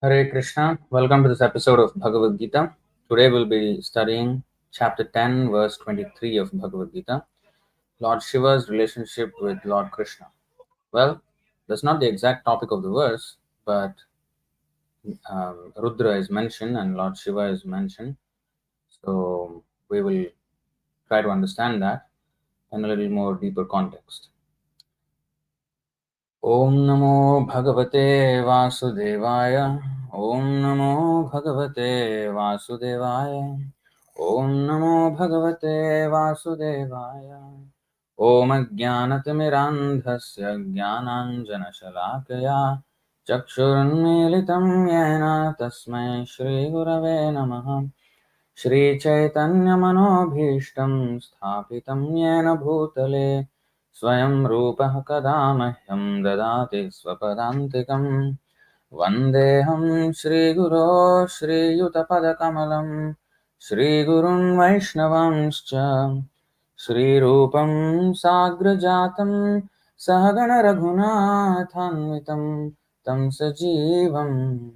Hare Krishna, welcome to this episode of Bhagavad Gita. Today we'll be studying chapter 10, verse 23 of Bhagavad Gita, Lord Shiva's relationship with Lord Krishna. Well, that's not the exact topic of the verse, but Rudra is mentioned and Lord Shiva is mentioned. So we will try to understand that in a little more deeper context. Om Namo Bhagavate Vasudevaya. Om Namo Bhagavate Vasudevaya. Om Namo Bhagavate Vasudevaya. Om Ajnanatimirandhasya Jnananjanashalakaya Chakshurunmilitam Yena Tasmai Shri Gurave Namaha. Shri Chaitanya Manobhishtam Sthapitam Yena Bhutale Swayam Rupa Kada Mahyam Dadati Swapadantikam Vandeham Shri Guru Shri Yutapada Kamalam Shri Gurun Vaishnavamscha Shri Rupam Sagrajatam Sahagana Raghunathanvitam Tam Sajivam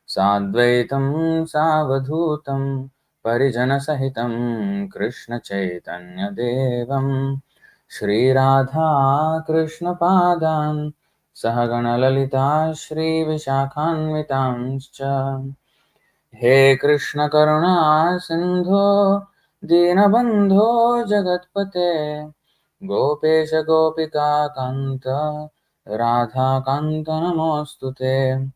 Sadvaitam Savadhutam Parijanasahitam Krishna Chaitanya Devam Shri Radha Krishna Padan Sahagana Lalita Shri Vishakhanvitamscha He Krishna Karuna Sindho Dinabandho Jagatpate Gopesha Gopika Kanta Radha Kanta Namostute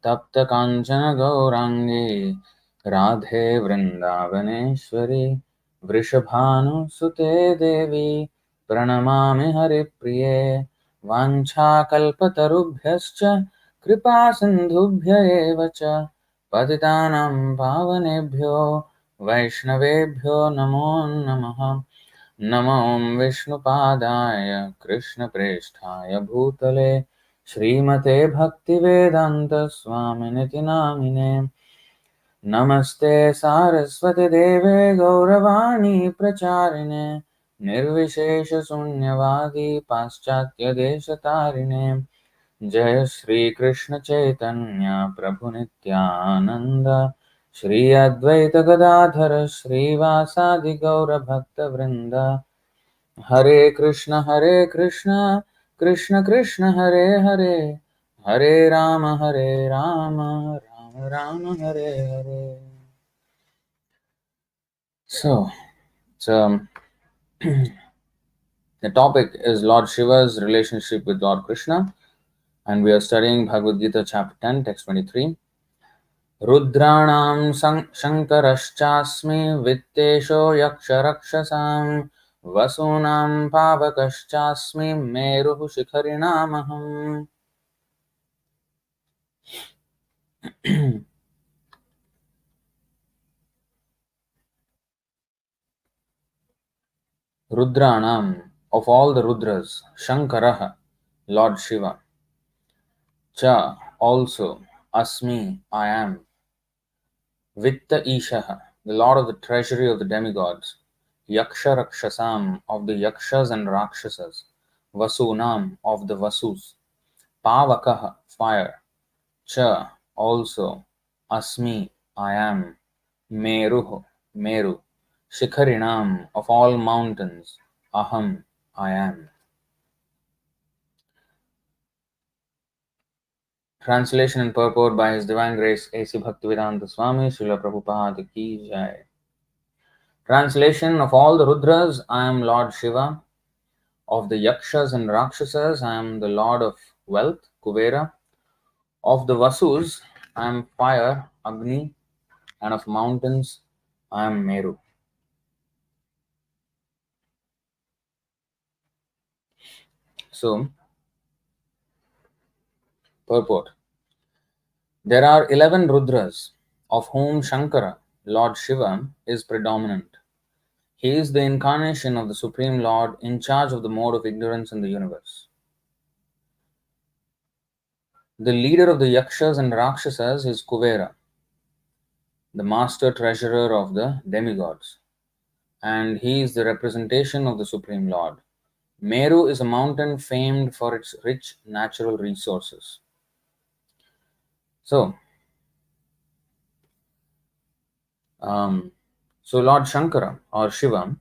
Tapta Kanchana Gaurangi Radhe Vrindavaneshwari Vrishabhanu Sute Devi Pranamami Haripriye Vancha Kalpatarubhyascha Kripa Sindhubhya eva cha Patitanam Pavanebhyo Vaishnavebhyo Namo Namaha Namo Vishnupadaya Krishna Presthaya Bhutale Shrimate Bhaktivedanta Swaminiti Namine Namaste Saraswati Deve Gauravani Pracharine Nirvishesha Sunyavadi Paschatya Deshatarine Jai Shri Krishna Chaitanya Prabhu Nityananda Shri Advaita Gadadhara Shri Vasadi Gaura Bhakta Vrinda Hare Krishna Krishna Krishna Hare Hare Hare Rama Rama Rama Hare Hare. So, so the topic is Lord Shiva's relationship with Lord Krishna, and we are studying Bhagavad Gita chapter 10, text 23. Rudranam Shankarashchasmi Vittesho Yaksharakshasam Vasunam Pavakashchasmi Meruhu Shikharinamaham. Rudranam, of all the Rudras, Shankaraha, Lord Shiva, Cha, also, Asmi, I am, Vitta Ishaha, the Lord of the treasury of the demigods, Yaksha Rakshasam, of the Yakshas and Rakshasas, Vasunam, of the Vasus, Pavakaha, fire, Cha, also, Asmi, I am, Meruho, Meru, Shikharinam, of all mountains, Aham, I am. Translation and purport by His Divine Grace A.C. Bhaktivedanta Swami Srila Prabhupada Ki Jai. Translation: of all the Rudras, I am Lord Shiva. Of the Yakshas and Rakshasas, I am the Lord of wealth, Kuvera. Of the Vasus, I am fire, Agni. And of mountains, I am Meru. So, purport. There are 11 Rudras, of whom Shankara, Lord Shiva, is predominant. He is the incarnation of the Supreme Lord in charge of the mode of ignorance in the universe. The leader of the Yakshas and Rakshasas is Kuvera, the master treasurer of the demigods, and he is the representation of the Supreme Lord. Meru is a mountain famed for its rich natural resources. So, um, so Lord Shankara or Shiva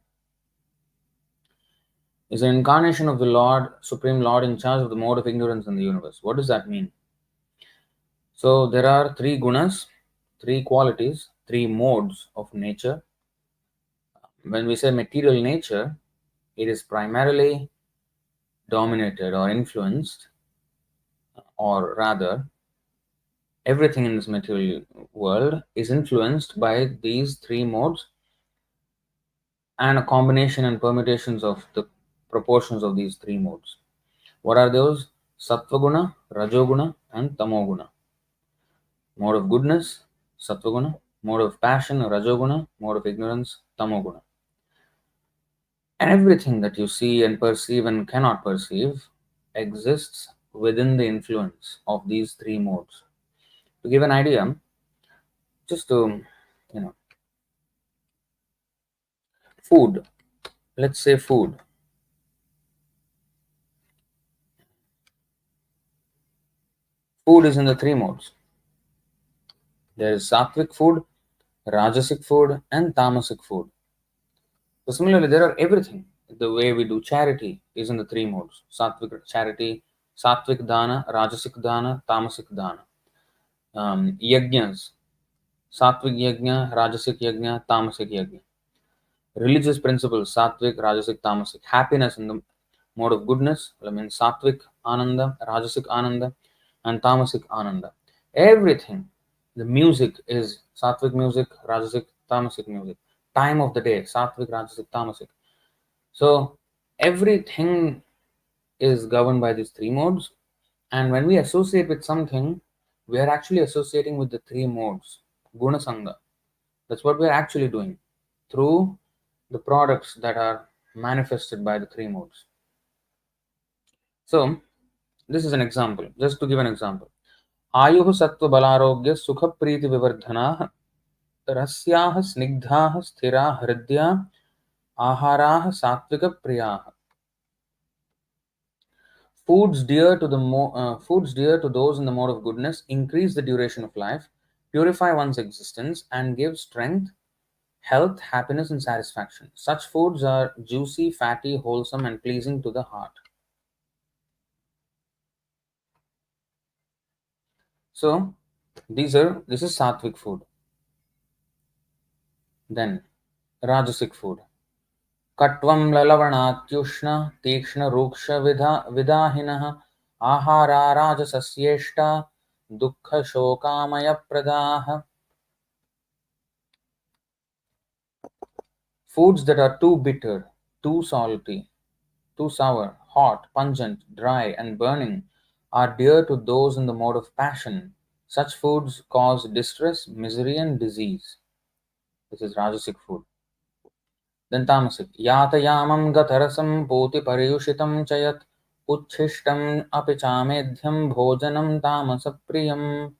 is an incarnation of the Lord, Supreme Lord, in charge of the mode of ignorance in the universe. What does that mean? So there are three gunas, three qualities, three modes of nature. When we say material nature, it is primarily dominated or influenced, or rather, everything in this material world is influenced by these three modes and a combination and permutations of the proportions of these three modes. What are those? Sattvaguna, Rajoguna, and Tamoguna. Mode of goodness, Sattvaguna. Mode of passion, Rajoguna. Mode of ignorance, Tamoguna. And everything that you see and perceive and cannot perceive exists within the influence of these three modes. To give an idea, just to, you know, food. Let's say food. Food is in the three modes. There is sattvic food, rajasic food, and tamasic food. So similarly, there are everything. The way we do charity is in the three modes: sattvic charity, sattvic dana, rajasic dana, tamasic dana. Yajnas, sattvic yajna, rajasic yajna, tamasic yajna. Religious principles: sattvic, rajasic, tamasic. Happiness in the mode of goodness, I mean sattvic ananda, rajasic ananda, and tamasic ananda. Everything. The music is sattvic music, rajasic, tamasic music. Time of the day, sattvic, rajasic, tamasic. So everything is governed by these three modes. And when we associate with something, we are actually associating with the three modes. Guna Sangha. That's what we're actually doing through the products that are manifested by the three modes. So, this is an example, just to give an example. आयुः सत्त्व बलारोग्य सुख प्रीति विवर्धनाः रस्याः स्निग्धाः स्थिराः हृद्या आहाराः सात्विक प्रियाः. Foods dear to those in the mode of goodness increase the duration of life, purify one's existence, and give strength, health, happiness, and satisfaction. Such foods are juicy, fatty, wholesome, and pleasing to the heart. So, this is sattvic food. Then, rajasic food. Katvam lalavanatyushna tikshna ruksha vidahinah ahara rajasasyeshta dukkha shokamaya pradaha. Foods that are too bitter, too salty, too sour, hot, pungent, dry, and burning are dear to those in the mode of passion. Such foods cause distress, misery, and disease. This is Rajasic food. Then Tamasic. Yatayamam gatarasam poti pariyushitam chayat uchishtam apichamedhyam bhojanam tamasapriyam.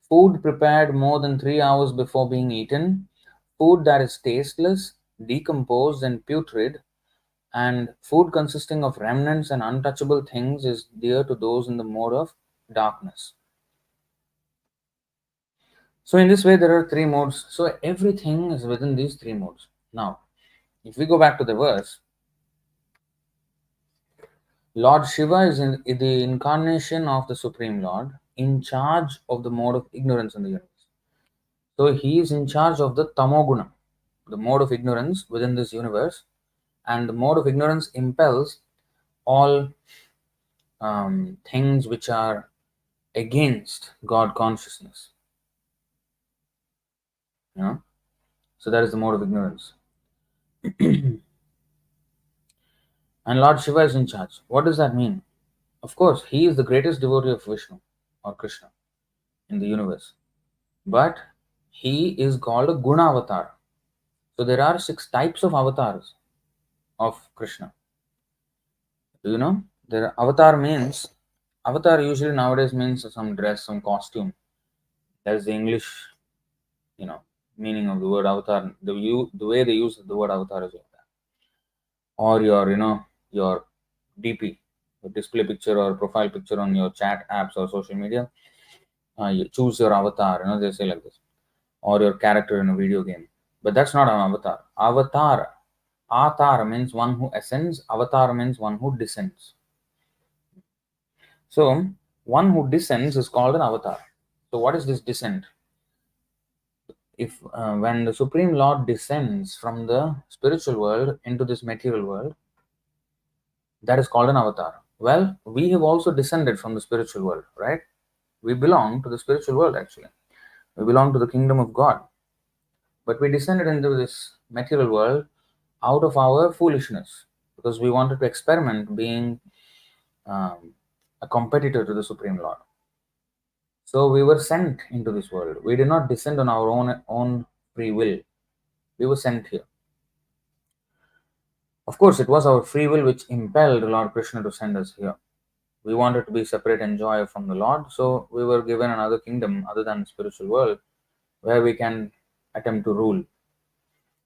Food prepared more than 3 hours before being eaten, food that is tasteless, decomposed, and putrid, and food consisting of remnants and untouchable things is dear to those in the mode of darkness. So, in this way, there are three modes. So, everything is within these three modes. Now, if we go back to the verse, Lord Shiva is the incarnation of the Supreme Lord in charge of the mode of ignorance in the universe. So, he is in charge of the Tamoguna, the mode of ignorance within this universe, and the mode of ignorance impels all things which are against God consciousness. You know? So that is the mode of ignorance. And Lord Shiva is in charge. What does that mean? Of course, he is the greatest devotee of Vishnu or Krishna in the universe. But he is called a Guna avatar. So there are 6 types of avatars of Krishna. Do you know? Avatar usually nowadays means some dress, some costume. That is the English, meaning of the word avatar. The way they use the word avatar is like that. Or your DP, your display picture or profile picture on your chat apps or social media. You choose your avatar, they say like this, or your character in a video game. But that's not an avatar. Atar means one who ascends, avatar means one who descends. So, one who descends is called an avatar. So, what is this descent? If when the Supreme Lord descends from the spiritual world into this material world, that is called an avatar. Well, we have also descended from the spiritual world, right? We belong to the spiritual world actually. We belong to the kingdom of God. But we descended into this material world out of our foolishness because we wanted to experiment being a competitor to the Supreme Lord. So we were sent into this world. We did not descend on our own free will. We were sent here. Of course, it was our free will which impelled Lord Krishna to send us here. We wanted to be separate and enjoy from the Lord, so we were given another kingdom other than the spiritual world where we can attempt to rule.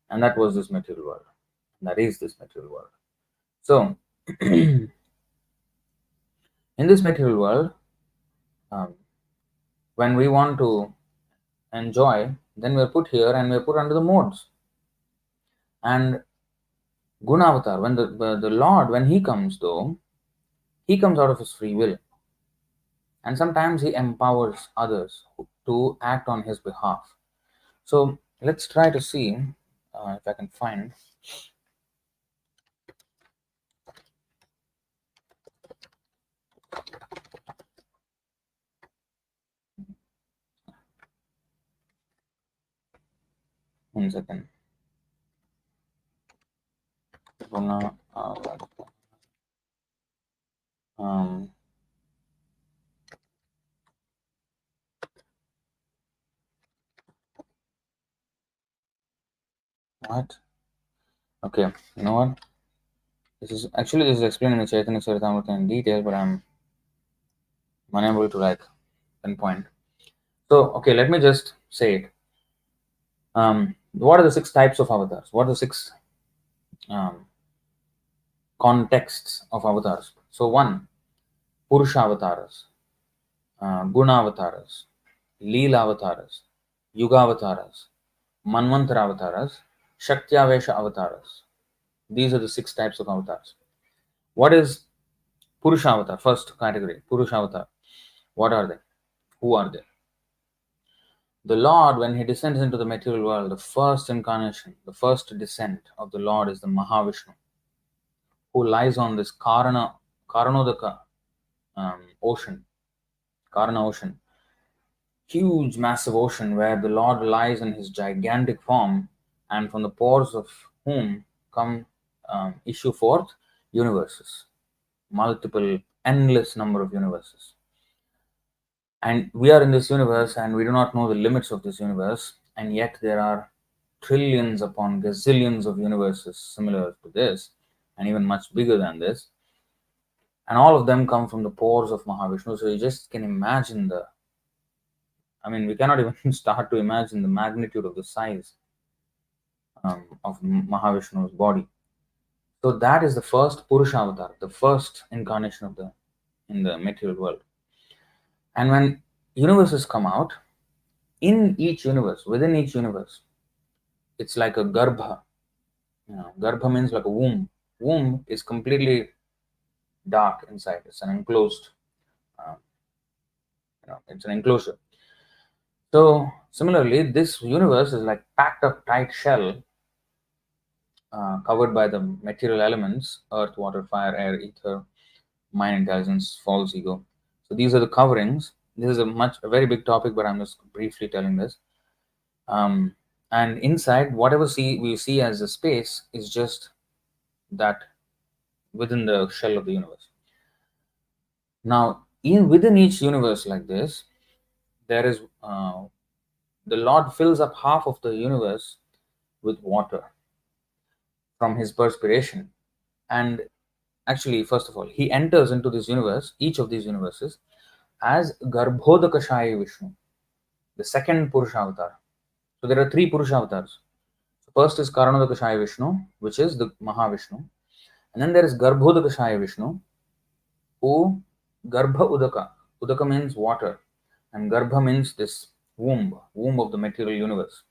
And that was this material world. That is this material world. So, in this material world, um, when we want to enjoy, then we're put here and we're put under the modes. And Gunavatar, when the Lord, when he comes though, he comes out of his free will. And sometimes he empowers others to act on his behalf. So let's try to see if I can find. One second. Um, what? Okay, you know what? This is explained in the Chaitanya Charitamrita in detail, but I'm unable to pinpoint. So, okay, let me just say it. What are the 6 types of avatars? What are the 6 contexts of avatars? So, 1, Purusha avatars, Guna avatars, Leela avatars, Yuga avatars, Manvantara avatars, Shaktavesha avatars. These are the 6 types of avatars. What is Purusha avatar? First category, Purusha avatar. What are they? Who are they? The Lord, when he descends into the material world, the first incarnation, the first descent of the Lord is the Mahavishnu, who lies on this Karanodaka ocean, Karana ocean, huge, massive ocean where the Lord lies in his gigantic form, and from the pores of whom come issue forth universes, multiple, endless number of universes. And we are in this universe and we do not know the limits of this universe, and yet there are trillions upon gazillions of universes similar to this, and even much bigger than this. And all of them come from the pores of Mahavishnu. So you just can imagine we cannot even start to imagine the magnitude of the size of Mahavishnu's body. So that is the first Purusha avatar, the first incarnation in the material world. And when universes come out, in each universe, within each universe, it's like a garbha. Garbha means like a womb. Womb is completely dark inside. It's an enclosed, it's an enclosure. So similarly, this universe is like packed up tight shell, covered by the material elements: earth, water, fire, air, ether, mind, intelligence, false ego. So these are the coverings. This is a very big topic, but I'm just briefly telling this. And inside, whatever we see as a space is just that within the shell of the universe. Now, within each universe like this, there is the Lord fills up half of the universe with water from his perspiration. And actually, first of all, he enters into this universe, each of these universes, as Garbhodakashaya Vishnu, the second Purusha avatar. So there are 3 Purusha avatars. So first is Karanodakashaya Vishnu, which is the Mahavishnu. And then there is Garbhodakashaya Vishnu, who Garbha Udaka. Udaka means water. And Garbha means this womb of the material universe.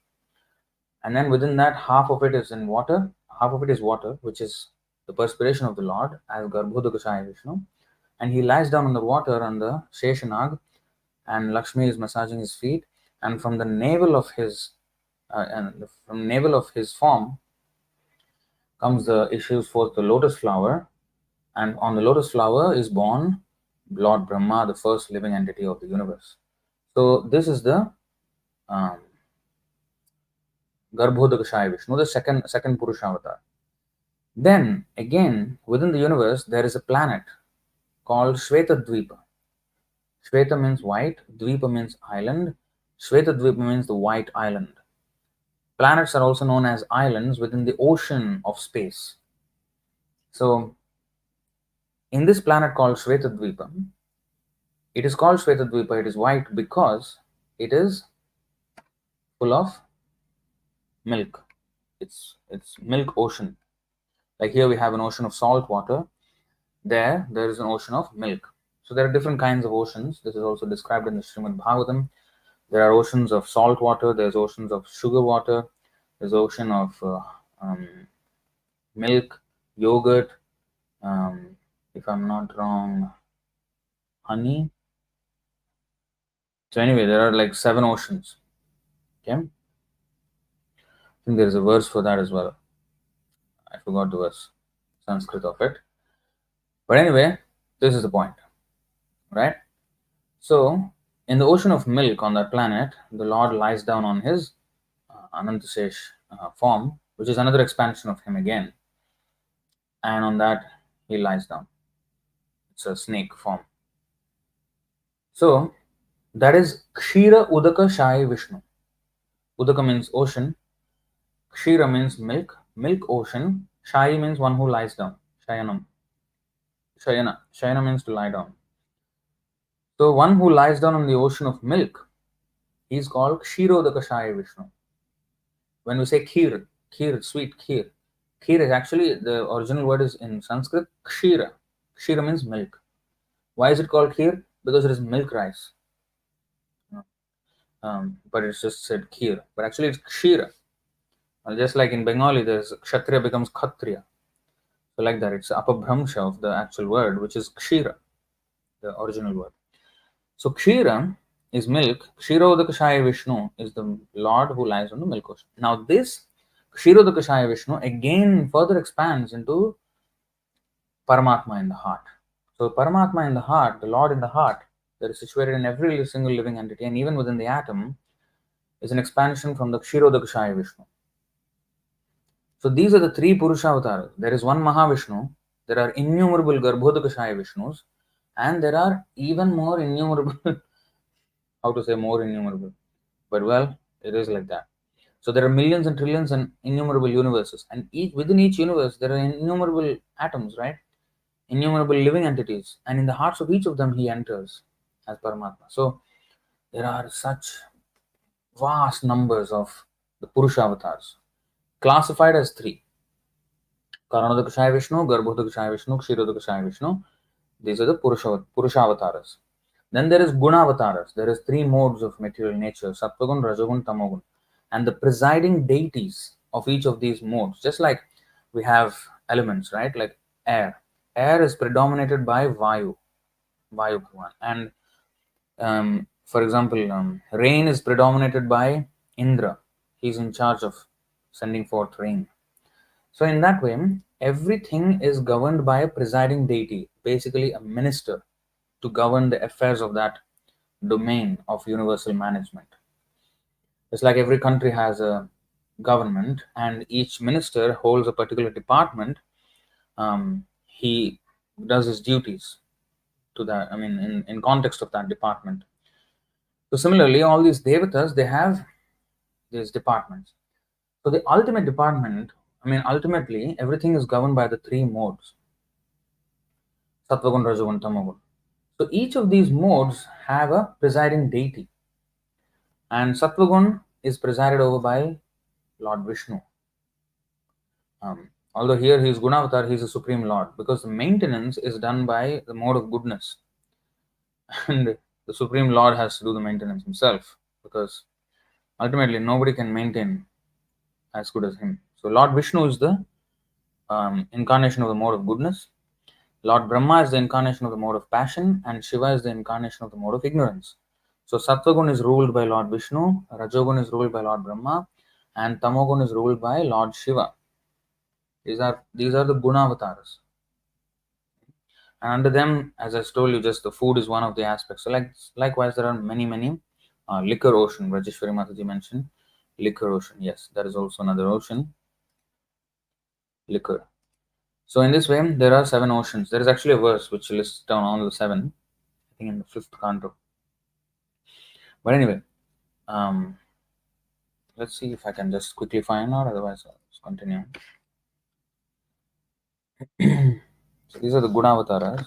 And then within that, half of it is in water, half of it is water, which is the perspiration of the Lord, as Garbhodakashaya Vishnu. And he lies down on the water on the Sheshanag, and Lakshmi is massaging his feet. And from the navel of his form comes the issues forth the lotus flower, and on the lotus flower is born Lord Brahma, the first living entity of the universe. So this is the um, Garbhodakashaya Vishnu, the second Purusha avatar. Then again, within the universe, there is a planet called Shvetadvipa. Shveta means white, Dvipa means island. Shvetadvipa means the white island. Planets are also known as islands within the ocean of space. So, in this planet called Shvetadvipa, it is called Shvetadvipa, it is white because it is full of milk. It's milk ocean. Like here we have an ocean of salt water. There is an ocean of milk. So there are different kinds of oceans. This is also described in the Srimad Bhagavatam. There are oceans of salt water. There's oceans of sugar water. There's ocean of milk, yogurt. If I'm not wrong, honey. So anyway, there are like 7 oceans. Okay. I think there is a verse for that as well. I forgot the verse, Sanskrit of it. But anyway, this is the point, right? So, in the ocean of milk on that planet, the Lord lies down on his Anantasesh form, which is another expansion of him again. And on that, he lies down. It's a snake form. So, that is Kshira Udaka Shai Vishnu. Udaka means ocean. Kshira means milk. Milk ocean. Shai means one who lies down. Shayanam. Shayana. Shayana means to lie down. So, one who lies down on the ocean of milk, he is called Kshirodaka Shai Vishnu. When we say kheer, sweet kheer. Kheer is actually, the original word is in Sanskrit, kshira. Kshira means milk. Why is it called kheer? Because it is milk rice. But it's just said kheer. But actually it's kshira. Just like in Bengali, there's kshatriya becomes khatriya. So like that, it's apabhramsha of the actual word, which is kshira, the original word. So kshira is milk. Kshirodakashaya Vishnu is the Lord who lies on the milk ocean. Now this Kshirodakashaya Vishnu again further expands into Paramatma in the heart. So Paramatma in the heart, the Lord in the heart, that is situated in every single living entity and even within the atom, is an expansion from the Kshirodakashaya Vishnu. So these are the 3 Purusha avatars. There is one Mahavishnu, there are innumerable Garbhodakashaya Vishnus, and there are even more innumerable how to say more innumerable, but well, it is like that. So there are millions and trillions and innumerable universes, and within each universe there are innumerable atoms, right? Innumerable living entities, and in the hearts of each of them he enters as Paramatma. So there are such vast numbers of the Purusha avatars, classified as 3: Karanodakashaya Vishnu, Garbhodakashaya Vishnu, Kshirodakashaya Vishnu. These are the Purusha avatars. Then there is Guna avatars. There is 3 modes of material nature: Sattvagun, Rajagun, Tamogun, and the presiding deities of each of these modes. Just like we have elements, right? Like air. Air is predominated by Vayu Bhagwan, and for example, rain is predominated by Indra. He's in charge of sending forth rain. So in that way, everything is governed by a presiding deity, basically a minister, to govern the affairs of that domain of universal management. It's like every country has a government, and each minister holds a particular department. He does his duties to that. I mean, in context of that department. So similarly, all these devatas, they have these departments. So the ultimate department, I mean, ultimately, everything is governed by the 3 modes: Sattvagun, Rajagun, Tamagun. So each of these modes have a presiding deity, and Sattvagun is presided over by Lord Vishnu. Although here he is Gunavatar, he is a supreme Lord, because the maintenance is done by the mode of goodness. And the Supreme Lord has to do the maintenance himself, because ultimately nobody can maintain as good as him. So Lord Vishnu is the incarnation of the mode of goodness. Lord Brahma is the incarnation of the mode of passion, and Shiva is the incarnation of the mode of ignorance. So Sattvagun is ruled by Lord Vishnu, Rajogun is ruled by Lord Brahma, and Tamogun is ruled by Lord Shiva. These are the Gunavataras. And under them, as I told you, just the food is one of the aspects. So likewise, there are many liquor ocean. Rajeshwari Mataji mentioned liquor ocean. Yes, that is also another ocean. Liquor. So in this way, there are 7 oceans. There is actually a verse which lists down all the 7. I think in the 5th canto. But anyway, let's see if I can just quickly find out. Otherwise, I'll just continue. So these are the Gunavataras.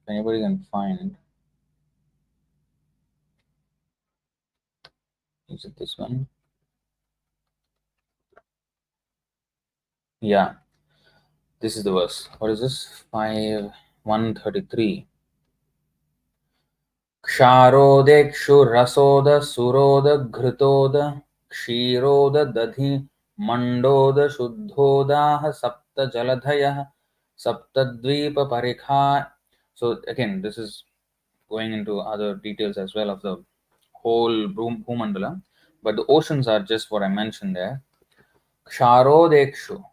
If anybody can find, is it this one? Yeah, this is the verse. What is this? 133. क्षारोदेक्षुरसोद sarod घृतोद क्षीरोद दधि मंडोद शुद्धोदाह सप्त जलधयः सप्तद्वीप परिखा. So again, this is going into other details as well of the whole Bhumandala, but the oceans are just what I mentioned there. Ksharodekshu,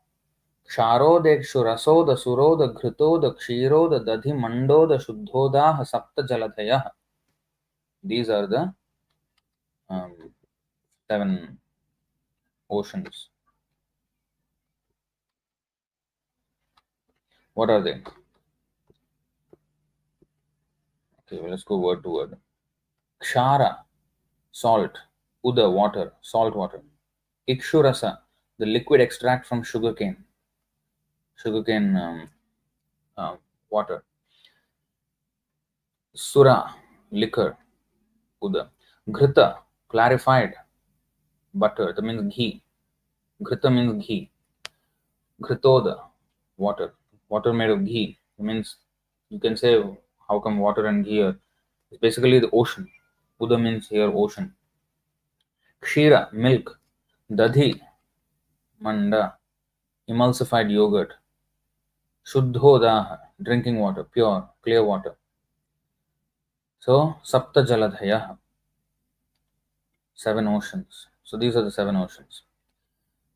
Ksharodekshu Rasoda Suroda Ghrutoda Kshiroda Dadhi Mandoda Shuddhodaha Sapta Jaladhayah. These are the 7 oceans. What are they? Okay, well, let's go word to word. Kshara, salt. Uda, water, salt water. Ikshurasa, the liquid extract from sugarcane. Sugarcane water. Sura, liquor. Uda. Ghrita, clarified butter. That means ghee. Ghrita means ghee. Ghritoda, water. Water made of ghee. It means, you can say, how come water and ghee are? It's basically the ocean. Uda means here ocean. Kshira, milk. Dadhi, manda, emulsified yogurt. Shuddhodaha, drinking water, pure, clear water. So, Sapta Jaladhaya, 7 oceans. So, these are the 7 oceans.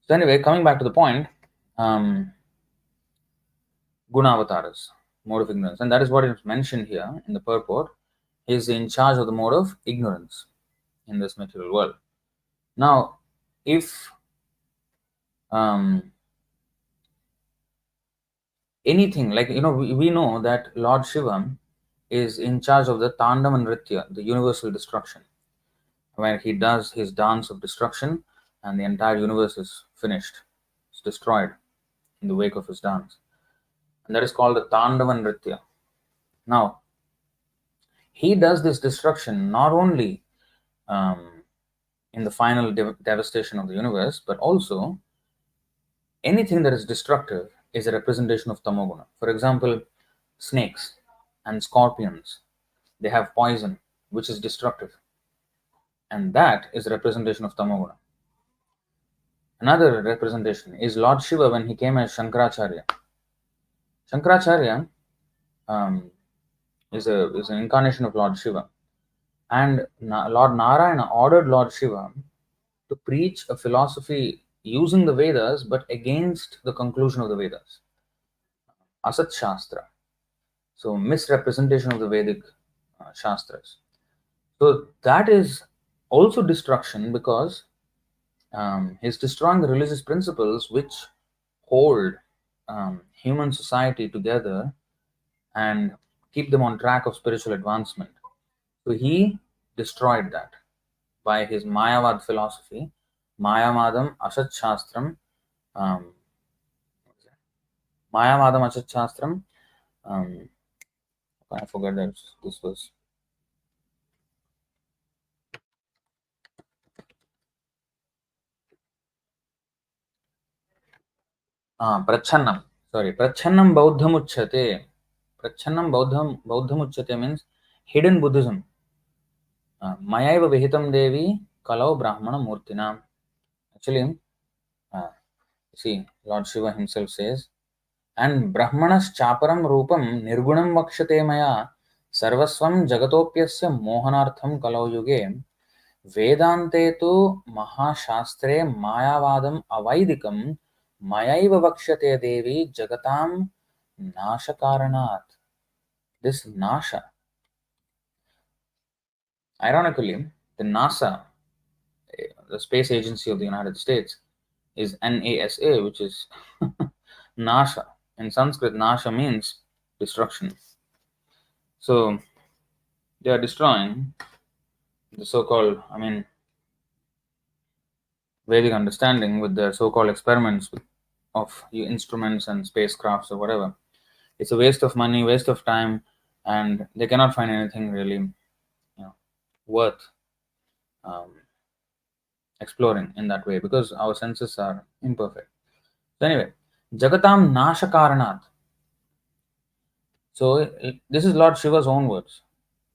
So, anyway, coming back to the point, Gunavataras, mode of ignorance. And that is what is mentioned here in the purport. He is in charge of the mode of ignorance in this material world. Now, if anything, like, we know that Lord Shiva is in charge of the Tandava Nritya, the universal destruction, where he does his dance of destruction and the entire universe is finished, it's destroyed in the wake of his dance. And that is called the Tandava Nritya. Now, he does this destruction not only in the final devastation of the universe, but also anything that is destructive is a representation of Tamoguna. For example, snakes and scorpions, they have poison, which is destructive. And that is a representation of Tamoguna. Another representation is Lord Shiva when he came as Shankaracharya. Shankaracharya is an incarnation of Lord Shiva. And Lord Narayana ordered Lord Shiva to preach a philosophy using the Vedas but against the conclusion of the Vedas. Asat Shastra. So, misrepresentation of the Vedic Shastras. So, that is also destruction, because He's destroying the religious principles which hold human society together and keep them on track of spiritual advancement. So he destroyed that by his Mayavad philosophy, Mayamadam Asat Shastram, um, Mayamadam Asat Shastram. Um, I forgot that this was Prachannam. Sorry, Prachannam Buddhamuchyate. Prachannam Buddhamuchyate means hidden Buddhism. Mayaiva Vihitam Devi Kalau Brahmana Murtina. Actually, uh, see, Lord Shiva himself says, and Brahmanas Chaparam Rupam Nirgunam Vakshate Maya Sarvaswam Jagatopyasya Mohanartham Kalau Yuge Vedante tu Mahashastre Mayavadam Avaidikam Mayaiva Vakshate Devi Jagatam Nasha Karanat. This Nasha, ironically, the NASA, the space agency of the United States, is NASA, which is Nasha. In Sanskrit, Nasha means destruction. So they are destroying the so-called, Vedic understanding with their so-called experiments of instruments and spacecrafts or whatever. It's a waste of money, waste of time, and they cannot find anything really, worth um, exploring in that way because our senses are imperfect. So anyway, Jagatam Nasha Karanat. So this is Lord Shiva's own words.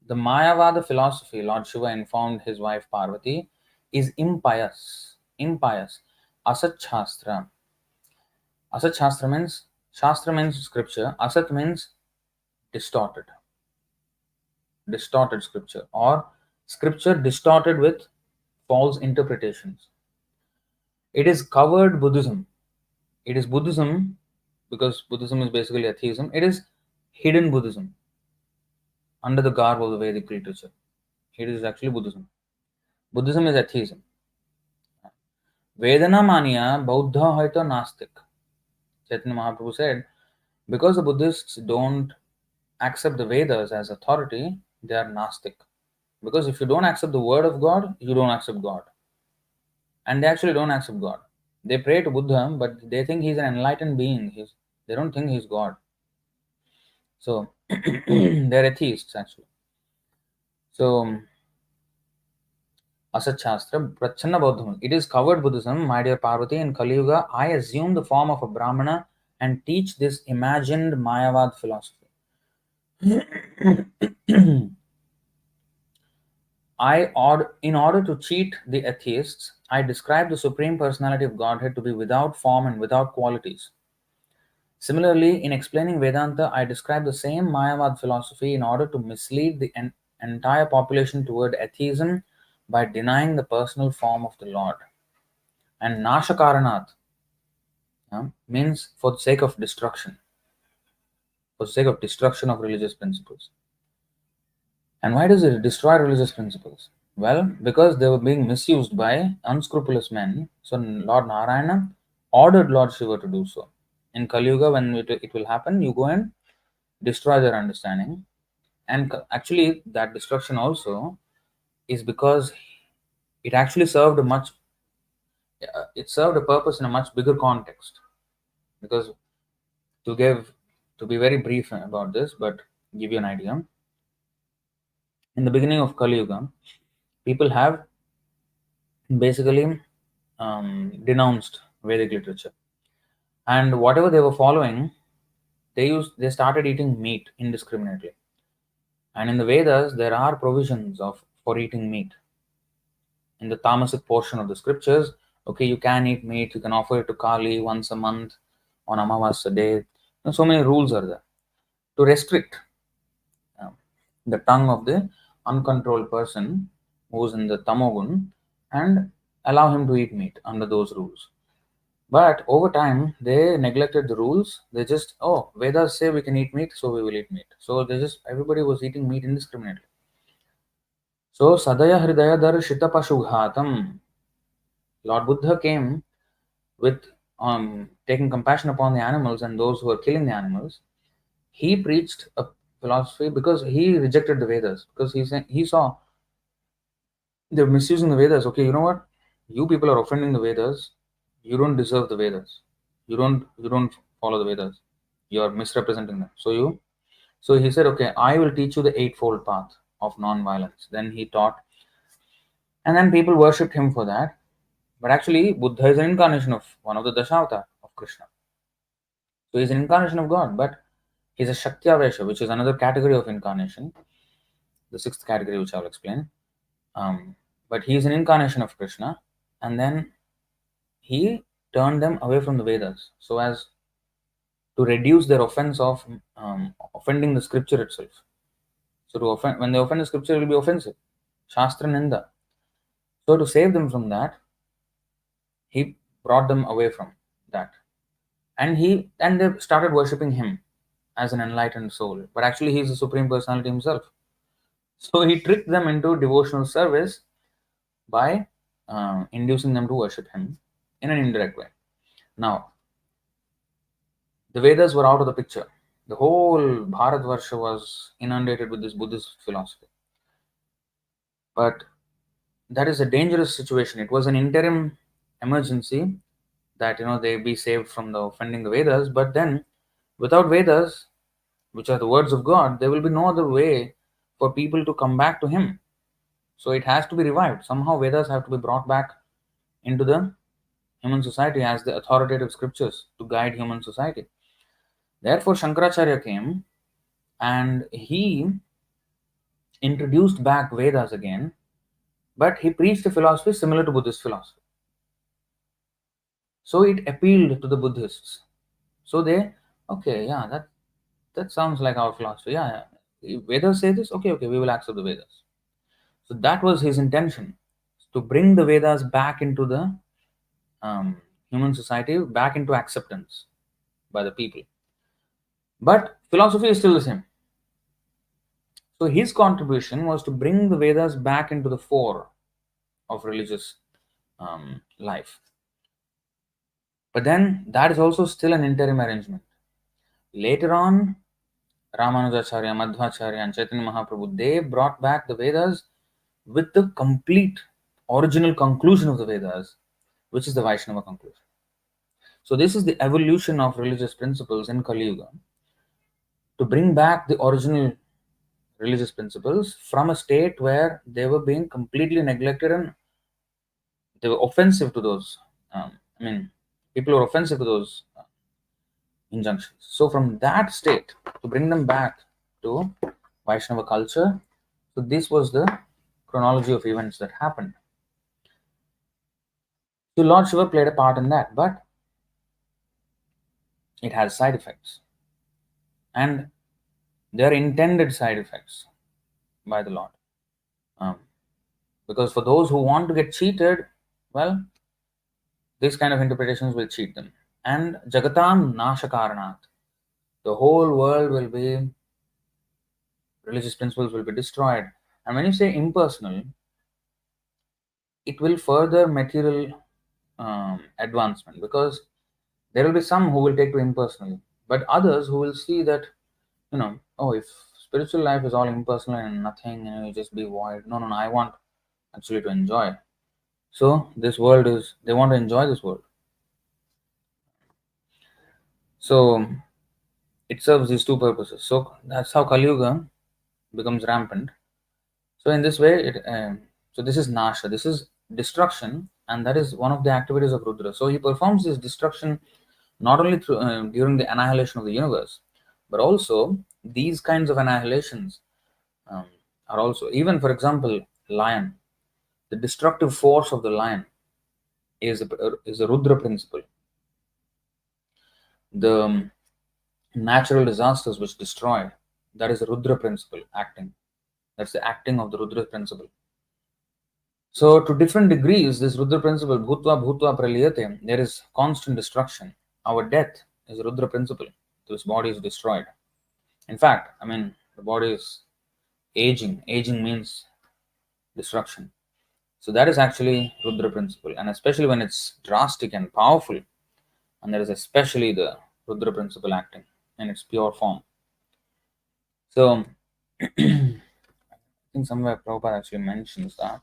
The Mayavada philosophy Lord Shiva informed his wife Parvati is impious. Impious. Asat Shastra. Asat Shastra means scripture. Asat means distorted. Distorted scripture or scripture distorted with false interpretations. It is covered Buddhism. It is Buddhism because Buddhism is basically atheism. It is hidden Buddhism under the garb of the Vedic literature. It is actually Buddhism. Buddhism is atheism. Vedana mania Bauddha haita nastik. Chaitanya Mahaprabhu said, because the Buddhists don't accept the Vedas as authority, they are nastic. Because if you don't accept the word of God, you don't accept God. And they actually don't accept God. They pray to Buddha, but they think he's an enlightened being. They don't think he's God. So they're atheists actually. So Asat Shastra, Prachanna Buddhism. It is covered Buddhism, my dear Parvati. In Kali Yuga, I assume the form of a Brahmana and teach this imagined Mayavad philosophy. In order to cheat the atheists, I describe the Supreme Personality of Godhead to be without form and without qualities. Similarly, in explaining Vedanta, I describe the same Mayavad philosophy in order to mislead the entire population toward atheism by denying the personal form of the Lord. And Nashakaranat means for the sake of destruction, for the sake of destruction of religious principles. And why does it destroy religious principles? Well, because they were being misused by unscrupulous men. So Lord Narayana ordered Lord Shiva to do so. In Kali Yuga, when it will happen, you go and destroy their understanding. And actually, that destruction also is because it actually served it served a purpose in a much bigger context. Because to be very brief about this, but give you an idea, in the beginning of Kali Yuga, people have basically denounced Vedic literature, and whatever they were following, they started eating meat indiscriminately. And in the Vedas, there are provisions for eating meat. In the tamasic portion of the scriptures, okay, you can eat meat, you can offer it to Kali once a month on Amavasya day. So many rules are there to restrict the tongue of the uncontrolled person who's in the tamogun and allow him to eat meat under those rules. But over time, they neglected the rules. They just, oh, Vedas say we can eat meat, so we will eat meat. So everybody was eating meat indiscriminately. So, Sadaya Hridaya Dar Shita Pashughatam. Lord Buddha came with taking compassion upon the animals and those who were killing the animals. He preached a philosophy because he rejected the Vedas, because he saw they're misusing the Vedas. Okay, you know what? You people are offending the Vedas. You don't deserve the Vedas. You don't follow the Vedas. You are misrepresenting them. So he said, okay, I will teach you the eightfold path of non-violence. Then he taught, and then people worshipped him for that. But actually, Buddha is an incarnation of one of the Dashavata of Krishna. So he's an incarnation of God, but he's a Shaktyavaisha, which is another category of incarnation, the sixth category, which I'll explain. But he is an incarnation of Krishna, and then he turned them away from the Vedas so as to reduce their offense of offending the scripture itself. So to offend, when they offend the scripture, it will be offensive. Shastra Ninda. So to save them from that, he brought them away from that. And they started worshipping him as an enlightened soul. But actually he is the Supreme Personality himself. So he tricked them into devotional service by inducing them to worship him in an indirect way. Now, the Vedas were out of the picture. The whole Bharatvarsha was inundated with this Buddhist philosophy. But that is a dangerous situation. It was an interim emergency that they be saved from the offending the Vedas. But then, without Vedas, which are the words of God, there will be no other way for people to come back to Him. So it has to be revived. Somehow Vedas have to be brought back into the human society as the authoritative scriptures to guide human society. Therefore, Shankaracharya came and he introduced back Vedas again, but he preached a philosophy similar to Buddhist philosophy. So it appealed to the Buddhists. So they, okay, yeah, that sounds like our philosophy. Yeah, yeah. Vedas say this, okay, we will accept the Vedas. So that was his intention, to bring the Vedas back into the human society, back into acceptance by the people. But philosophy is still the same. So his contribution was to bring the Vedas back into the fore of religious life. But then that is also still an interim arrangement. Later on, Ramanujacharya, Madhvacharya, and Chaitanya Mahaprabhu, they brought back the Vedas with the complete original conclusion of the Vedas, which is the Vaishnava conclusion. So this is the evolution of religious principles in Kali Yuga, to bring back the original religious principles from a state where they were being completely neglected and they were offensive to those. People were offensive to those injunctions. So from that state, to bring them back to Vaishnava culture, so this was the chronology of events that happened. So Lord Shiva played a part in that, but it has side effects. And they are intended side effects by the Lord. Because for those who want to get cheated, well, these kind of interpretations will cheat them. And Jagatam Nashakaranat, the whole world will be, religious principles will be destroyed. And when you say impersonal, it will further material advancement, because there will be some who will take to impersonally, but others who will see that, oh, if spiritual life is all impersonal and nothing, you just be void. No, I want actually to enjoy. So this world is, they want to enjoy this world. So it serves these two purposes. So that's how Kali Yuga becomes rampant. So in this way, so this is Nasha, this is destruction, and that is one of the activities of Rudra. So he performs this destruction not only through, during the annihilation of the universe, but also these kinds of annihilations are also, even for example, lion. The destructive force of the lion is a Rudra principle. The natural disasters which destroy, that is a Rudra principle acting. That's the acting of the Rudra principle. So to different degrees, this Rudra principle, Bhutva Bhutva Praliyate, there is constant destruction. Our death is a Rudra principle. This body is destroyed. In fact, the body is aging. Aging means destruction. So that is actually Rudra principle, and especially when it's drastic and powerful, and there is especially the Rudra principle acting in its pure form. So I think somewhere Prabhupada actually mentions that.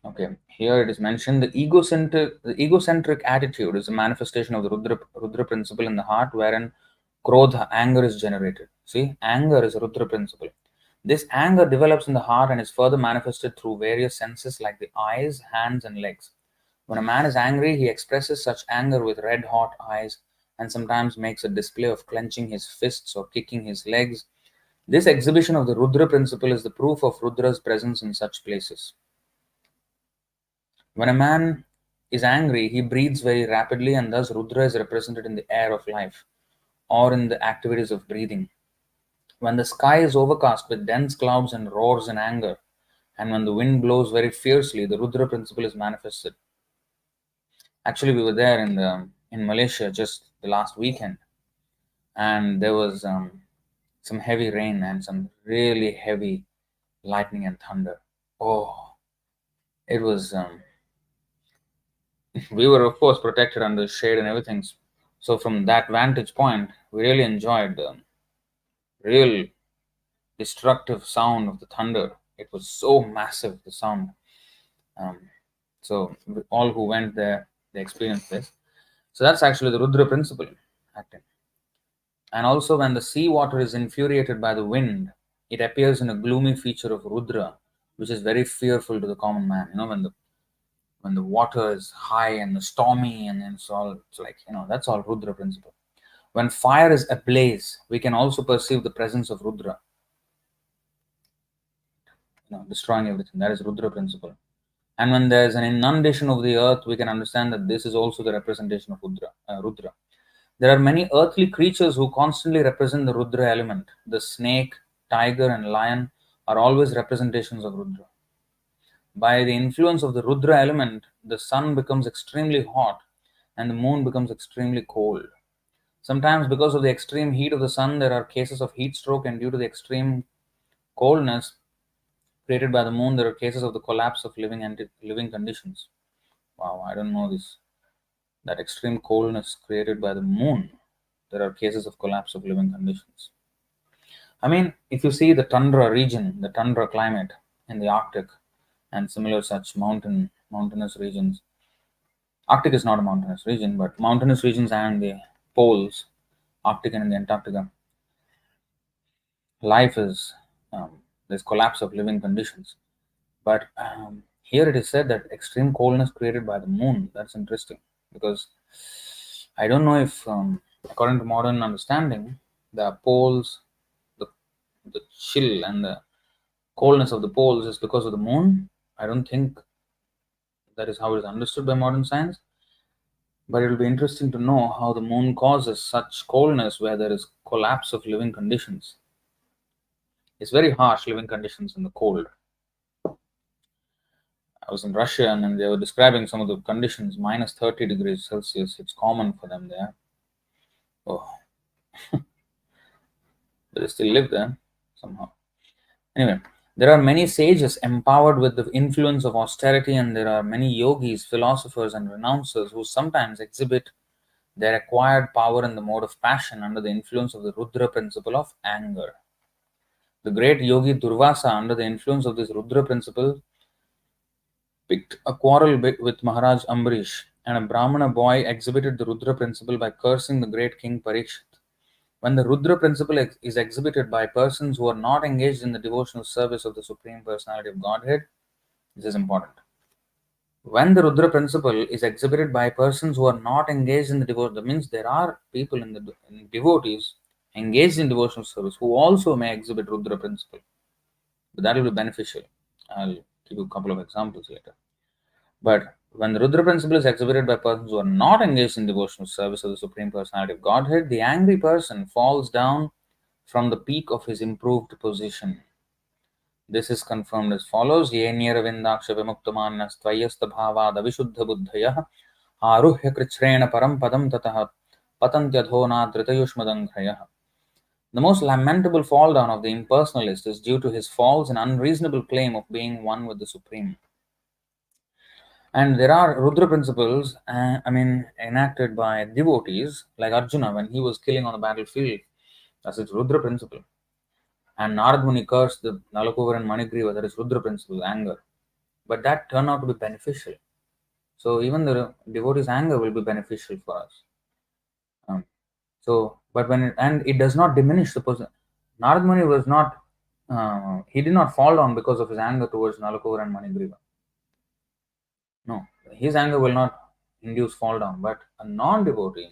Okay, here it is mentioned the egocentric attitude is a manifestation of the Rudra principle in the heart, wherein Krodha, anger, is generated. See, anger is a Rudra principle. This anger develops in the heart and is further manifested through various senses like the eyes, hands, and legs. When a man is angry, he expresses such anger with red hot eyes and sometimes makes a display of clenching his fists or kicking his legs. This exhibition of the Rudra principle is the proof of Rudra's presence in such places. When a man is angry, he breathes very rapidly, and thus Rudra is represented in the air of life or in the activities of breathing. When the sky is overcast with dense clouds and roars in anger, and when the wind blows very fiercely, the Rudra principle is manifested. Actually, we were there in Malaysia just the last weekend, and there was some heavy rain and some really heavy lightning and thunder. Oh, it was. We were, of course, protected under shade and everything. So, from that vantage point, we really enjoyed the real destructive sound of the thunder. It was so massive, the sound. Um, so, all who went there, they experienced this. So, that's actually the Rudra principle acting. And also, when the sea water is infuriated by the wind, it appears in a gloomy feature of Rudra, which is very fearful to the common man. When the water is high and the stormy, and it's all, it's like, that's all Rudra principle. When fire is ablaze, we can also perceive the presence of Rudra, destroying everything. That is Rudra principle. And when there's an inundation of the earth, we can understand that this is also the representation of Rudra. There are many earthly creatures who constantly represent the Rudra element. The snake, tiger, and lion are always representations of Rudra. By the influence of the Rudra element, the sun becomes extremely hot and the moon becomes extremely cold. Sometimes, because of the extreme heat of the sun, there are cases of heat stroke, and due to the extreme coldness created by the moon, there are cases of the collapse of living conditions. Wow, I don't know this. That extreme coldness created by the moon, there are cases of collapse of living conditions. I mean, if you see the tundra region, the tundra climate in the Arctic, and similar such mountainous regions. Arctic is not a mountainous region, but mountainous regions and the poles, Arctic and the Antarctica, life is there's collapse of living conditions. But here it is said that extreme coldness created by the moon. That's interesting because I don't know if, according to modern understanding, the poles, the, the chill and the coldness of the poles is because of the moon. I don't think that is how it is understood by modern science. But it will be interesting to know how the moon causes such coldness where there is collapse of living conditions. It's very harsh living conditions in the cold. I was in Russia and then they were describing some of the conditions, minus 30 degrees Celsius. It's common for them there. Oh, but they still live there somehow. Anyway, there are many sages empowered with the influence of austerity, and there are many yogis, philosophers, and renouncers who sometimes exhibit their acquired power in the mode of passion under the influence of the Rudra principle of anger. The great yogi Durvasa, under the influence of this Rudra principle, picked a quarrel with Maharaj Ambarish, and a Brahmana boy exhibited the Rudra principle by cursing the great king Parikshit. When the Rudra principle is exhibited by persons who are not engaged in the devotional service of the Supreme Personality of Godhead, this is important. When the Rudra principle is exhibited by persons who are not engaged in the devotion, that means there are people in devotees engaged in devotional service who also may exhibit Rudra principle. But that will be beneficial. I'll give you a couple of examples later. But when the Rudra principle is exhibited by persons who are not engaged in devotional service of the Supreme Personality of Godhead, the angry person falls down from the peak of his improved position. This is confirmed as follows: Ye niravindaksha vimuktamannas tvayasta bhavad avishuddha buddhayah Aruhya Kṛṣṇa param padam tatah patantyadho nadritayushmadangrayah. The most lamentable fall down of the impersonalist is due to his false and unreasonable claim of being one with the Supreme. And there are Rudra principles, enacted by devotees like Arjuna when he was killing on the battlefield. That's its Rudra principle. And Narad Muni cursed the Nalakuvar and Manigriva, that is Rudra principle, anger. But that turned out to be beneficial. So even the devotee's anger will be beneficial for us. But and it does not diminish the person. Narad Muni was not, he did not fall down because of his anger towards Nalakuvar and Manigriva. No, his anger will not induce fall down, but a non-devotee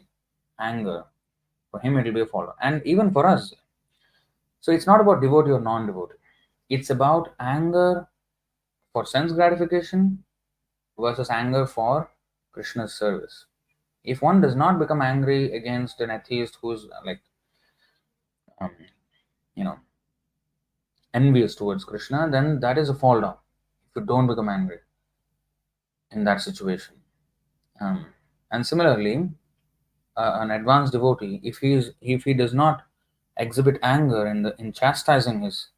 anger, for him it will be a fall down. And even for us, so it's not about devotee or non-devotee. It's about anger for sense gratification versus anger for Krishna's service. If one does not become angry against an atheist who's um, you know, envious towards Krishna, then that is a fall down. If you don't become angry in that situation, and similarly, an advanced devotee, if he does not exhibit anger in chastising his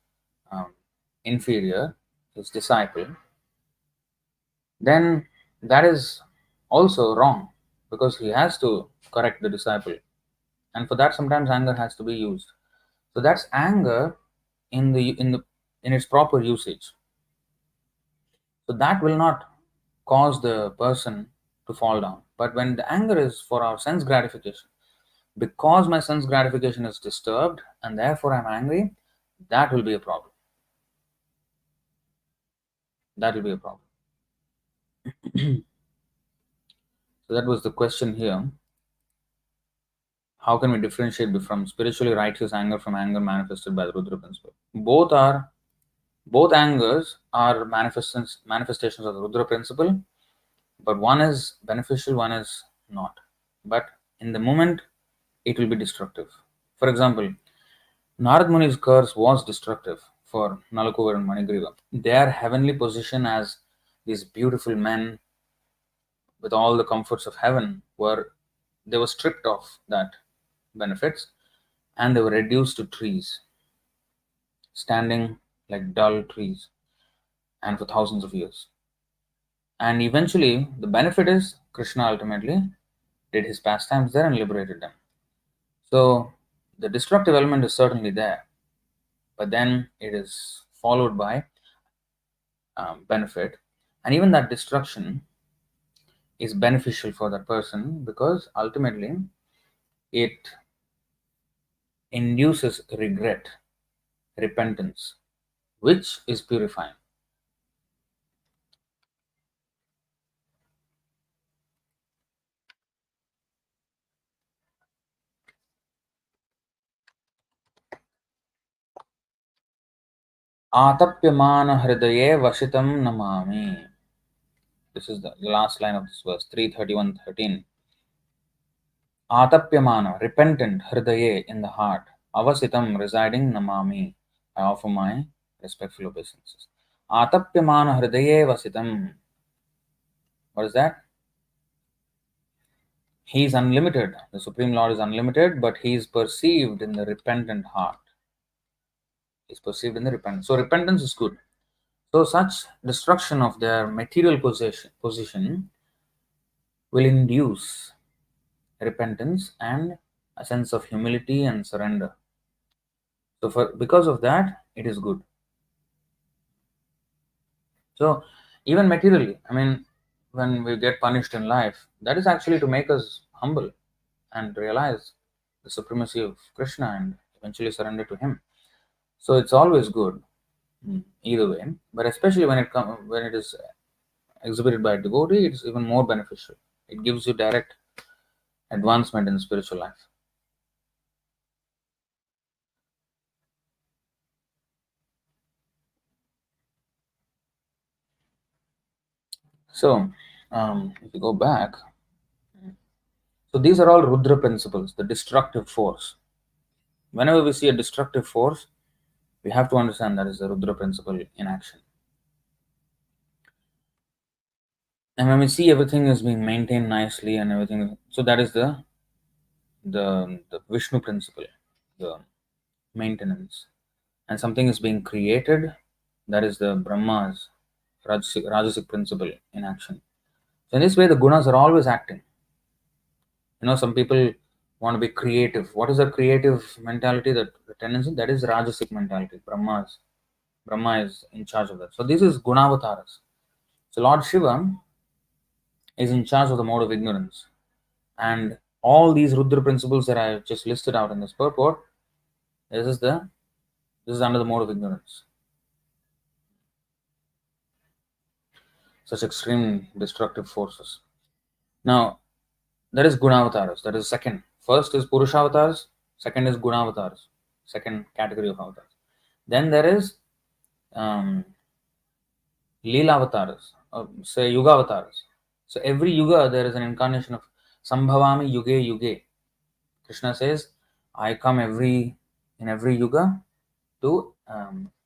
um, inferior, his disciple, then that is also wrong because he has to correct the disciple, and for that sometimes anger has to be used. So that's anger in its proper usage. So that will not cause the person to fall down. But when the anger is for our sense gratification, because my sense gratification is disturbed and therefore I'm angry, that will be a problem. That will be a problem. So that was the question here. How can we differentiate from spiritually righteous anger from anger manifested by the Rudra principle? Both angers are manifestations of the Rudra principle, but one is beneficial, one is not. But in the moment, it will be destructive. For example, Narad Muni's curse was destructive for Nalakuvar and Manigriva. Their heavenly position as these beautiful men with all the comforts of heaven they were stripped of that benefits, and they were reduced to trees, standing like dull trees, and for thousands of years. And eventually, the benefit is Krishna ultimately did his pastimes there and liberated them. So the destructive element is certainly there, but then it is followed by benefit, and even that destruction is beneficial for that person because ultimately it induces regret, repentance, which is purifying. Atapyamana hridaye vashitam namami. This is the last line of this verse, 331:13. Atapyamana, repentant, hridaye, in the heart, avasitam, residing, namami, I offer my respectful obeisances. Atapyamana hridaye vasitam. What is that? He is unlimited. The Supreme Lord is unlimited, but he is perceived in the repentant heart. He is perceived in the repentant. So repentance is good. So such destruction of their material position will induce repentance and a sense of humility and surrender. So because of that, it is good. So even materially, when we get punished in life, that is actually to make us humble and realize the supremacy of Krishna and eventually surrender to him. So it's always good, either way. But especially when it is exhibited by a devotee, it's even more beneficial. It gives you direct advancement in spiritual life. So if you go back, so these are all Rudra principles, the destructive force. Whenever we see a destructive force, we have to understand that is the Rudra principle in action. And when we see everything is being maintained nicely and everything, so that is the Vishnu principle, the maintenance. And something is being created, that is the Brahma's Rajasic principle in action. So in this way, the gunas are always acting. Some people want to be creative. What is a creative mentality? That the tendency that is Rajasic mentality. Brahma is in charge of that. So this is Gunavataras. So Lord Shiva is in charge of the mode of ignorance. And all these Rudra principles that I just listed out in this purport, this is the this is under the mode of ignorance. Such extreme destructive forces. Now, that is Gunavataras. That is second. First is Purushavatars. Second is Gunavataras. Second category of avatars. Then there is Leela avatars, say Yuga avatars. So every Yuga there is an incarnation of Sambhavami Yuge Yuge. Krishna says, I come in every Yuga to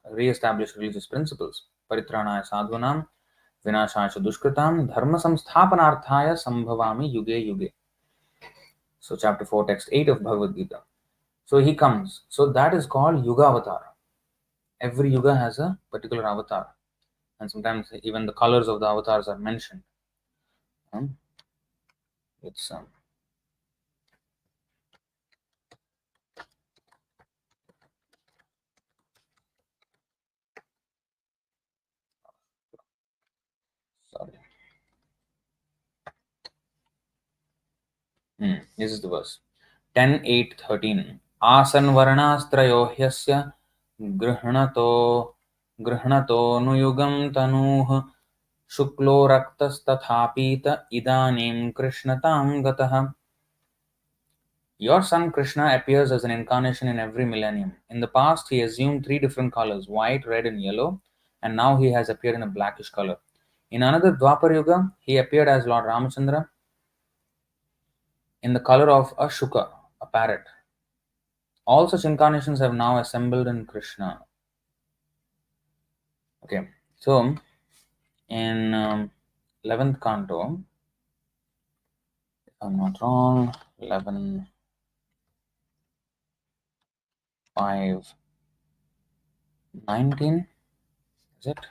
re-establish religious principles. Paritranaya sadhunam, vinashaya dushkritam, dharma samsthapanarthaya sambhavami yuge yuge. So chapter 4, text 8 of Bhagavad Gita. So he comes. So that is called Yuga avatar. Every Yuga has a particular avatar. And sometimes even the colors of the avatars are mentioned. It's sorry. This is the verse. 10:8:13. Asan varnastrayo hyasya गृह्णतो नुयुगं तनुः शुक्लो रक्तस्तथापीत इदानीं कृष्णतां गतः. Your son Krishna appears as an incarnation in every millennium. In the past, he assumed three different colors, white, red, and yellow, and now he has appeared in a blackish color. In another Dwapar Yuga, he appeared as Lord Ramachandra in the color of a shuka, a parrot. All such incarnations have now assembled in Krishna. Okay, so in 11th canto, if I'm not wrong, 11, 5, 19, is it?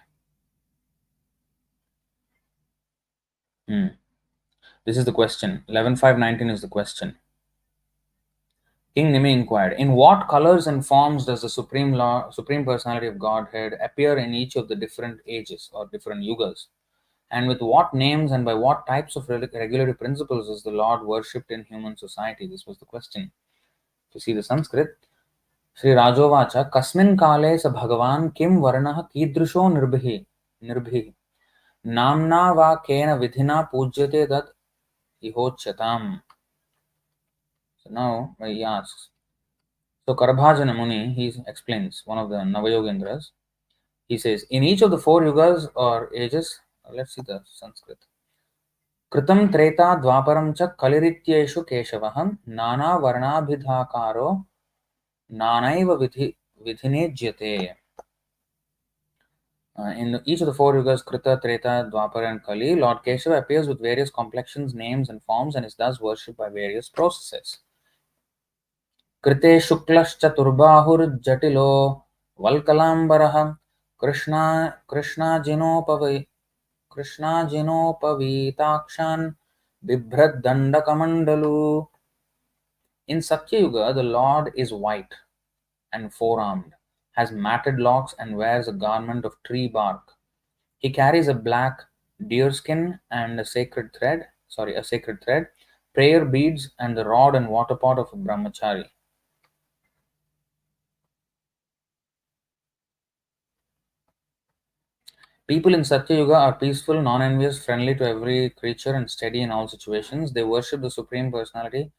This is the question. 11:5:19 is the question. King Nimi inquired, in what colors and forms does the Supreme Personality of Godhead appear in each of the different ages or different yugas? And with what names and by what types of regulatory principles is the Lord worshipped in human society? This was the question. If you see the Sanskrit, Sri Rajovacha, Kasmin Kale sa Bhagavan Kim Varnah Kidrisho Nirbhi Namna va Kena Vidhina Pujyate Dat Ihochatam. So now he asks. So Karabhajana Muni, he explains, one of the Navayogendras, he says, in each of the four yugas or ages, let's see the Sanskrit. Kritam Treta Dvaparam cha Kalirityeshu Keshavaham Nana Varnabhidhakaro Nanaiva Vidhinejyate. In each of the four yugas, Krita, Treta, Dwapara, and Kali, Lord Keshava appears with various complexions, names, and forms and is thus worshipped by various processes. Krite Shuklashchaturbahuर्jatilo Valkalambarah Kṛṣṇa Bibhrad In Satya Yuga, the Lord is white and four-armed, has matted locks and wears a garment of tree bark. He carries a black deerskin and a sacred thread, prayer beads, and the rod and water pot of a brahmachari. People in Satya Yuga are peaceful, non-envious, friendly to every creature, and steady in all situations. They worship the Supreme Personality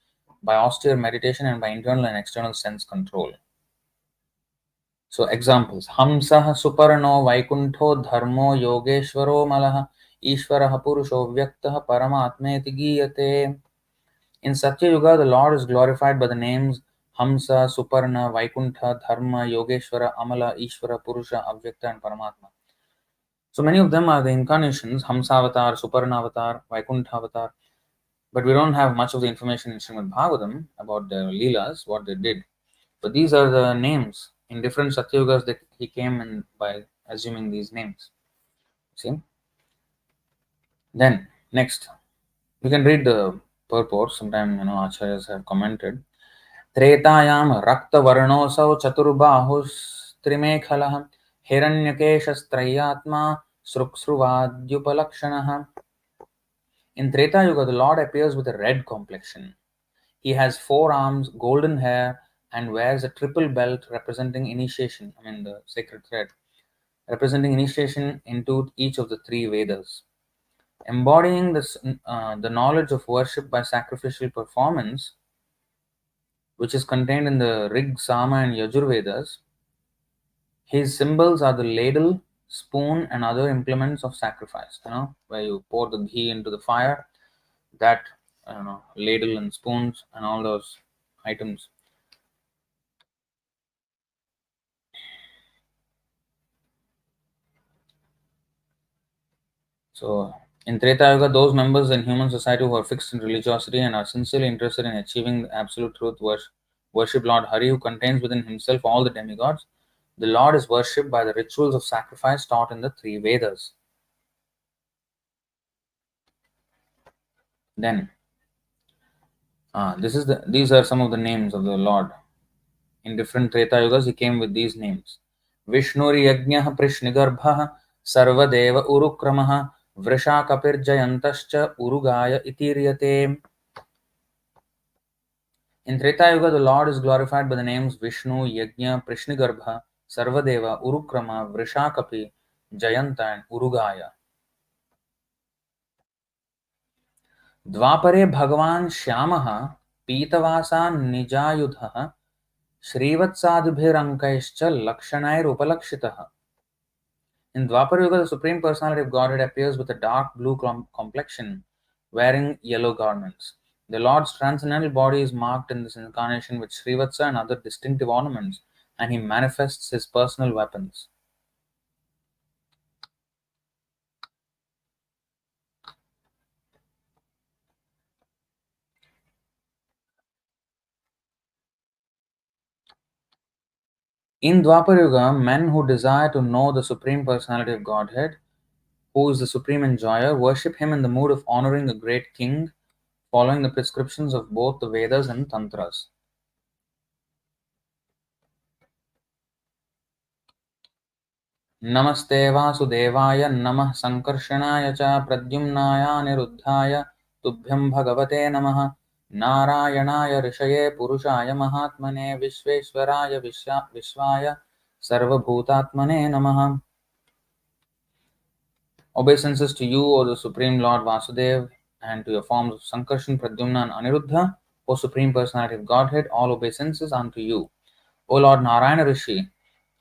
by austere meditation and by internal and external sense control. So examples: Hamsah Suparno Vaikuntho Dharmo Yogeshwaro Malah Ishwarah Purusho Vyaktah Paramatmeti Giyate. In Satya Yuga, the Lord is glorified by the names Hamsa, Suparna, Vaikuntha, Dharma, Yogeshwara, Amala, Ishvara, Purusha, Avyakta, and Paramatma. So many of them are the incarnations, Hamsavatar, Suparnavatar, Vaikuntha but we don't have much of the information in Srimad Bhagavatam about their Leelas, what they did. But these are the names in different Satyugas that he came in by assuming these names. See? Then, next, you can read the purport. Sometime, Acharyas have commented. Tretayam Rakta Varnosau Chaturbahus Hiranyakeshasтрayatma Sruksruvadyupalakshanaha. In Treta Yuga, the Lord appears with a red complexion. He has 4 arms, golden hair, and wears a triple belt representing initiation, the sacred thread, representing initiation into each of the 3 Vedas. Embodying the knowledge of worship by sacrificial performance, which is contained in the Rig, Sama, and Yajur Vedas, his symbols are the ladle, spoon, and other implements of sacrifice. Where you pour the ghee into the fire, that ladle and spoons and all those items. So, in Treta Yuga, those members in human society who are fixed in religiosity and are sincerely interested in achieving the absolute truth worship Lord Hari, who contains within himself all the demigods. The Lord is worshipped by the rituals of sacrifice taught in the 3 Vedas. Then, these are some of the names of the Lord. In different Treta Yugas, he came with these names. Vishnuri Yajnah Prishnigarbha Sarvadeva Urukramaha Vrishakapirjayantascha Urugaya Itiryate. In Treta Yuga, the Lord is glorified by the names Vishnu, Yajna, Prishnigarbha, Sarvadeva, Urukrama, Vrishakapi, Jayanta, and Urugaya. Dvapare Bhagavan Shyamaha, Pitavasa Nijayudha, Srivatsadbhirankaischa Lakshanair Upalakshitaha. In Dwapara Yuga, the Supreme Personality of Godhead appears with a dark blue complexion, wearing yellow garments. The Lord's transcendental body is marked in this incarnation with Srivatsa and other distinctive ornaments, and he manifests his personal weapons. In Dwapara Yuga, men who desire to know the Supreme Personality of Godhead, who is the Supreme Enjoyer, worship him in the mood of honoring a great king, following the prescriptions of both the Vedas and Tantras. नमस्ते वासुदेवाय नमः संकर्षणाय च प्रद्युम्नाय अनिरुद्धाय तुभ्यं भगवते नमः नारायणाय ऋषये पुरुषाय महात्मने विश्वेश्वराय विश्वाय सर्वभूतात्मने नमः. Obeisances to you, O the Supreme Lord Vasudev, and to your forms of Sankarshan, Pradyumna, and Aniruddha, O Supreme Personality of Godhead, all obeisances unto you. O Lord Narayana Rishi,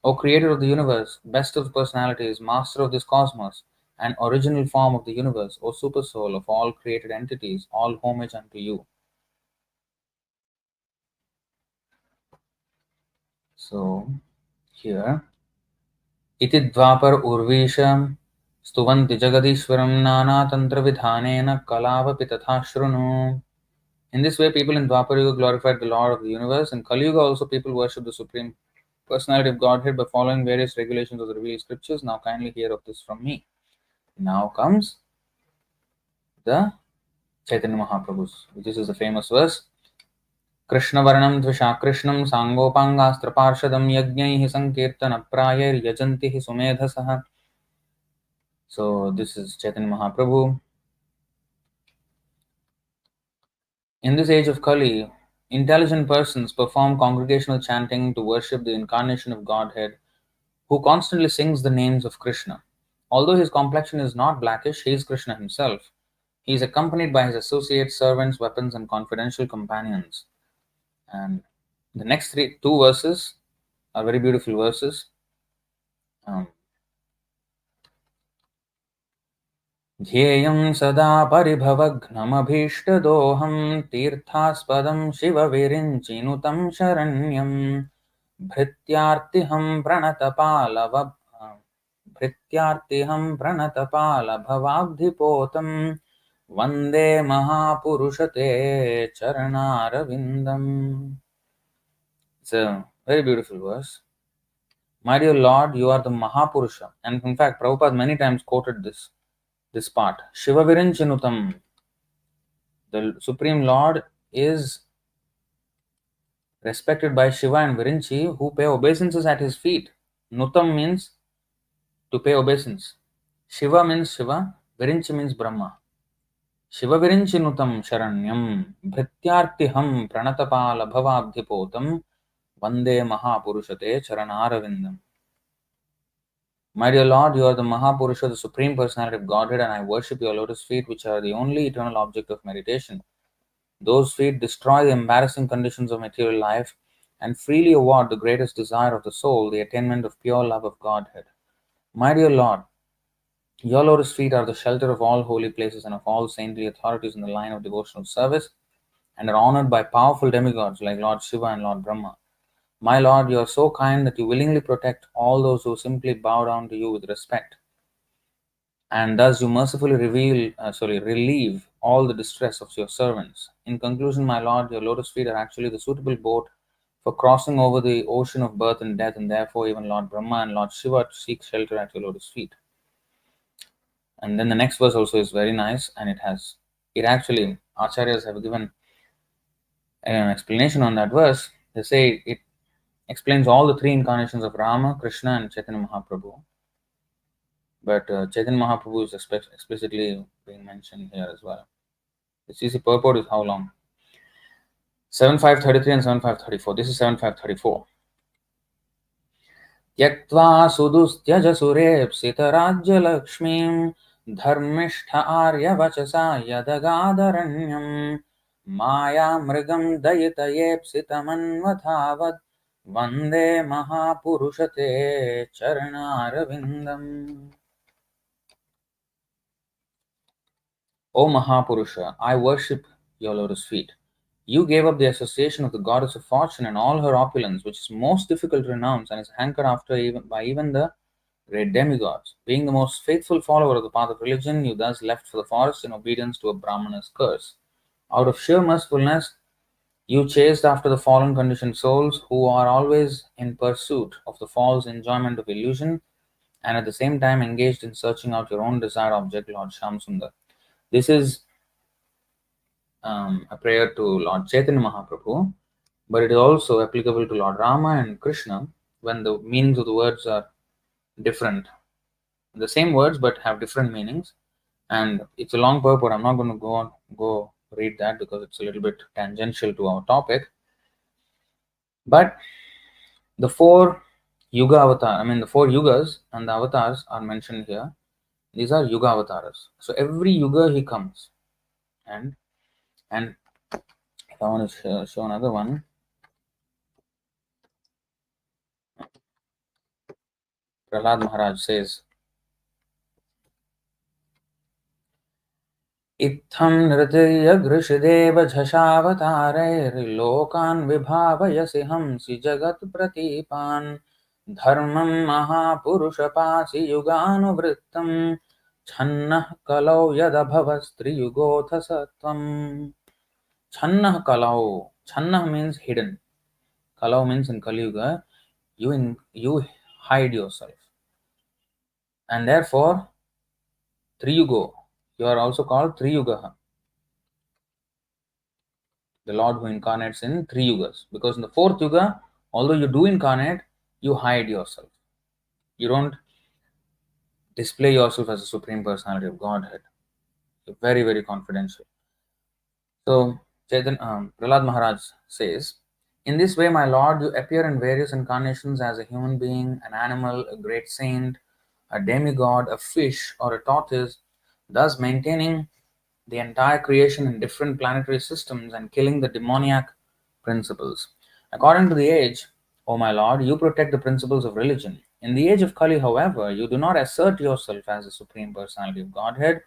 O Creator of the universe, best of personalities, Master of this cosmos, and original form of the universe, O Super Soul of all created entities, all homage unto you. So, here, Iti Dvapar Urvisham Stuvanti Jagadishwaram Nana Tantra Vidhanena Kalavapi Tatha Shrunu. In this way, people in Dwapar Yuga glorified the Lord of the universe. In Kali Yuga, also people worship the Supreme Personality of Godhead by following various regulations of the revealed scriptures. Now, kindly hear of this from me. Now comes the Chaitanya Mahaprabhu's. This is the famous verse. Kṛṣṇa Varnam Dvisha Krishnam Sangopangastra Parshadam Yajnaihi Sankirtana Prayir Yajantihi Sumedhasaha. So, this is Chaitanya Mahaprabhu. In this age of Kali, intelligent persons perform congregational chanting to worship the incarnation of Godhead, who constantly sings the names of Kṛṣṇa. Although his complexion is not blackish, he is Kṛṣṇa himself. He is accompanied by his associates, servants, weapons, and confidential companions. And the next two verses are very beautiful verses. ध्येयं सदा परिभवघ्नमभीष्टदोहं तीर्थास्पदं शिवविरिञ्चिनुतं शरण्यं भृत्यार्तिहं भृत्यार्तिहं प्रणतपालभवाब्धिपोतं Vande Mahapurusha Charanarvindam. It's a very beautiful verse. My dear Lord, you are the Mahapurusha. And in fact, Prabhupada many times quoted this part. Śiva Virinchinutam. The Supreme Lord is respected by Shiva and Virinchi who pay obeisances at his feet. Nutam means to pay obeisance. Shiva means Shiva. Virinchi means Brahma. शिवविरिञ्चिनुतं शरण्यं भृत्यार्तिहं प्रणतपालभवाब्धिपोतं वन्दे महापुरुषते चरणारविन्दम्. My dear Lord, you are the Mahapurusha, the Supreme Personality of Godhead, and I worship your lotus feet, which are the only eternal object of meditation. Those feet destroy the embarrassing conditions of material life and freely award the greatest desire of the soul, the attainment of pure love of Godhead. My dear Lord, your lotus feet are the shelter of all holy places and of all saintly authorities in the line of devotional service, and are honored by powerful demigods like Lord Shiva and Lord Brahma. My Lord, you are so kind that you willingly protect all those who simply bow down to you with respect, and thus you mercifully relieve all the distress of your servants. In conclusion, my Lord, your lotus feet are actually the suitable boat for crossing over the ocean of birth and death, and therefore even Lord Brahma and Lord Shiva to seek shelter at your lotus feet. And then the next verse also is very nice, and it actually, Acharyas have given an explanation on that verse. They say it explains all the three incarnations of Rama, Krishna, and Chaitanya Mahaprabhu. But Chaitanya Mahaprabhu is explicitly being mentioned here as well. The CC purport is how long? 7533 and 7534. This is 7534. त्यक्त्वा सुदुस्त्यज सुरेप्सितराज्यलक्ष्मीं धर्मिष्ठ आर्यवचसा यदगादरण्यम् मायामृगं दयितयेप्सितमन्वथावद् वन्दे महापुरुषते चरणारविन्दम्. O Mahapurusha, I worship your lotus feet. You gave up the association of the goddess of fortune and all her opulence, which is most difficult to renounce and is hankered after by even the great demigods. Being the most faithful follower of the path of religion, you thus left for the forest in obedience to a Brahmana's curse. Out of sheer mercifulness, you chased after the fallen conditioned souls who are always in pursuit of the false enjoyment of illusion and at the same time engaged in searching out your own desired object, Lord Shamsundar. This is a prayer to Lord Chaitanya Mahaprabhu, but it is also applicable to Lord Rama and Krishna when the meanings of the words are different. The same words but have different meanings, and it's a long purport. I'm not going to go read that because it's a little bit tangential to our topic. But the four the four yugas and the avatars are mentioned here. These are yuga avatars. So every yuga he comes, and if I want to show another one, Prahlad Maharaj says, इत्थं नृत्यगृषदेव झषावतारैर्लोकान् विभावयसि हंसि जगत्प्रतीपान् धर्मं महापुरुषपासि युगानुवृत्तं छन्नः कलौ यदभवस्त्रियुगोऽथ सत्वम्. Channah kalau. Channah means hidden. Kalau means in Kali Yuga, you hide yourself. And therefore, Triyugo, you are also called Triyugaha, the Lord who incarnates in three yugas. Because in the fourth yuga, although you do incarnate, you hide yourself. You don't display yourself as a Supreme Personality of Godhead. You're very, very confidential. So, Prahlad Maharaj says, in this way, my Lord, you appear in various incarnations as a human being, an animal, a great saint, a demigod, a fish, or a tortoise, thus maintaining the entire creation in different planetary systems and killing the demoniac principles. According to the age, O my Lord, you protect the principles of religion. In the age of Kali, however, you do not assert yourself as the Supreme Personality of Godhead,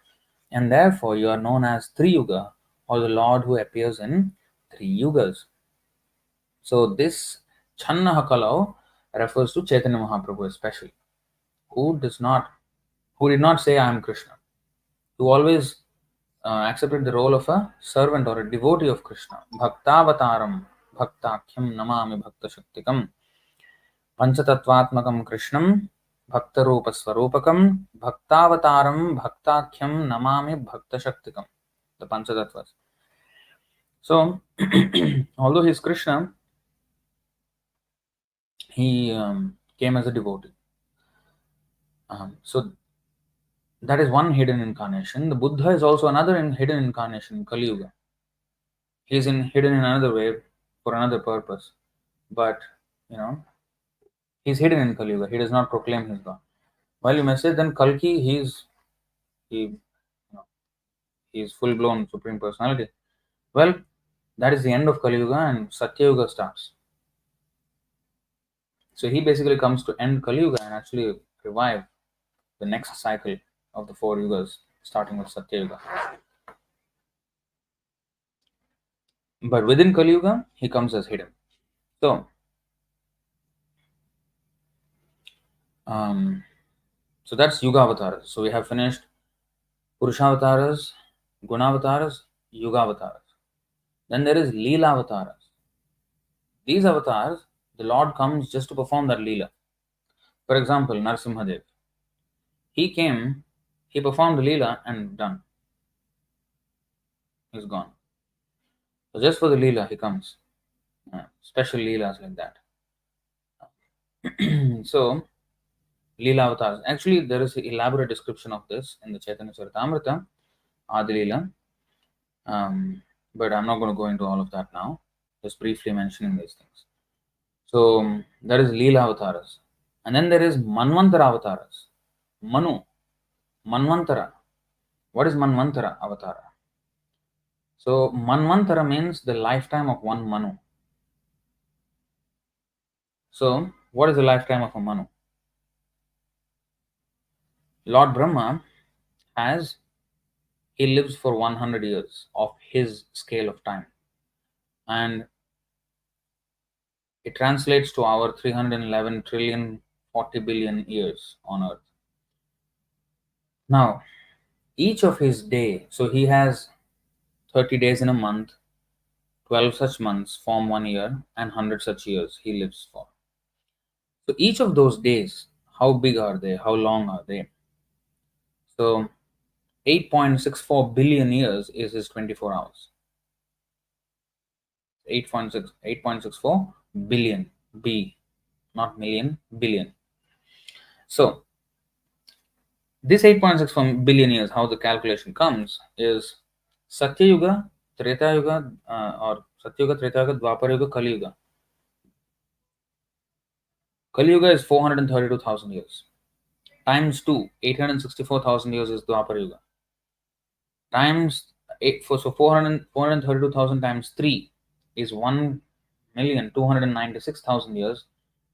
and therefore you are known as Triyuga, or the Lord who appears in three yugas. So this Channaha Kalau refers to Chaitanya Mahaprabhu especially, who did not say I am Krishna, who always accepted the role of a servant or a devotee of Krishna. Bhaktavataram bhaktakyam namami bhakta shaktikam panchatatvatmakam Krishnam bhaktarupa swarupakam bhaktavataram bhaktakyam namami bhakta shaktikam. The Panchatatvas. So, although he is Krishna, he came as a devotee. So that is one hidden incarnation. The Buddha is also another hidden incarnation in Kali Yuga. He is hidden in another way for another purpose, but he is hidden in Kali Yuga. He does not proclaim his God. While you may say then Kalki, he is full blown supreme personality. Well, that is the end of Kali Yuga and Satya Yuga starts. So he basically comes to end Kali Yuga and actually revive the next cycle of the 4 yugas, starting with Satya Yuga. But within Kali Yuga, he comes as hidden. So, so that's Yuga avatars. So we have finished Purushavataras, Gunavataras, Yuga avatars. Then there is Leela avatars. These avatars, the Lord comes just to perform that Leela. For example, Narsimhadev. He came, he performed the Leela and done. He's gone. So just for the Leela, he comes. Special Leelas like that. So, Leela avatars. Actually, there is an elaborate description of this in the Chaitanya Charitamrita, Adi Leela. But I'm not going to go into all of that now. Just briefly mentioning these things. So, there is Leela avatars. And then there is Manvantara avatars. Manu. Manvantara. What is Manvantara avatar? So, Manvantara means the lifetime of one Manu. So, what is the lifetime of a Manu? Lord Brahma he lives for 100 years of his scale of time. And it translates to our 311 trillion 40 billion years on earth. Now, each of his day, so he has 30 days in a month, 12 such months form 1 year, and 100 such years he lives for. So each of those days, how big are they? How long are they? So 8.64 billion years is his 24 hours. 8.64 billion, B, not million, billion. So this 8.64 billion years, how the calculation comes is Satya Yuga, Treta Yuga, or Satya Yuga, Treta Yuga, Dwapara Yuga, Kali Yuga. Kali Yuga is 432,000 years. Times 2, 864,000 years is Dwapara Yuga. Times 432,000 times 3 is 1,296,000 years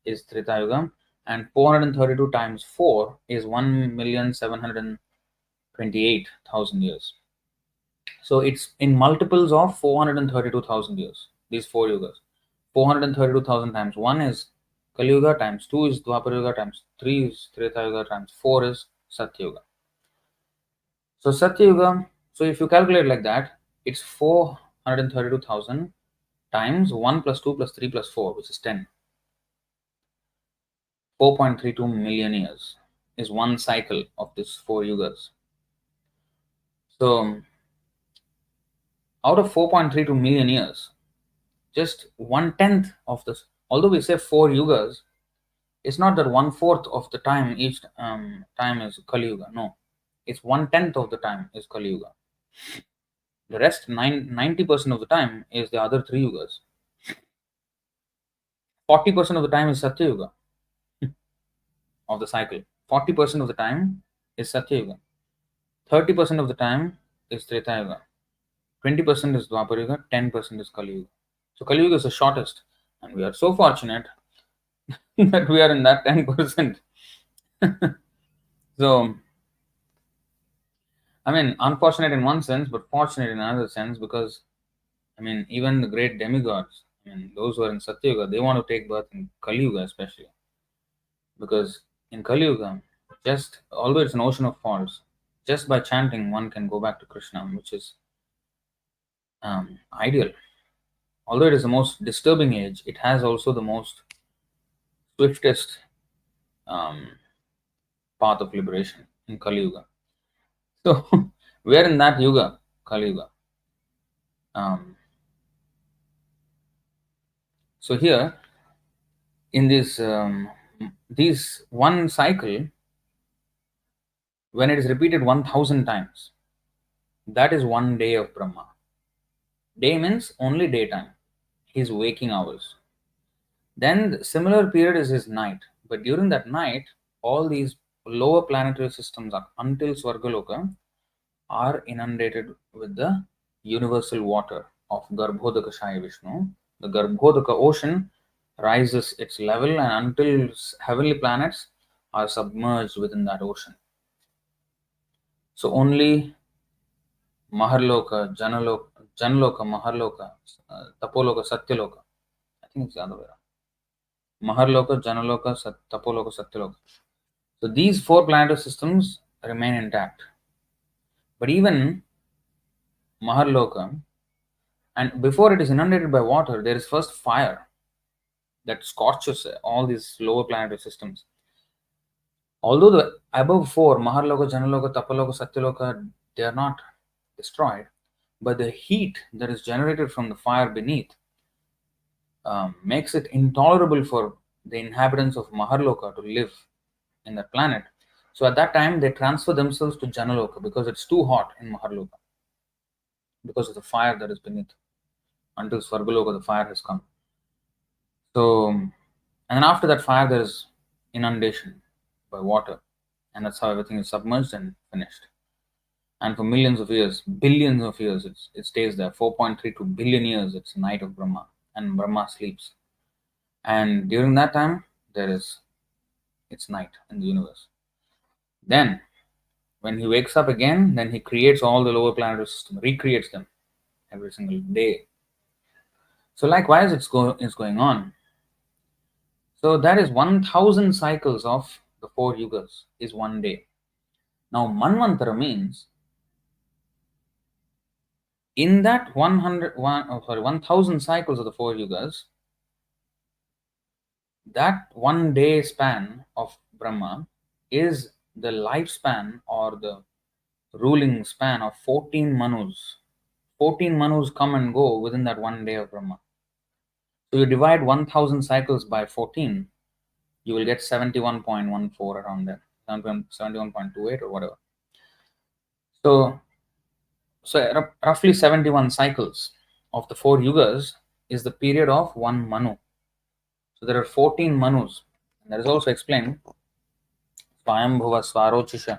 is Treta Yuga, and 432 times 4 is 1,728,000 years. So it's in multiples of 432,000 years, these 4 yugas. 432,000 times 1 is Kali Yuga, times 2 is Dwapara Yuga, times 3 is Treta Yuga, times 4 is Satya Yuga. So Satya Yuga, so if you calculate like that, it's 432,000 times 1 plus 2 plus 3 plus 4, which is 10. 4.32 million years is one cycle of these 4 yugas. So out of 4.32 million years, just 1/10 of this, although we say 4 yugas, it's not that 1/4 of the time each time is Kali Yuga. No, it's 1/10 of the time is Kali Yuga. The rest, 90% of the time is the other 3 yugas. 40% of the time is Satya Yuga of the cycle. 40% of the time is Satya Yuga. 30% of the time is Treta Yuga. 20% is Dwapara Yuga. 10% is Kali Yuga. So Kali Yuga is the shortest, and we are so fortunate that we are in that 10%. So, I mean, unfortunate in one sense, but fortunate in another sense, because, I mean, even the great demigods, I mean, those who are in Satya Yuga, they want to take birth in Kali Yuga especially. Because in Kali Yuga, Just although it's an ocean of faults, just by chanting one can go back to Krishna, which is ideal. Although it is the most disturbing age, it has also the most swiftest um, path of liberation in Kali Yuga. So we are in that Yuga, Kali Yuga. Um, so here in this one cycle, when it is repeated 1,000 times, that is one day of Brahma. Day means only daytime, his waking hours. Then the similar period is his night. But during that night, all these lower planetary systems up until Swargaloka are inundated with the universal water of Garbhodaka Shai Vishnu. The Garbhodaka ocean rises its level and until heavenly planets are submerged within that ocean. So only Maharloka, Janaloka, Maharloka, Tapoloka, Satyaloka. I think it's the other way around. Maharloka, Janaloka, Tapoloka, Satyaloka. So these four planetary systems remain intact. But even Maharloka, and before it is inundated by water, there is first fire that scorches all these lower planetary systems. Although the above four, Maharloka, Janaloka, Tapaloka, Satyaloka, they are not destroyed, but the heat that is generated from the fire beneath makes it intolerable for the inhabitants of Maharloka to live in that planet. So at that time, they transfer themselves to Janaloka because it's too hot in Maharloka because of the fire that is beneath. Until Swargaloka, the fire has come. So, and then after that fire, there is inundation by water, and that's how everything is submerged and finished. And for millions of years, billions of years, it stays there. 4.32 billion years, it's night of Brahma, and Brahma sleeps. And during that time, it's night in the universe. Then, when he wakes up again, then he creates all the lower planetary system, recreates them every single day. So likewise, it's going on. So that is 1,000 cycles of the four yugas is one day. Now Manvantara means in that 1,000 cycles of the four yugas, that one day span of Brahma is the lifespan or the ruling span of 14 manus. 14 manus come and go within that one day of Brahma. So you divide 1,000 cycles by 14, you will get 71.14 around there, 71.28 or whatever. So roughly 71 cycles of the four yugas is the period of one manu. So there are 14 manus. And that is also explained. Swayambhuva, Swarochisha.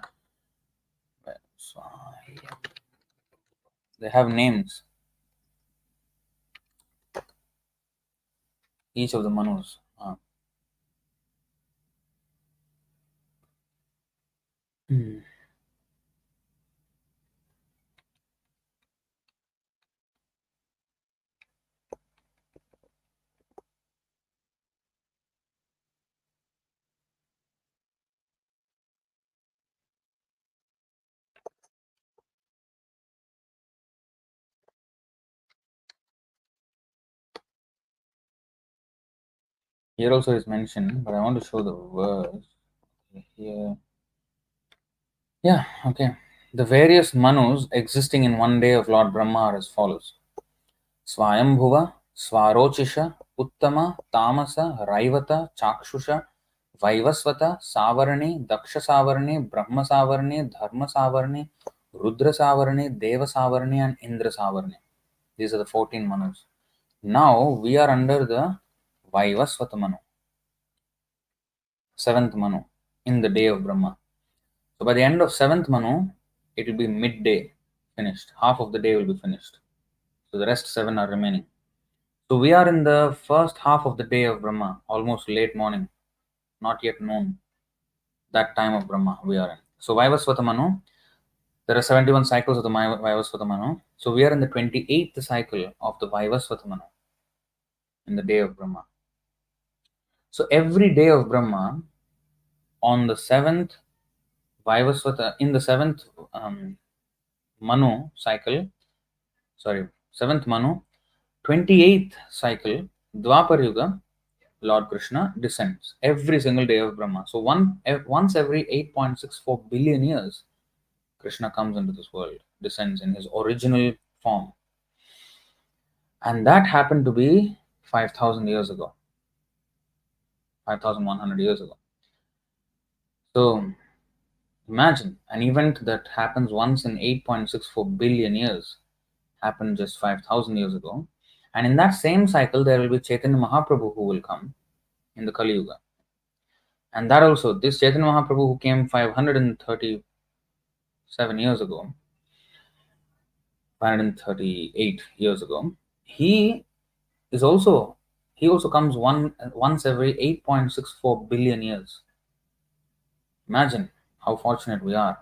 They have names. Each of the manus. Here also is mentioned, but I want to show the verse here. Yeah, okay. The various manus existing in one day of Lord Brahma are as follows. Swayambhuva, Swarochisha, Uttama, Tamasa, Raivata, Chakshusha, Vaivasvata, Savarani, Daksha Savarani, Brahma Savarani, Dharma Savarani, Rudra Savarani, Deva Savarani, and Indra Savarani. These are the 14 manus. Now we are under the Vaivasvata manu, 7th manu, in the day of Brahma. So by the end of 7th manu, it will be midday, finished. Half of the day will be finished. So the rest 7 are remaining. So we are in the first half of the day of Brahma, almost late morning, not yet noon. That time of Brahma we are in. So Vaivasvata manu, there are 71 cycles of the Vaivasvata manu. So we are in the 28th cycle of the Vaivasvata manu, in the day of Brahma. So every day of Brahma, on the 7th Vaivasvata in the Manu cycle, seventh Manu, 28th cycle, Dwapar Yuga, Lord Krishna descends every single day of Brahma. So once every 8.64 billion years, Krishna comes into this world, descends in his original form. And that happened to be 5,000 years ago, 5,100 years ago. So imagine an event that happens once in 8.64 billion years happened just 5,000 years ago. And in that same cycle, there will be Chaitanya Mahaprabhu who will come in the Kali Yuga. And that also, this Chaitanya Mahaprabhu who came 537 years ago, 538 years ago, he is also he also comes once every 8.64 billion years. Imagine how fortunate we are.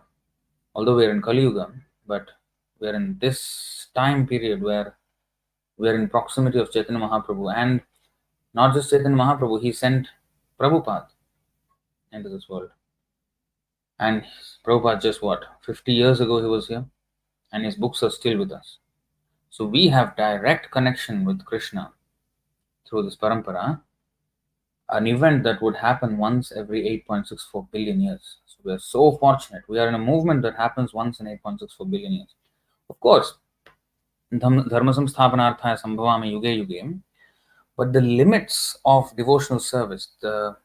Although we are in Kali Yuga, but we are in this time period where we are in proximity of Chaitanya Mahaprabhu, and not just Chaitanya Mahaprabhu, he sent Prabhupada into this world. And Prabhupada just 50 years ago he was here, and his books are still with us. So we have direct connection with Krishna through this parampara, an event that would happen once every 8.64 billion years. So we are so fortunate. We are in a movement that happens once in 8.64 billion years. Of course, dharma samsthapanarthaya sambhavami yuge yuge, but the limits of devotional service, the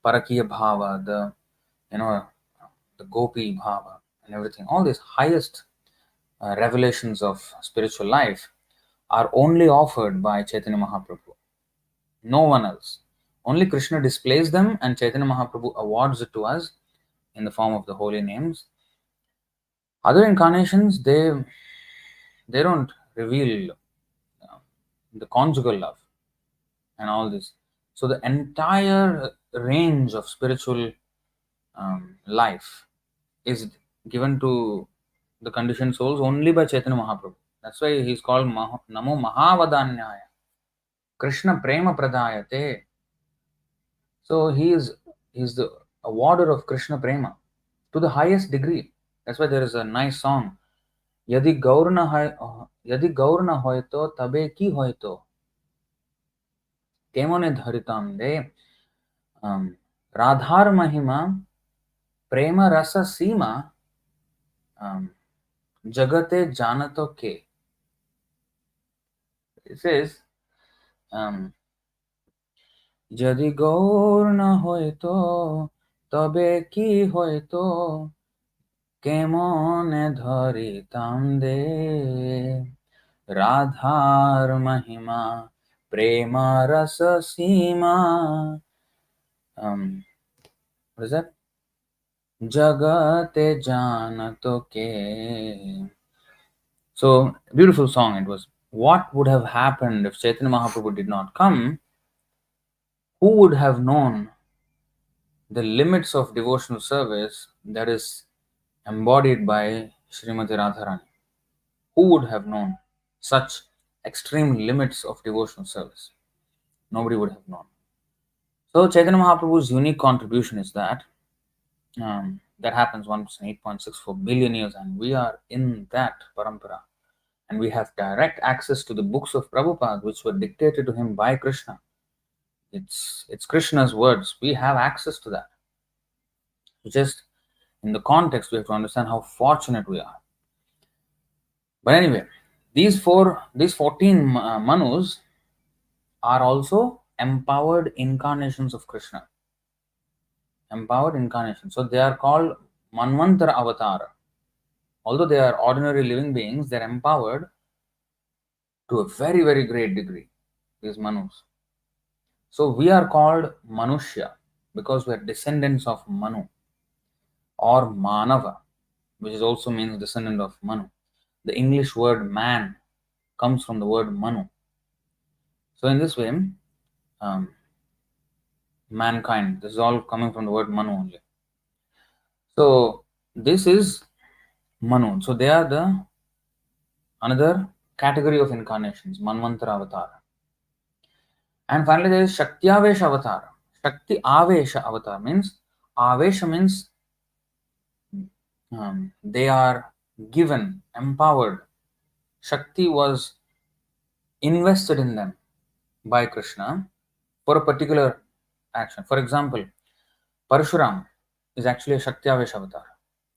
parakiya bhava, the gopi bhava and everything, all these highest revelations of spiritual life are only offered by Chaitanya Mahaprabhu. No one else. Only Krishna displays them, and Chaitanya Mahaprabhu awards it to us in the form of the holy names. Other incarnations, they don't reveal the conjugal love and all this. So the entire range of spiritual life is given to the conditioned souls only by Chaitanya Mahaprabhu. That's why he's called Namo Mahavadanyaya, Krishna Prema Pradayate. So he's the awarder of Krishna Prema to the highest degree. That's why there is a nice song. Yadi gaurna hoito tabe ki hoito kemone dharitam de radhar mahima prema rasa sima jagate janato ke. It says, যদি গৌর না হইতো তবে কি হইতো কেমনে ধরিতাম দে রাধার মহিমা প্রেম রস সীমা what is that? Jagate janato ke. So beautiful song it was. What would have happened if Chaitanya Mahaprabhu did not come? Who would have known the limits of devotional service that is embodied by Srimati Radharani? Who would have known such extreme limits of devotional service? Nobody would have known. So Chaitanya Mahaprabhu's unique contribution is that that happens once in 8.64 billion years, and we are in that parampara, and we have direct access to the books of Prabhupada which were dictated to him by Krishna. It's Krishna's words. We have access to that. Just in the context, we have to understand how fortunate we are. But anyway, these 14 Manus are also empowered incarnations of Krishna. Empowered incarnations. So they are called Manvantara Avatara. Although they are ordinary living beings, they are empowered to a very, very great degree, these Manus. So we are called Manushya because we are descendants of Manu, or Manava, which also means descendant of Manu. The English word man comes from the word Manu. So in this way, mankind, this is all coming from the word Manu only. So this is Manu. So they are the another category of incarnations, Manvantara Avatara. And finally there is Shakti Avesha Avatara. Shakti Avesha Avatar means Avesha means they are given, empowered. Shakti was invested in them by Krishna for a particular action. For example, Parshuram is actually a Shakti-avesh avatar.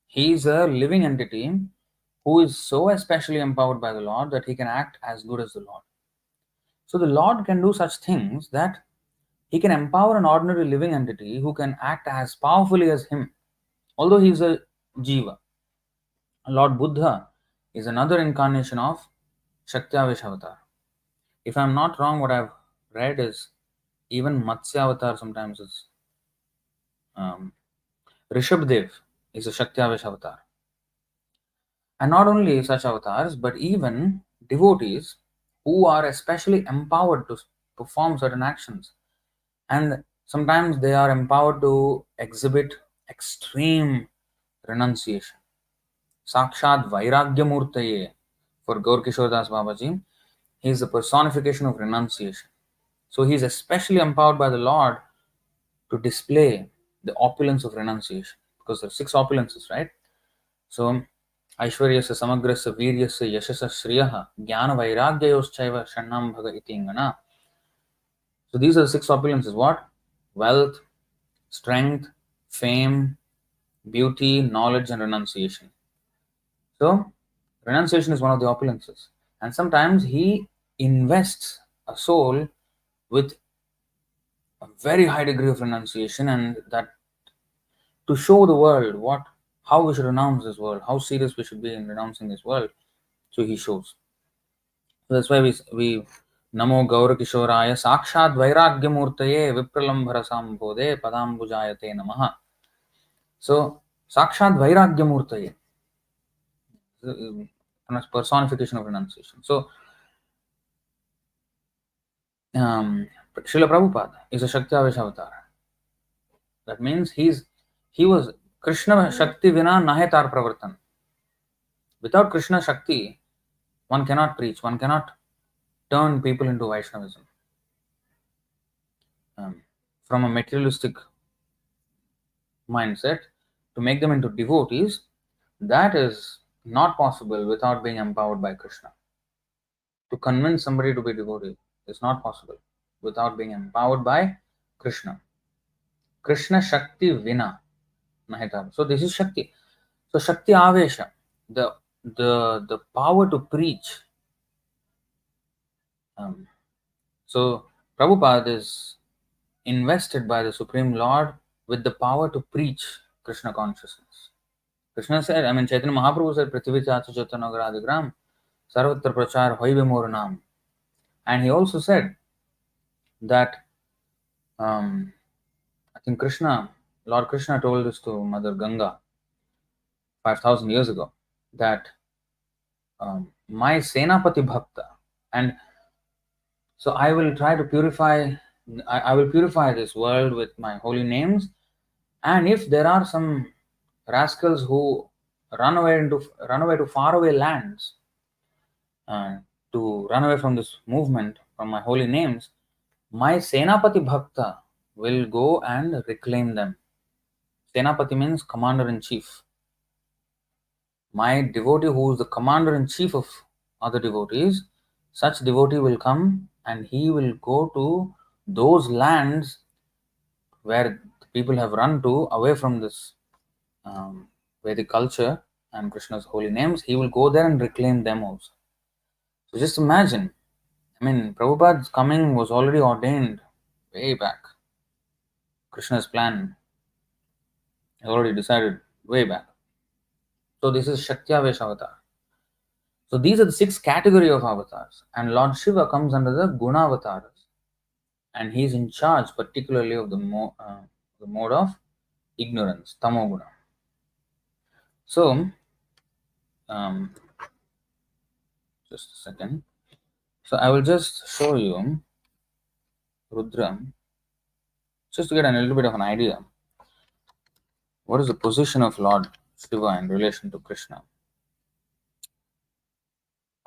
He is a living entity who is so especially empowered by the Lord that he can act as good as the Lord. So the Lord can do such things that he can empower an ordinary living entity who can act as powerfully as him, although he is a Jiva. Lord Buddha is another incarnation of Shakti-avesh avatar. If I'm not wrong, what I've read is even Matsya avatar sometimes is um, Rishabdev is a Shakti-avesh avatar. And not only such avatars, but even devotees who are especially empowered to perform certain actions. And sometimes they are empowered to exhibit extreme renunciation. Sakshat Vairagya Murtaye for Gaur Kishore Das Babaji, he is the personification of renunciation. So he is especially empowered by the Lord to display the opulence of renunciation, because there are six opulences, right? So ऐश्वर्यस्य समग्रस्य वीर्यस्य यशस्य श्रियः ज्ञान वैराग्ययोश्चैव षण्णां भग इति इंगना. So these are the six opulences. What? Wealth, strength, fame, beauty, knowledge, and renunciation. So renunciation is one of the opulences. And sometimes he invests a soul with a very high degree of renunciation, and that to show the world how we should renounce this world, how serious we should be in renouncing this world. So he shows. So that's why we Namo Gaura Kishoraya Sakshad Vairagyamurtaye Vipralambharasambode Padambujayate Namaha. So Sakshad Vairagyamurtaye, personification of renunciation. So Srila Prabhupada is a Shakti-avesh avatar. That means he was Krishna Shakti Vina Nahetar Pravartan. Without Krishna Shakti, one cannot preach, one cannot turn people into Vaishnavism. From a materialistic mindset, to make them into devotees, that is not possible without being empowered by Krishna. To convince somebody to be devotee is not possible without being empowered by Krishna. Krishna Shakti Vina Nahitam. So this is Shakti. So Shakti Avesha, the power to preach. So Prabhupada is invested by the Supreme Lord with the power to preach Krishna consciousness. Krishna said, Chaitanya Mahaprabhu said, Prithvi Chacha Chaitanagaradigram, Sarvatra Prachar Hoive Moranam. And he also said that, I think Lord Krishna told this to Mother Ganga 5,000 years ago, that my Senapati Bhakta, and so I will try to purify, I will purify this world with my holy names, and if there are some rascals who run away to faraway lands, to run away from this movement, from my holy names, my Senapati Bhakta will go and reclaim them. Senapati means commander-in-chief. My devotee, who is the commander-in-chief of other devotees, such devotee will come and he will go to those lands where people have run to away from this Vedic culture and Krishna's holy names. He will go there and reclaim them also. So just imagine, Prabhupada's coming was already ordained way back. Krishna's plan is already decided way back. So this is Shakti-avesh avatar. So these are the six category of avatars, and Lord Shiva comes under the Guna avatars, and he is in charge particularly of the mode of ignorance, Tamoguna. So, just a second. So I will just show you Rudra, just to get a little bit of an idea. What is the position of Lord Shiva in relation to Krishna?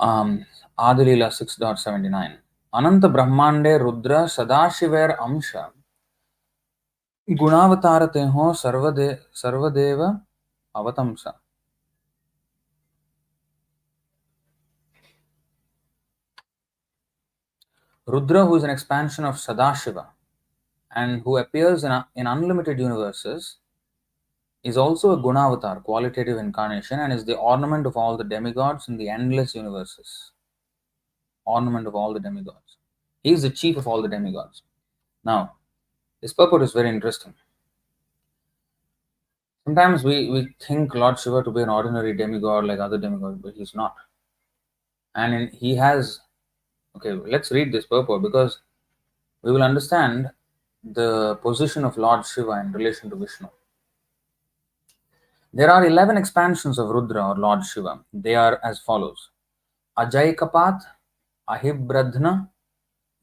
Adilila 6.79. Ananta Brahmande Rudra Sadashiver Amsha Gunavatarate ho Sarvadeva Avatamsa. Rudra, who is an expansion of Sadashiva and who appears in unlimited universes, is also a Gunavatar, qualitative incarnation, and is the ornament of all the demigods in the endless universes. Ornament of all the demigods. He is the chief of all the demigods. Now, this purport is very interesting. Sometimes we think Lord Shiva to be an ordinary demigod like other demigods, but he's not. And he has, okay, let's read this purport because we will understand the position of Lord Shiva in relation to Vishnu. There are 11 expansions of Rudra or Lord Shiva. They are as follows: Ajaikapat, Ahibradhna,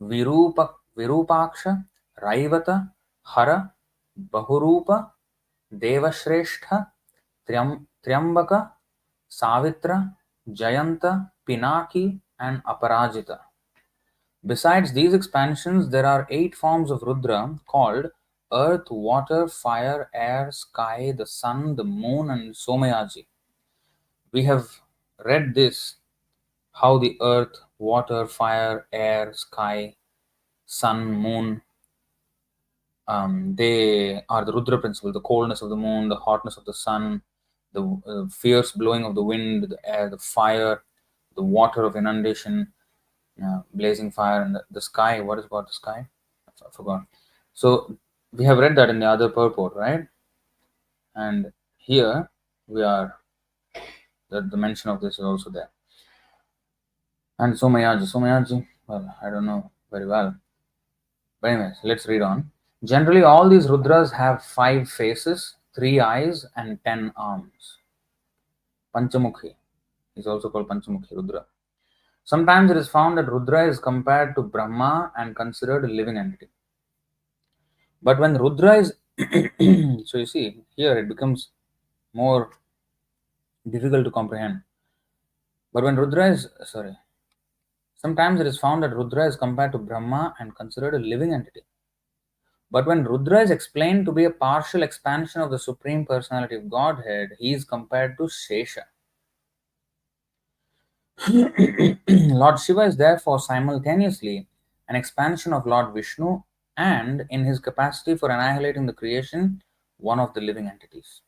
Virupaksha, Raivata, Hara, Bahurupa, Devashrestha, Triambaka, Savitra, Jayanta, Pinaki, and Aparajita. Besides these expansions, there are 8 forms of Rudra called earth, water, fire, air, sky, the sun, the moon, and Somayaji. We have read this, how the earth, water, fire, air, sky, sun, moon, they are the Rudra principle, the coldness of the moon, the hotness of the sun, the fierce blowing of the wind, the air, the fire, the water of inundation, blazing fire, and the sky. What is about the sky? I forgot. So we have read that in the other purport, right? And here we are, the mention of this is also there. And Somayaji, well, I don't know very well. But anyways, let's read on. Generally, all these Rudras have 5 faces, 3 eyes, and 10 arms. Panchamukhi is also called Panchamukhi Rudra. Sometimes it is found that Rudra is compared to Brahma and considered a living entity. But when Rudra is so you see, here it becomes more difficult to comprehend. But when Rudra is sometimes it is found that Rudra is compared to Brahma and considered a living entity. But when Rudra is explained to be a partial expansion of the Supreme Personality of Godhead, he is compared to Shesha. Lord Shiva is therefore simultaneously an expansion of Lord Vishnu and, in his capacity for annihilating the creation, one of the living entities.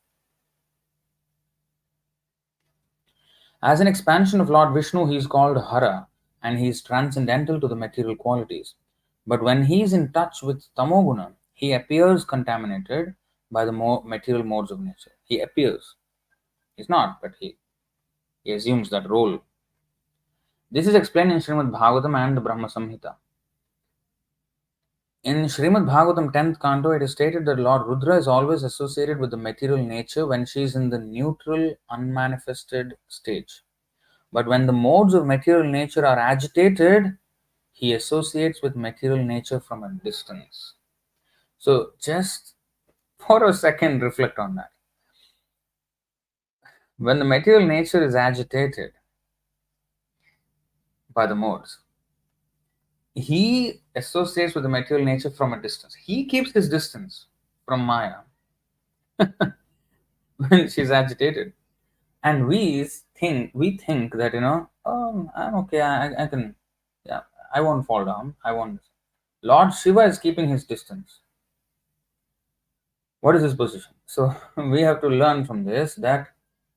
As an expansion of Lord Vishnu, he is called Hara, and he is transcendental to the material qualities. But when he is in touch with Tamoguna, he appears contaminated by the material modes of nature. He appears. He's not, but he assumes that role. This is explained in Srimad Bhagavatam and the Brahma Samhita. In Srimad Bhagavatam 10th canto, it is stated that Lord Rudra is always associated with the material nature when she is in the neutral, unmanifested stage. But when the modes of material nature are agitated, he associates with material nature from a distance. So just for a second, reflect on that. When the material nature is agitated by the modes, he associates with the material nature from a distance. He keeps his distance from Maya when she's agitated. And we think that, I'm okay, I can, yeah, I won't fall down, I won't. Lord Shiva is keeping his distance. What is his position? So we have to learn from this that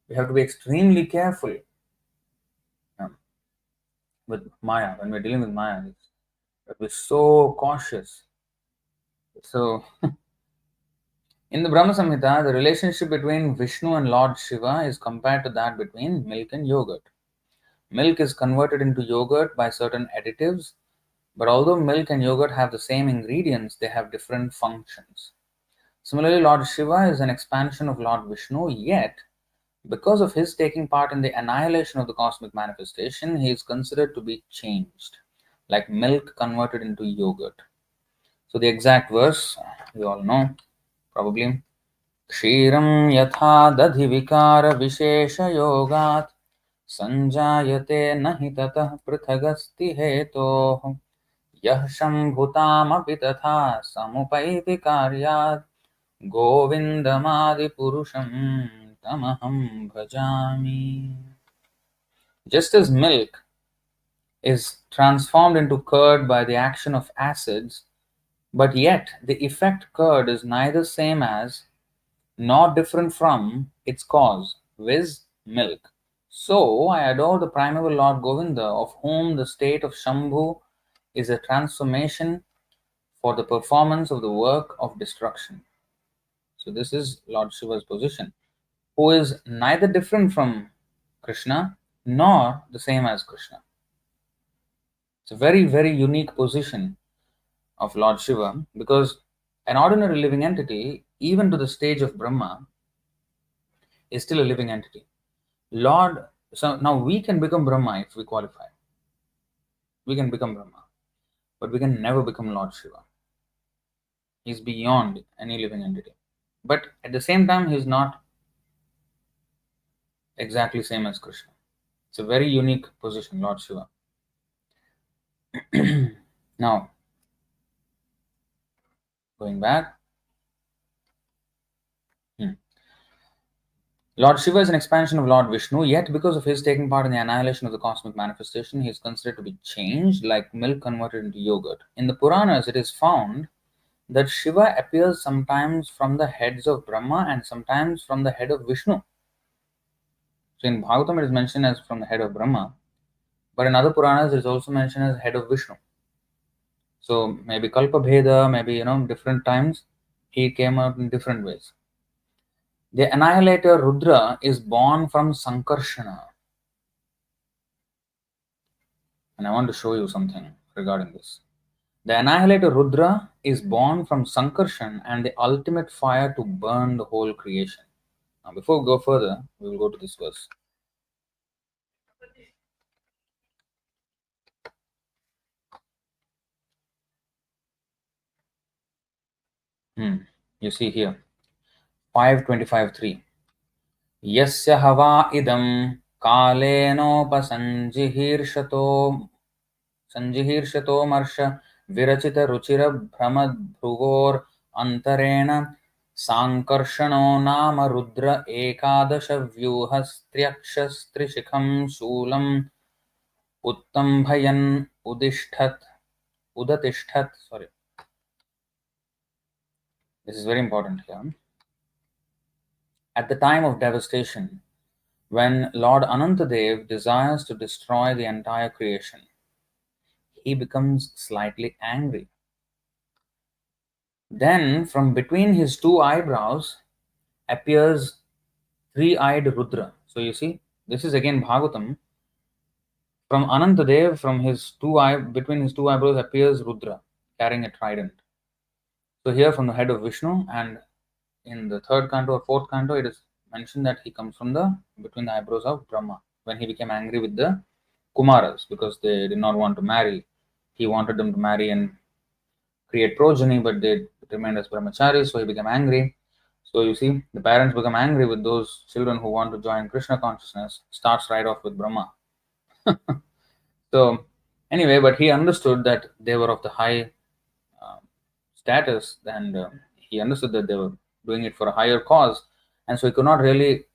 we have to be extremely careful with Maya. When we're dealing with Maya, we have to be so cautious. So in the Brahma Samhita, the relationship between Vishnu and Lord Shiva is compared to that between milk and yogurt. Milk is converted into yogurt by certain additives, but although milk and yogurt have the same ingredients, they have different functions. Similarly, Lord Shiva is an expansion of Lord Vishnu, yet because of his taking part in the annihilation of the cosmic manifestation, he is considered to be changed, like milk converted into yogurt. So the exact verse, you all know, probably. Kshiram yatha dadhi vikara vishesha yogat sanjayate nahi tatah prithagasti hetoh yah shambhutamapi tatha samupaiti karyat govindamadi purusham tamaham bhajami. Just as milk is transformed into curd by the action of acids, but yet the effect curd is neither same as nor different from its cause, viz. Milk. So I adore the primeval Lord Govinda, of whom the state of Shambhu is a transformation for the performance of the work of destruction. So this is Lord Shiva's position, who is neither different from Krishna nor the same as Krishna. It's a very, very unique position of Lord Shiva, because an ordinary living entity, even to the stage of Brahma, is still a living entity. Lord, so now we can become Brahma if we qualify. We can become Brahma, but we can never become Lord Shiva. He's beyond any living entity. But at the same time, he's not exactly same as Krishna. It's a very unique position, Lord Shiva. Now, going back, Lord Shiva is an expansion of Lord Vishnu, yet because of his taking part in the annihilation of the cosmic manifestation, he is considered to be changed like milk converted into yogurt. In the Puranas, it is found that Shiva appears sometimes from the heads of Brahma and sometimes from the head of Vishnu. So in Bhagavatam, it is mentioned as from the head of Brahma, but in other Puranas, it is also mentioned as head of Vishnu. So maybe Kalpa Bheda, maybe different times, he came out in different ways. The annihilator Rudra is born from Sankarshana. And I want to show you something regarding this. The annihilator Rudra is born from Sankarshan and the ultimate fire to burn the whole creation. Now, before we go further, we will go to this verse. You see here, 5:25:3. Yasya hava idam sanjihirshato marsha virachita ruchira bhramadhruvor antarena sankarshano nama rudra ekadasha vyuhastryakshastrishikam shulam uttambhayan udatishtat. Sorry, this is very important here. At the time of devastation, when Lord Anantadev desires to destroy the entire creation, he becomes slightly angry. Then, from between his two eyebrows appears three-eyed Rudra. So you see, this is again Bhagavatam. From Anantadev, between his two eyebrows appears Rudra, carrying a trident. So here, from the head of Vishnu, and in the third canto or fourth canto, it is mentioned that he comes from between the eyebrows of Brahma, when he became angry with the Kumaras because they did not want to marry. He wanted them to marry and create progeny, but they remained as brahmacharis, so he became angry. So you see, the parents become angry with those children who want to join Krishna consciousness, starts right off with Brahma. So anyway, but he understood that they were of the high status, and he understood that they were doing it for a higher cause, and so he could not really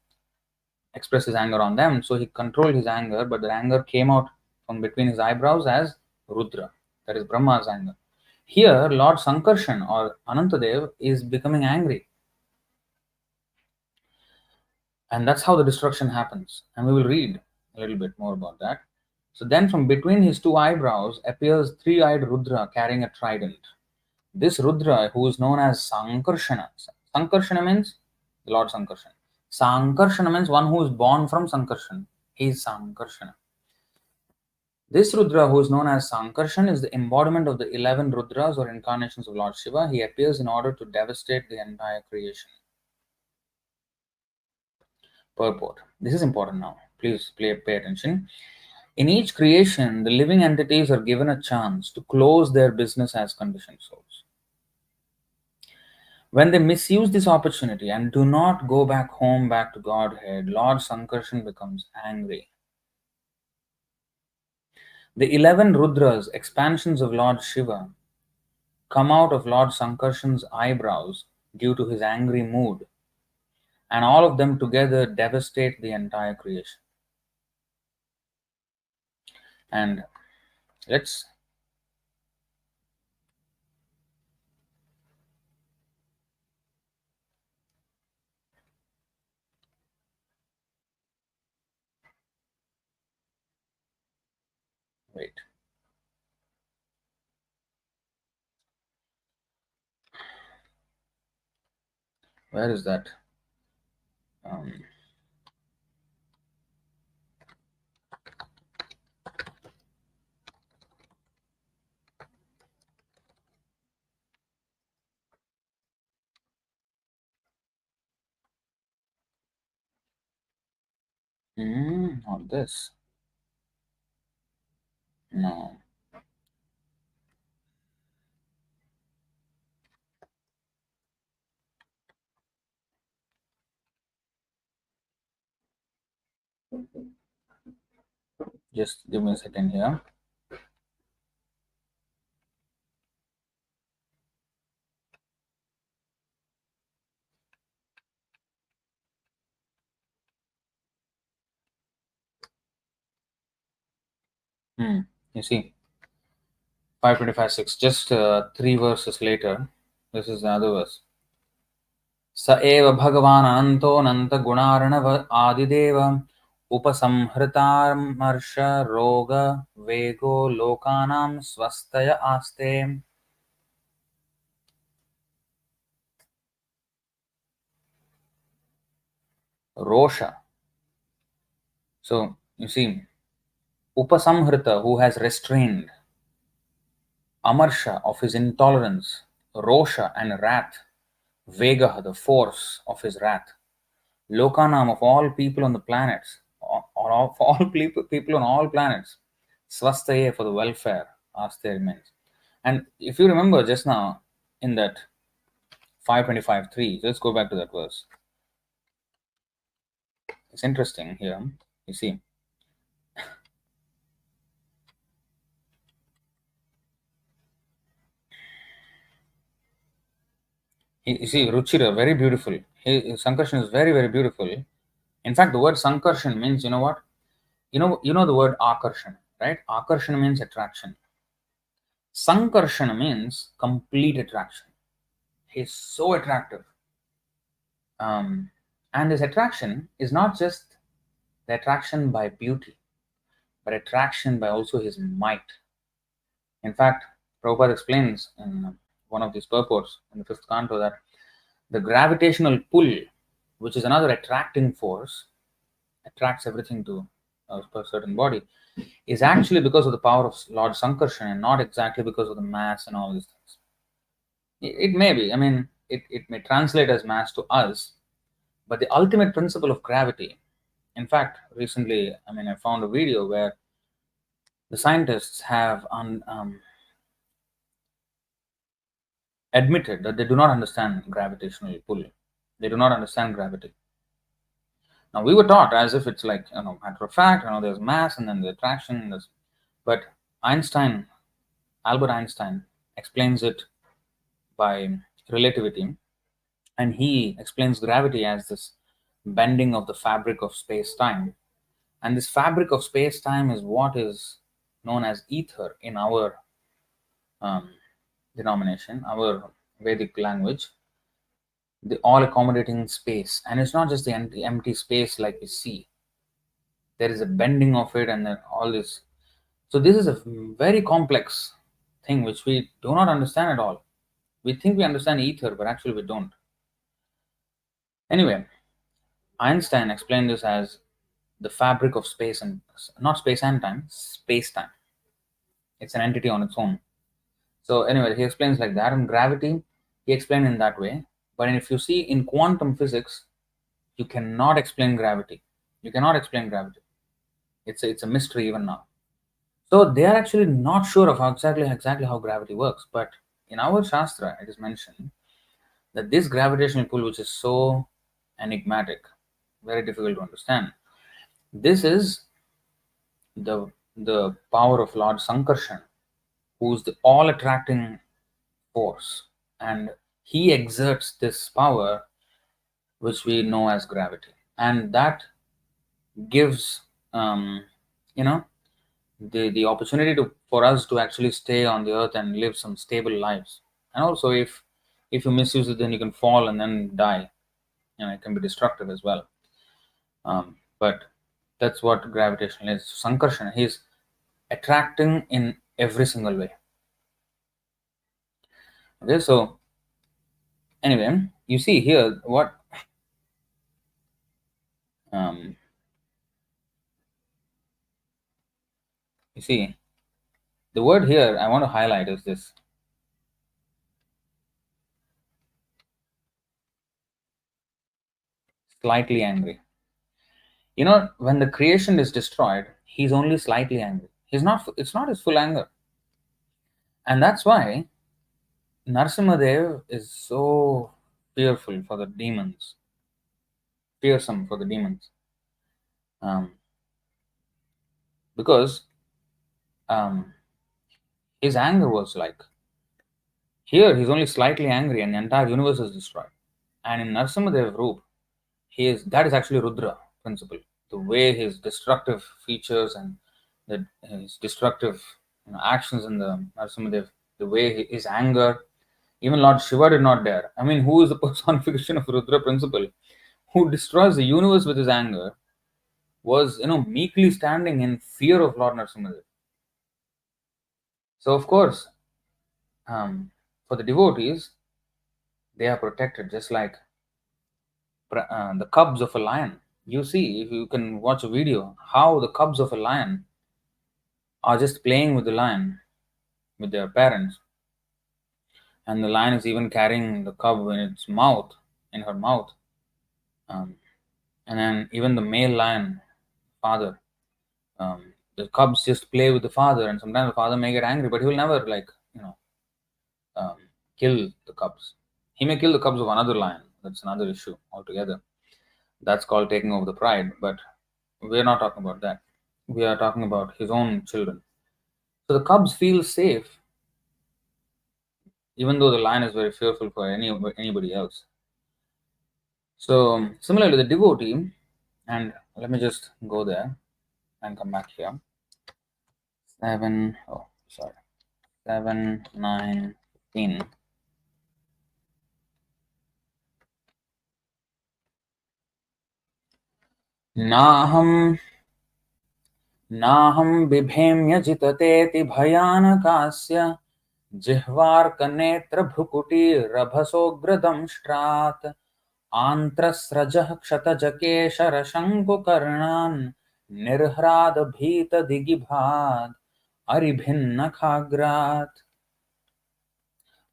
express his anger on them. So he controlled his anger, but the anger came out from between his eyebrows as Rudra, that is Brahma's anger. Here, Lord Sankarshan or Anantadev is becoming angry. And that's how the destruction happens. And we will read a little bit more about that. So then from between his two eyebrows appears three-eyed Rudra carrying a trident. This Rudra, who is known as Sankarshana. Sankarshana means the Lord Sankarshan. Sankarshana means one who is born from Sankarshan. He is Sankarshana. This Rudra, who is known as Sankarshan, is the embodiment of the 11 Rudras or incarnations of Lord Shiva. He appears in order to devastate the entire creation. Purport. This is important now. Please pay attention. In each creation, the living entities are given a chance to close their business as conditioned souls. When they misuse this opportunity and do not go back home, back to Godhead, Lord Sankarshan becomes angry. The 11 Rudras, expansions of Lord Shiva, come out of Lord Sankarshan's eyebrows due to his angry mood, and all of them together devastate the entire creation. And Let's wait. Where is that? Um, not this. No. Just give me a second here. You see, 525.6. Just three verses later. This is the other verse. स एव भगवान् अनन्तोऽनन्तगुणार्णव आदिदेव उपसंहृतामर्ष रोग वेगो लोकानां स्वस्तय आस्ते. Rosha. So you see, Upasamhrita, who has restrained, Amarsha, of his intolerance, Rosha, and wrath, Vega, the force of his wrath, Lokanam, of all people on the planets, or of all people on all planets, Swastaye, for the welfare, Aste remains. And if you remember just now in that 525.3, let's go back to that verse. It's interesting here. You see, you see, Ruchira, very beautiful. Sankarshan is very, very beautiful. In fact, the word Sankarshan means, you know what? You know the word Akarshan, right? Akarshan means attraction. Sankarshan means complete attraction. He's so attractive. And this attraction is not just the attraction by beauty, but attraction by also his might. In fact, Prabhupada explains in one of these purports in the fifth canto that the gravitational pull, which is another attracting force, attracts everything to a certain body, is actually because of the power of Lord Sankarshan and not exactly because of the mass and all these things. It may be, I mean, it may translate as mass to us, but the ultimate principle of gravity, in fact, recently, I mean, I found a video where the scientists have admitted that they do not understand gravitational pull. They do not understand gravity. Now, we were taught as if it's like, matter of fact, there's mass and then the attraction. But Albert Einstein, explains it by relativity, and he explains gravity as this bending of the fabric of space-time. And this fabric of space-time is what is known as ether in our denomination, our Vedic language, the all accommodating space. And it's not just the empty space like we see. There is a bending of it and then all this. So this is a very complex thing which we do not understand at all. We think we understand ether, but actually we don't. Anyway, Einstein explained this as the fabric of space and not space and time, space time. It's an entity on its own. So anyway, he explains like that. And gravity, he explained in that way. But if you see in quantum physics, you cannot explain gravity. You cannot explain gravity. It's a mystery even now. So they are actually not sure of exactly how gravity works. But in our Shastra, it is mentioned that this gravitational pull, which is so enigmatic, very difficult to understand, this is the power of Lord Sankarshan, who's the all attracting force, and he exerts this power which we know as gravity, and that gives you know the opportunity for us to actually stay on the earth and live some stable lives. And also, if you misuse it, then you can fall and then die. It can be destructive as well. But that's what gravitational is. Sankarsana, he's attracting in every single way. Okay, so anyway, you see here what um, you see. The word here I want to highlight is this: slightly angry. When the creation is destroyed, he's only slightly angry. He's not. It's not his full anger, and that's why Narsimadev is so fearful for the demons, fearsome for the demons, um, because um, his anger was like, here he's only slightly angry and the entire universe is destroyed. And in Narsimadev Roop, that is actually Rudra principle. The way his destructive features and his destructive actions in the Narsimadev, the way his anger, even Lord Shiva did not dare. I mean, who is the personification of Rudra principle? Who destroys the universe with his anger was, meekly standing in fear of Lord Narsimadev. So, of course, for the devotees, they are protected just like the cubs of a lion. You see, if you can watch a video, how the cubs of a lion are just playing with the lion, with their parents, and the lion is even carrying the cub in her mouth, um, and then even the male lion father, the cubs just play with the father, and sometimes the father may get angry, but he will never um, kill the cubs. He may kill the cubs of another lion. That's another issue altogether. That's called taking over the pride. But we're not talking about that. We are talking about his own children. So the cubs feel safe, even though the lion is very fearful for anybody else. So similarly, the devotee, and let me just go there and come back here. 7, 9, 15. नाहं नाहं बिभेम्यजिततेति भयानकास्य जिह्वार्कनेत्रभ्रुकुटीरभसोग्रदंष्ट्रात् आन्त्रस्रजः क्षतजकेशरशङ्कुकर्णान् निर्ह्रादभीतदिगिभाद् अरिभिन्नखाग्रात्.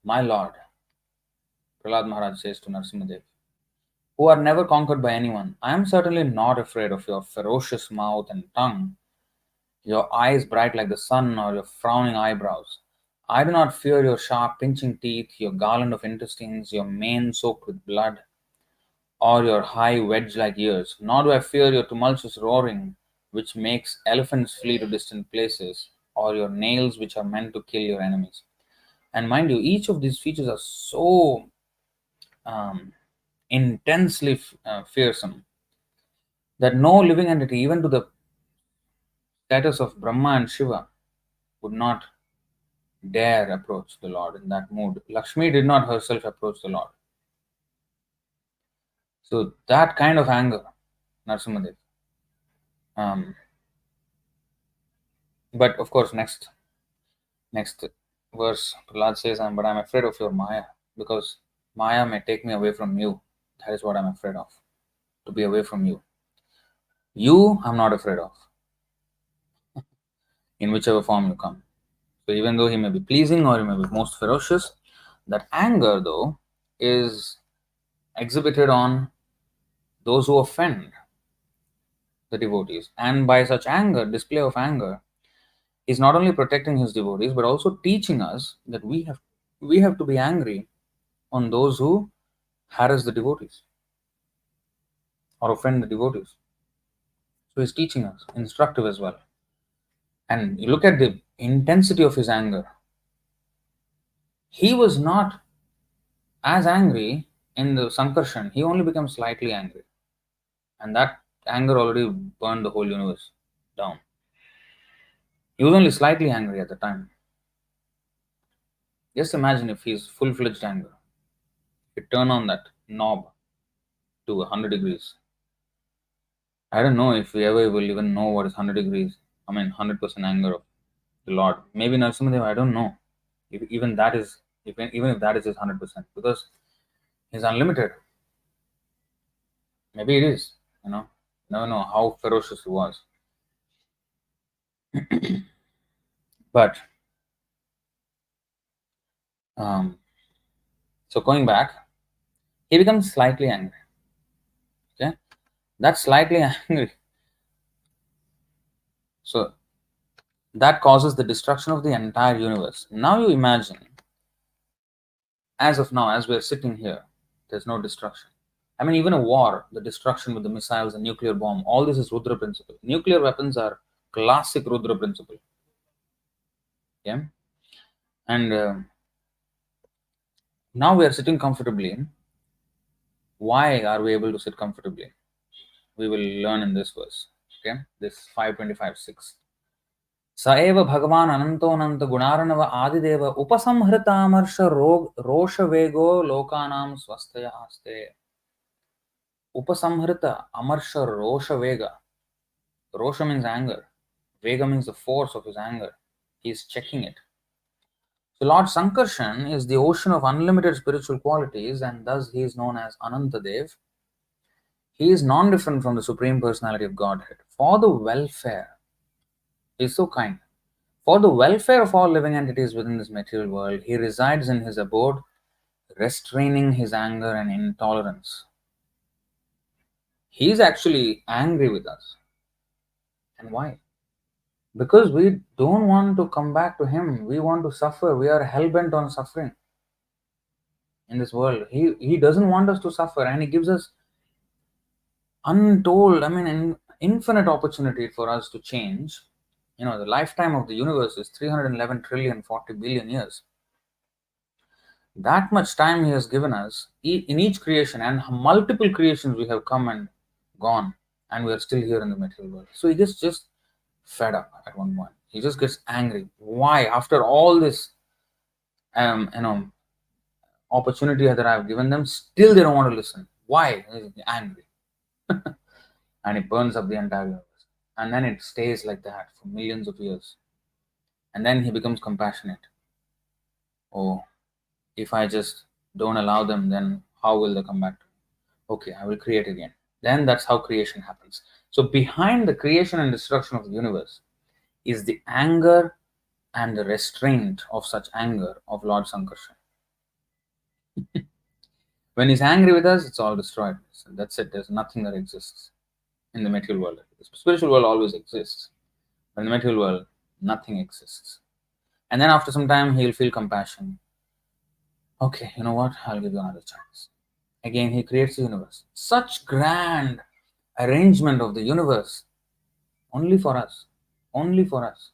My Lord, Prahlad Maharaj says to Narsimadev, who are never conquered by anyone, I am certainly not afraid of your ferocious mouth and tongue, your eyes bright like the sun, or your frowning eyebrows. I do not fear your sharp pinching teeth, your garland of intestines, your mane soaked with blood, or your high wedge like ears, nor do I fear your tumultuous roaring, which makes elephants flee to distant places, or your nails, which are meant to kill your enemies. And mind you, each of these features are so intensely fearsome that no living entity, even to the status of Brahma and Shiva, would not dare approach the Lord in that mood. Lakshmi did not herself approach the Lord. So that kind of anger, Narsimadev. But of course, next verse, Prahlad says, but I'm afraid of your Maya, because Maya may take me away from you. That is what I'm afraid of, to be away from you. You, I'm not afraid of, in whichever form you come. So even though he may be pleasing or he may be most ferocious, that anger, though, is exhibited on those who offend the devotees. And by such anger, display of anger, is not only protecting his devotees, but also teaching us that we have to be angry on those who harass the devotees or offend the devotees. So he's teaching us, instructive as well. And you look at the intensity of his anger. He was not as angry in the Sankarshan. He only became slightly angry. And that anger already burned the whole universe down. He was only slightly angry at the time. Just imagine if he's full-fledged anger. You turn on that knob to 100 degrees. I don't know if we ever will even know what is 100 degrees. I mean, 100% anger of the Lord. Maybe Narasimhadev, I don't know. If, even that is, even if that is his 100%, because he's unlimited. Maybe it is, you know. Never know how ferocious he was. But, so going back, he becomes slightly angry. Okay? That's slightly angry. So, that causes the destruction of the entire universe. Now you imagine, as of now, as we're sitting here, there's no destruction. I mean, even a war, the destruction with the missiles and nuclear bomb, all this is Rudra principle. Nuclear weapons are classic Rudra principle. Yeah? And now we are sitting comfortably. Why are we able to sit comfortably? We will learn in this verse. Okay? This 525:6. स एव भगवान् अनन्तोऽनन्त गुणार्णव आदिदेव उपसंहृतामर्ष रोषवेगो लोकानां स्वस्तया आस्ते. Upasamhrita Amarsha Rosha Vega. Rosha means anger. Vega means the force of his anger. He is checking it. So Lord Sankarshan is the ocean of unlimited spiritual qualities, and thus he is known as Anantadev. He is non-different from the Supreme Personality of Godhead. For the welfare, he is so kind. For the welfare of all living entities within this material world, he resides in his abode, restraining his anger and intolerance. He is actually angry with us. And why? Because we don't want to come back to him. We want to suffer. We are hell-bent on suffering in this world. He doesn't want us to suffer, and he gives us untold, infinite opportunity for us to change. You know, the lifetime of the universe is 311 trillion 40 billion years. That much time he has given us in each creation, and multiple creations we have come and gone, and we are still here in the material world. So he gets just fed up at one point. He just gets angry. Why? After all this, opportunity that I've given them, still they don't want to listen. Why? He's angry. And he burns up the entire universe. And then it stays like that for millions of years. And then he becomes compassionate. Oh, if I just don't allow them, then how will they come back to me? Okay, I will create again. Then that's how creation happens. So behind the creation and destruction of the universe is the anger and the restraint of such anger of Lord Sankarshan. When he's angry with us, it's all destroyed. So that's it. There's nothing that exists in the material world. The spiritual world always exists. But in the material world, nothing exists. And then after some time, he'll feel compassion. Okay, you know what? I'll give you another chance. Again, he creates the universe. Such grand arrangement of the universe. Only for us. Only for us.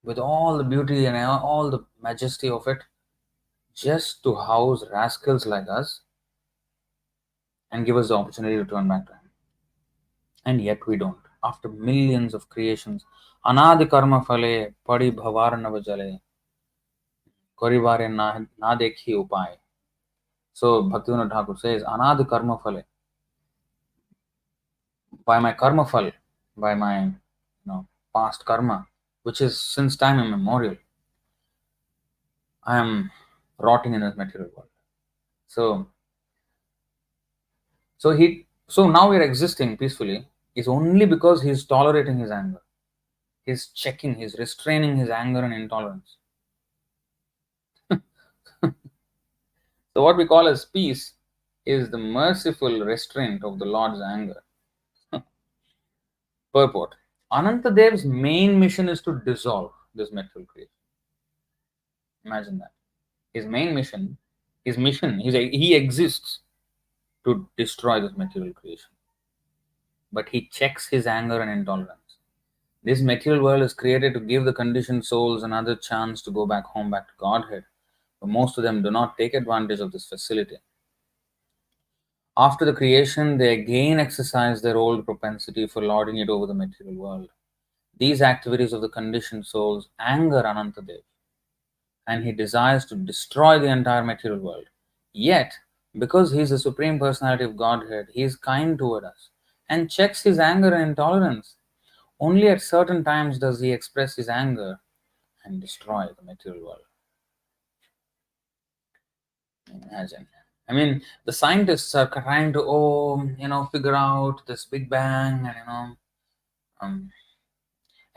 With all the beauty and all the majesty of it, just to house rascals like us and give us the opportunity to turn back to him. And yet we don't. After millions of creations, anadi karma phale padi bhavarnava jale koribare na dekhi upay. So Bhaktivinoda Thakur says, anadi karma phale, by my karma phal, by my past karma, which is since time immemorial, I am rotting in this material world. So now we are existing peacefully is only because he is tolerating his anger. He's checking, he's restraining his anger and intolerance. So what we call as peace is the merciful restraint of the Lord's anger. Purport. Anantadev's main mission is to dissolve this material creation. Imagine that. His main mission, he exists to destroy this material creation. But he checks his anger and intolerance. This material world is created to give the conditioned souls another chance to go back home, back to Godhead. But most of them do not take advantage of this facility. After the creation, they again exercise their old propensity for lording it over the material world. These activities of the conditioned souls anger Anantadev, and he desires to destroy the entire material world. Yet, because he is the Supreme Personality of Godhead, he is kind toward us and checks his anger and intolerance. Only at certain times does he express his anger and destroy the material world. Imagine. I mean, the scientists are trying to, figure out this Big Bang and, um,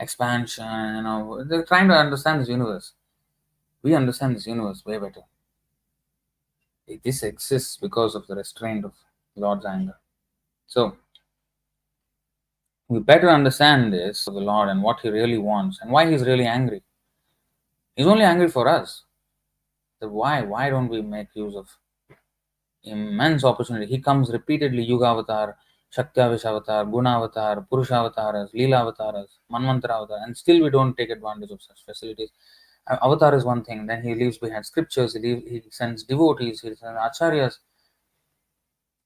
expansion, they're trying to understand this universe. We understand this universe way better. This exists because of the restraint of Lord's anger. So, we better understand this of the Lord and what He really wants and why He's really angry. He's only angry for us. So why? Why don't we make use of immense opportunity? He comes repeatedly, Yuga Avatar, Shakti Avatar, Guna Avatar, Purusha Avatars, Leela Avatars, Manvantara Avatar, and still we don't take advantage of such facilities. Avatar is one thing, then he leaves behind scriptures, he sends devotees, he sends acharyas,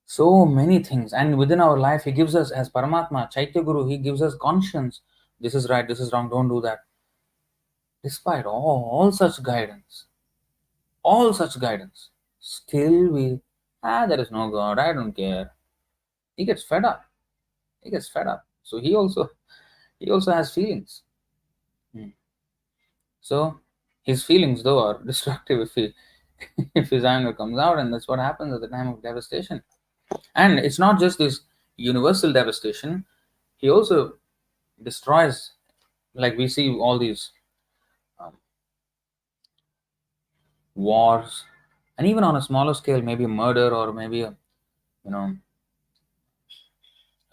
so many things. And within our life, he gives us, as Paramatma, Chaitya Guru, he gives us conscience. This is right, this is wrong, don't do that. Despite all such guidance, still there is no God, I don't care. He gets fed up. So he also has feelings. So his feelings though are destructive if his anger comes out, and that's what happens at the time of devastation. And it's not just this universal devastation, he also destroys, like we see all these wars, and even on a smaller scale, maybe murder or maybe a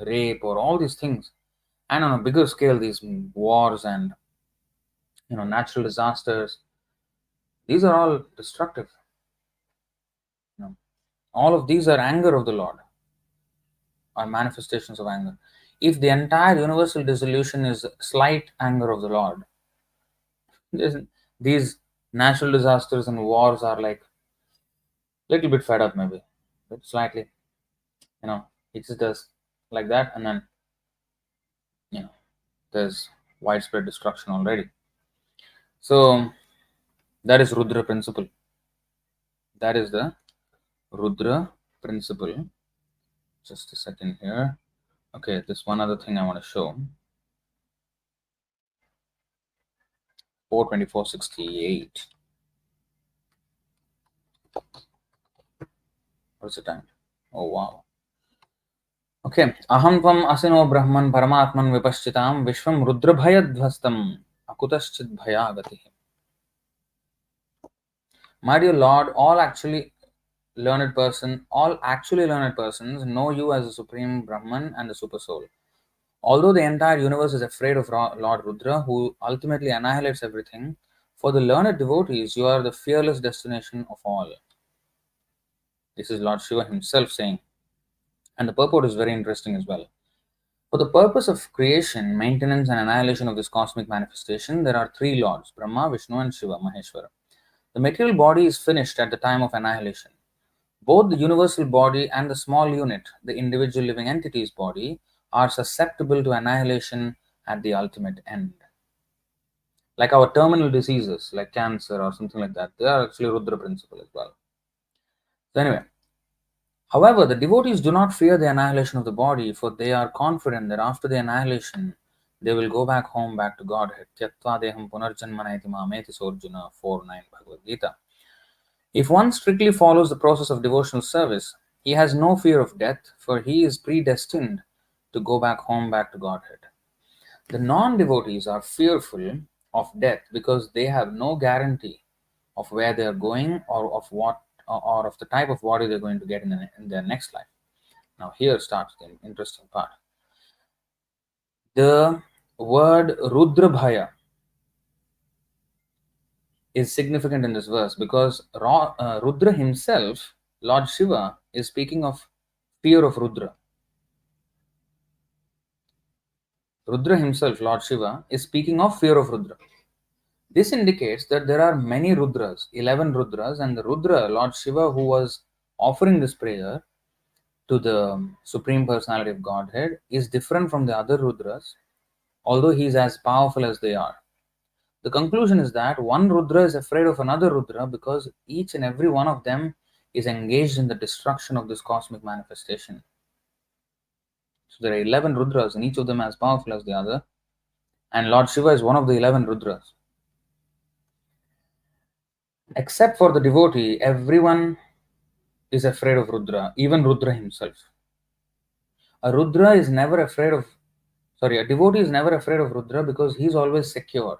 rape or all these things, and on a bigger scale, these wars and natural disasters, these are all destructive. All of these are anger of the Lord, or manifestations of anger. If the entire universal dissolution is slight anger of the Lord, these natural disasters and wars are like little bit fed up, maybe, but slightly, it just does like that, and then there's widespread destruction already. So that is Rudra principle. That is the Rudra principle. Just a second here. Okay, this one other thing I want to show. 4:24:68. What's the time? Oh wow. Okay. Aham tvam asino brahman paramatman vipashchitam vishwam rudrabhayadhvastam akutaschid bhayagati. My dear Lord, all actually learned persons know you as the supreme Brahman and the super soul. Although the entire universe is afraid of Lord Rudra, who ultimately annihilates everything, for the learned devotees, you are the fearless destination of all. This is Lord Shiva himself saying. And the purport is very interesting as well. For the purpose of creation, maintenance, and annihilation of this cosmic manifestation, there are three lords, Brahma, Vishnu, and Shiva, Maheshwara. The material body is finished at the time of annihilation. Both the universal body and the small unit, the individual living entity's body, are susceptible to annihilation at the ultimate end. Like our terminal diseases, like cancer or something like that, they are actually Rudra principle as well. So anyway, however, the devotees do not fear the annihilation of the body, for they are confident that after the annihilation, they will go back home, back to Godhead. Tattvavit dāsa, Arjuna 4:9 Bhagavad Gita. If one strictly follows the process of devotional service, he has no fear of death, for he is predestined to go back home, back to Godhead. The non-devotees are fearful of death because they have no guarantee of where they are going or of what or of the type of body they're going to get in their next life. Now here starts the interesting part. The word Rudra Bhaya is significant in this verse because Rudra himself, Lord Shiva, is speaking of fear of Rudra. Rudra himself, Lord Shiva, is speaking of fear of Rudra. This indicates that there are many Rudras, 11 Rudras, and the Rudra, Lord Shiva, who was offering this prayer to the Supreme Personality of Godhead, is different from the other Rudras although he is as powerful as they are. The conclusion is that one Rudra is afraid of another Rudra because each and every one of them is engaged in the destruction of this cosmic manifestation. So there are 11 Rudras and each of them as powerful as the other. And Lord Shiva is one of the 11 Rudras. Except for the devotee, everyone is afraid of Rudra, even Rudra himself. A Rudra is never afraid of, a devotee is never afraid of Rudra because he is always secure,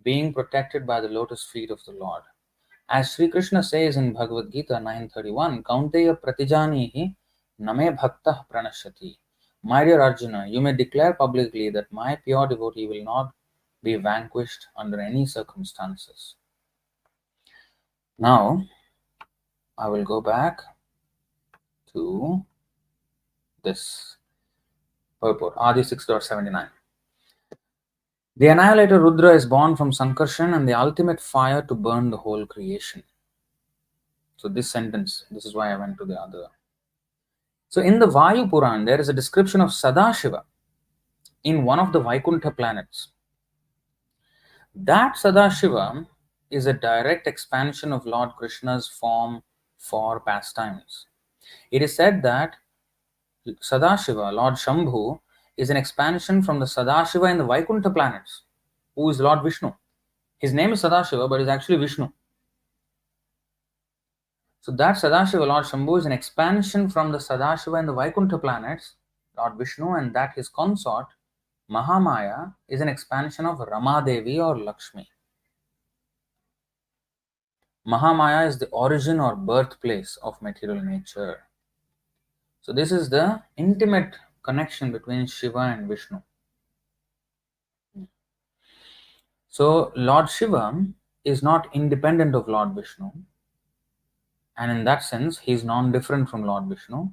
being protected by the lotus feet of the Lord. As Sri Kṛṣṇa says in Bhagavad Gita 9:31, Kaunteya pratijanihi name bhaktah pranashyati. My dear Arjuna, you may declare publicly that my pure devotee will not be vanquished under any circumstances. Now, I will go back to this purport, Adi 6.79. The annihilator Rudra is born from Sankarshan and the ultimate fire to burn the whole creation. So this sentence, this is why I went to the other. So in the Vayu Puran, there is a description of Sadashiva in one of the Vaikuntha planets. That Sadashiva is a direct expansion of Lord Krishna's form for pastimes. It is said that Sadashiva, Lord Shambhu, is an expansion from the Sadashiva in the Vaikuntha planets, who is Lord Vishnu. His name is Sadashiva, but is actually Vishnu. So that Sadashiva, Lord Shambhu, is an expansion from the Sadashiva in the Vaikuntha planets, Lord Vishnu, and that his consort, Mahamaya, is an expansion of Ramadevi or Lakshmi. Mahamaya is the origin or birthplace of material nature. So this is the intimate connection between Shiva and Vishnu. So Lord Shiva is not independent of Lord Vishnu, and in that sense he is non-different from Lord Vishnu,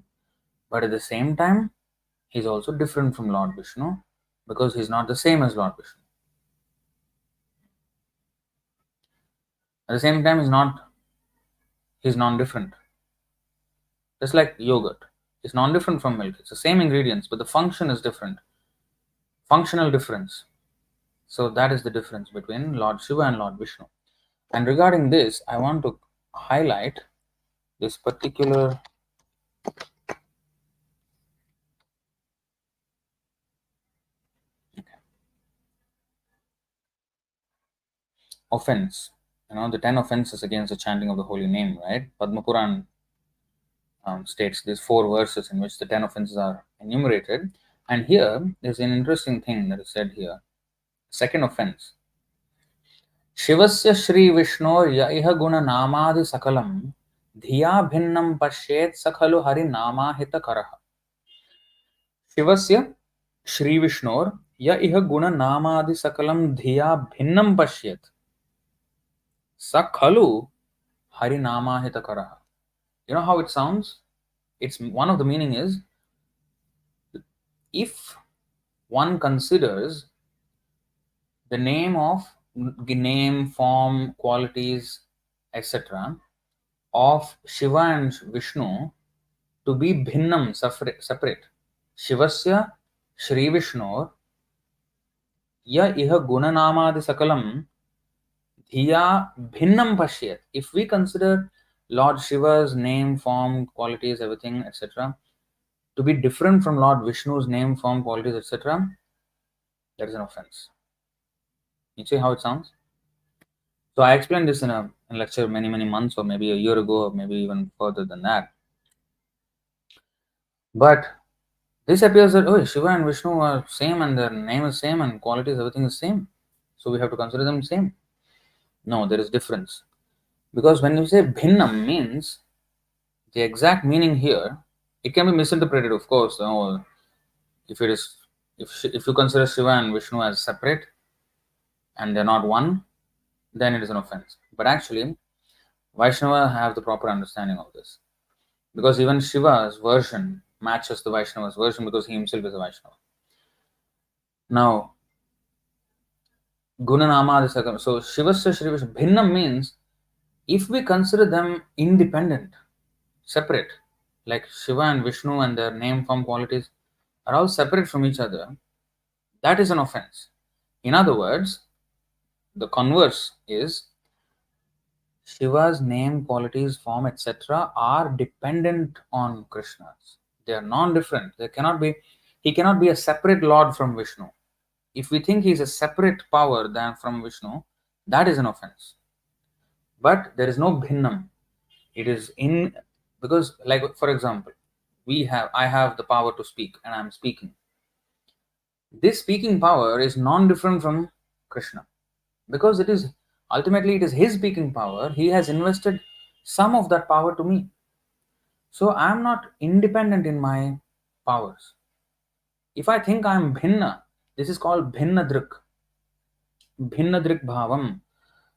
but at the same time he is also different from Lord Vishnu because he is not the same as Lord Vishnu. At the same time he is non-different. Just like yogurt is non-different from milk. It's the same ingredients, but the function is different. Functional difference. So that is the difference between Lord Shiva and Lord Vishnu. And regarding this, I want to highlight this particular offense. The 10 offenses against the chanting of the holy name, right? Padma Puran states these 4 verses in which the 10 offenses are enumerated. And here there's an interesting thing that is said here. Second offense. Shivasya Shri Vishnor Yaiha Guna Namadi Sakalam Dhiya Bhinnam Pashet Sakhalu Hari Nama Hita Karaha. Shivasya Shri Vishnor Yaiha Guna Namadi Sakalam Dhiya Bhinnam Pashet Sakhalu Hari Nama Hita Karaha. You know how it sounds? It's one of the meaning is, if one considers the name, form, qualities, etc. of Shiva and Vishnu to be bhinnam, separate. Shivasya Shri Vishnor ya iha gunanamadi sakalam dhiya bhinnam pashyat. If we consider Lord Shiva's name, form, qualities, everything, etc. to be different from Lord Vishnu's name, form, qualities, etc., that is an offense. You see how it sounds? So I explained this in a lecture many months, or maybe a year ago, or maybe even further than that. But this appears that Shiva and Vishnu are same and their name is same and qualities, everything is same. So we have to consider them same. No, there is difference. Because when you say bhinnam means, the exact meaning here, it can be misinterpreted, of course. If you consider Shiva and Vishnu as separate and they're not one, then it is an offense. But actually, Vaishnava have the proper understanding of this. Because even Shiva's version matches the Vaishnava's version because he himself is a Vaishnava. Now, Gunanama, so Shivasya Shri Vishnu, Bhinnam means if we consider them independent, separate, like Shiva and Vishnu and their name, form, qualities are all separate from each other, that is an offense. In other words, the converse is Shiva's name, qualities, form, etc. are dependent on Krishna's. They are non-different. They cannot be. He cannot be a separate Lord from Vishnu. If we think he is a separate power than from Vishnu, that is an offense. But there is no bhinnam. It is in, because, like, for example, I have the power to speak and I am speaking. This speaking power is non-different from Krishna, because it is ultimately it is his speaking power. He has invested some of that power to me. So I am not independent in my powers. If I think I am bhinna, this is called bhinna drik bhavam.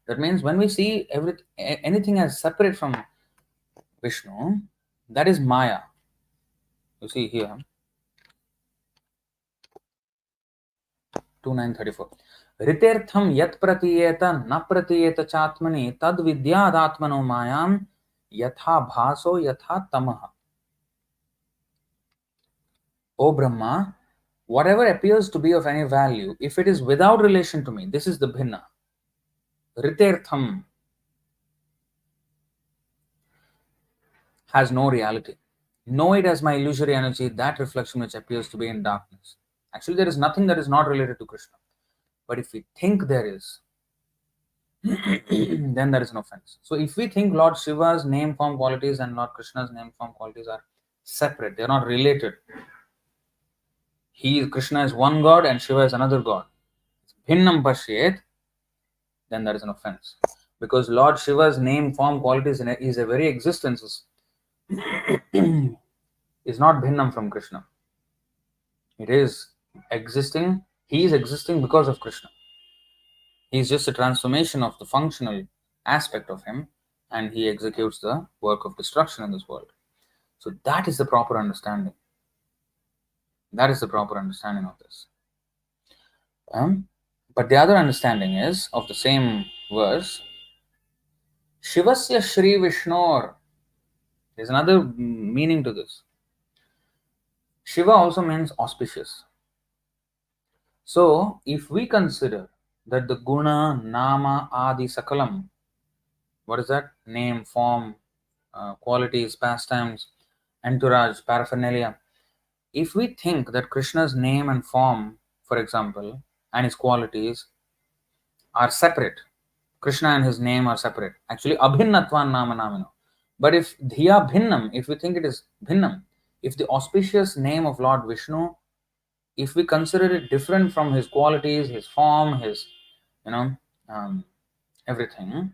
That means when we see anything as separate from Vishnu, that is Maya. You see here, 2934. Ritertham yat pratiyeta na pratiyeta chatmani tad vidyadatmano mayam yatha bhaso yatha tamaha. O Brahma, whatever appears to be of any value, if it is without relation to me, this is the bhinna. Ritertham has no reality. Know it as my illusory energy, that reflection which appears to be in darkness. Actually, there is nothing that is not related to Krishna. But if we think there is, then there is an offense. So if we think Lord Shiva's name, form, qualities and Lord Krishna's name, form, qualities are separate, they are not related. Krishna is one God and Shiva is another God. Bhinnam pashyet, then that is an offense. Because Lord Shiva's name, form, qualities is a very existence is not bhinnam from Krishna. It is existing. He is existing because of Krishna. He is just a transformation of the functional aspect of him, and he executes the work of destruction in this world. So that is the proper understanding. That is the proper understanding of this. But the other understanding is of the same verse. Shivasya Shri Vishnor. There's another meaning to this. Shiva also means auspicious. So if we consider that the guna, nama, adi, sakalam, what is that? Name, form, qualities, pastimes, entourage, paraphernalia. If we think that Krishna's name and form, for example, and his qualities are separate, Krishna and his name are separate. Actually, abhinnatvan nama namino. But if dhiya bhinnam, if we think it is bhinnam, if the auspicious name of Lord Vishnu, if we consider it different from his qualities, his form, his, everything,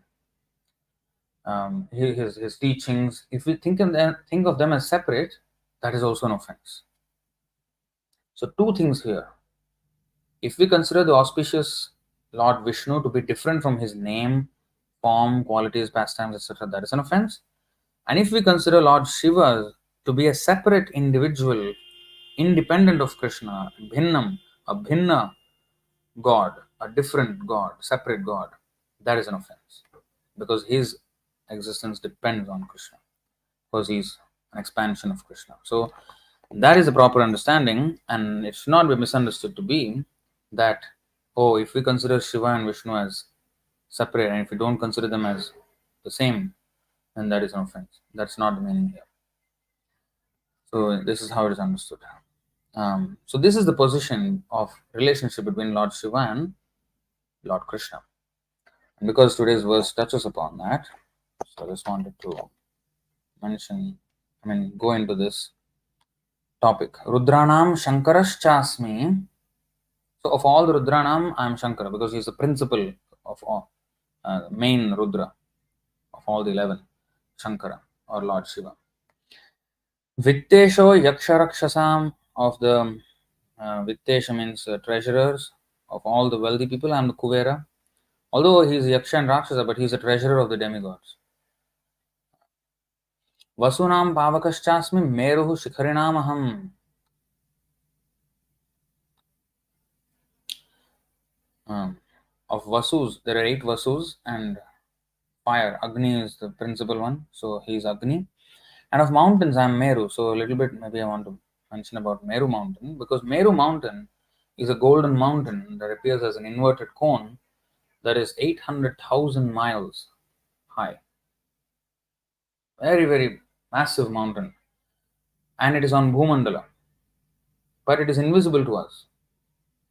his teachings, if we think of them as separate, that is also an offense. So two things here. If we consider the auspicious Lord Vishnu to be different from his name, form, qualities, pastimes, etc., that is an offense. And if we consider Lord Shiva to be a separate individual, independent of Krishna, bhinnam, a bhinna God, a different God, separate God, that is an offense. Because his existence depends on Krishna. Because he's an expansion of Krishna. So that is a proper understanding, and it should not be misunderstood to be that, if we consider Shiva and Vishnu as separate, and if we don't consider them as the same, then that is an offense. That's not the meaning here. So this is how it is understood. So this is the position of relationship between Lord Shiva and Lord Krishna. And because today's verse touches upon that, so I just wanted to go into this topic. Rudranam Shankaraschasmi. So of all the Rudranam, I am Shankara, because he is the principal of all, main Rudra of all the 11, Shankara or Lord Shiva. Vittesho Yaksharakshasam, of the Vittesha means treasurers of all the wealthy people. I am the Kuvera. Although he is Yaksha and Rakshasa, but he is a treasurer of the demigods. Vasunam Pavakaschasmi Meruhu Shikharinamaham. Of Vasus, there are 8 Vasus, and fire, Agni is the principal one, so he is Agni. And of mountains, I am Meru. So a little bit, maybe I want to mention about Meru mountain, because Meru mountain is a golden mountain that appears as an inverted cone that is 800,000 miles high. Very, very massive mountain. And it is on Bhumandala, but it is invisible to us.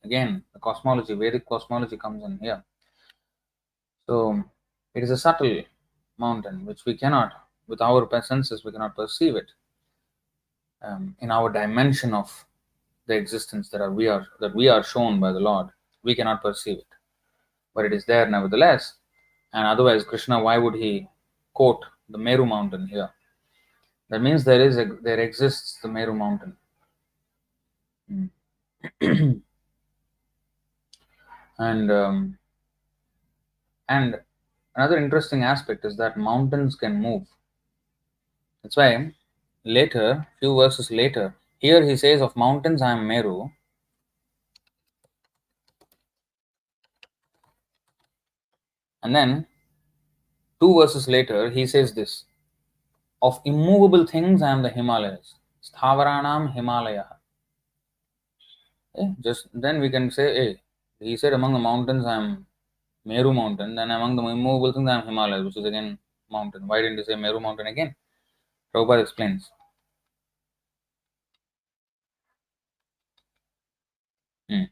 Again, the cosmology, Vedic cosmology comes in here. So it is a subtle mountain which we cannot, with our senses, we cannot perceive it in our dimension of the existence that we are shown by the Lord. We cannot perceive it, but it is there nevertheless. And otherwise, Krishna, why would he quote the Meru mountain here? That means there exists the Meru mountain. Mm. and and another interesting aspect is that mountains can move. That's why later, few verses later, here he says of mountains I am Meru, and then two verses later he says this: of immovable things I am the Himalayas. Sthavaranam Himalaya. Just then we can say, hey, he said among the mountains I am Meru mountain, then among the immovable things I am Himalayas, which is again mountain. Why didn't he say Meru mountain again? Prabhupada explains. Hmm.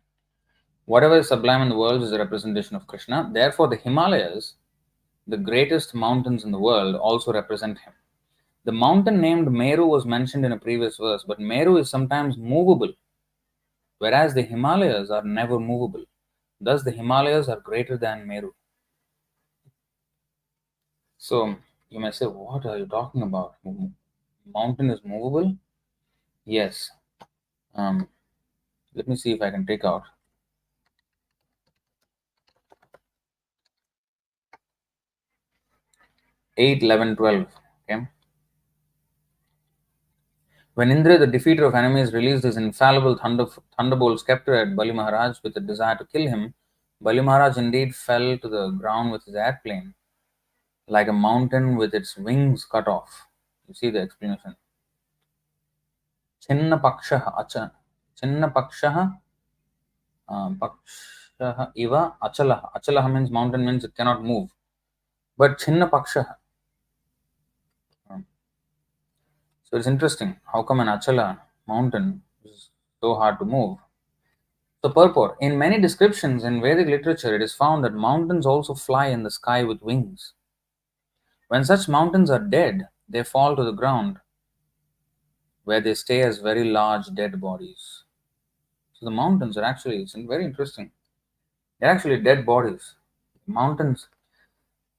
Whatever is sublime in the world is a representation of Krishna. Therefore, the Himalayas, the greatest mountains in the world, also represent him. The mountain named Meru was mentioned in a previous verse, but Meru is sometimes movable, whereas the Himalayas are never movable. Thus, the Himalayas are greater than Meru. So, you may say, what are you talking about? Mountain is movable? Yes. Um, Let me see if I can take out 8, 11, 12. Okay. When Indra, the defeater of enemies, released his infallible thunderbolt scepter at Bali Maharaj with a desire to kill him, Bali Maharaj indeed fell to the ground with his airplane like a mountain with its wings cut off. You see the explanation. Chinna pakshaha acha. Chinna pakshaha pakshaha iva achalaha. Achalaha means mountain, means it cannot move. But chinna pakshaha. So it's interesting. How come an achala mountain is so hard to move? So purport. In many descriptions in Vedic literature, it is found that mountains also fly in the sky with wings. When such mountains are dead, they fall to the ground, where they stay as very large dead bodies. So the mountains are actually, it's very interesting. They're actually dead bodies. Mountains.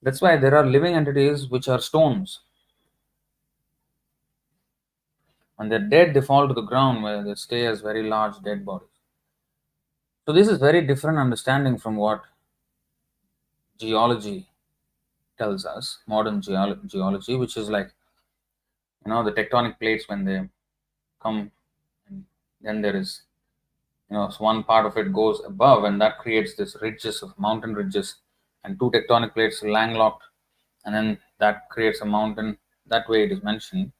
That's why there are living entities which are stones. When they're dead, they fall to the ground where they stay as very large dead bodies. So this is very different understanding from what geology tells us, modern geology, which is like, the tectonic plates when they come, and then there is, so one part of it goes above, and that creates this ridges of mountain ridges, and two tectonic plates landlocked, and then that creates a mountain. That way it is mentioned.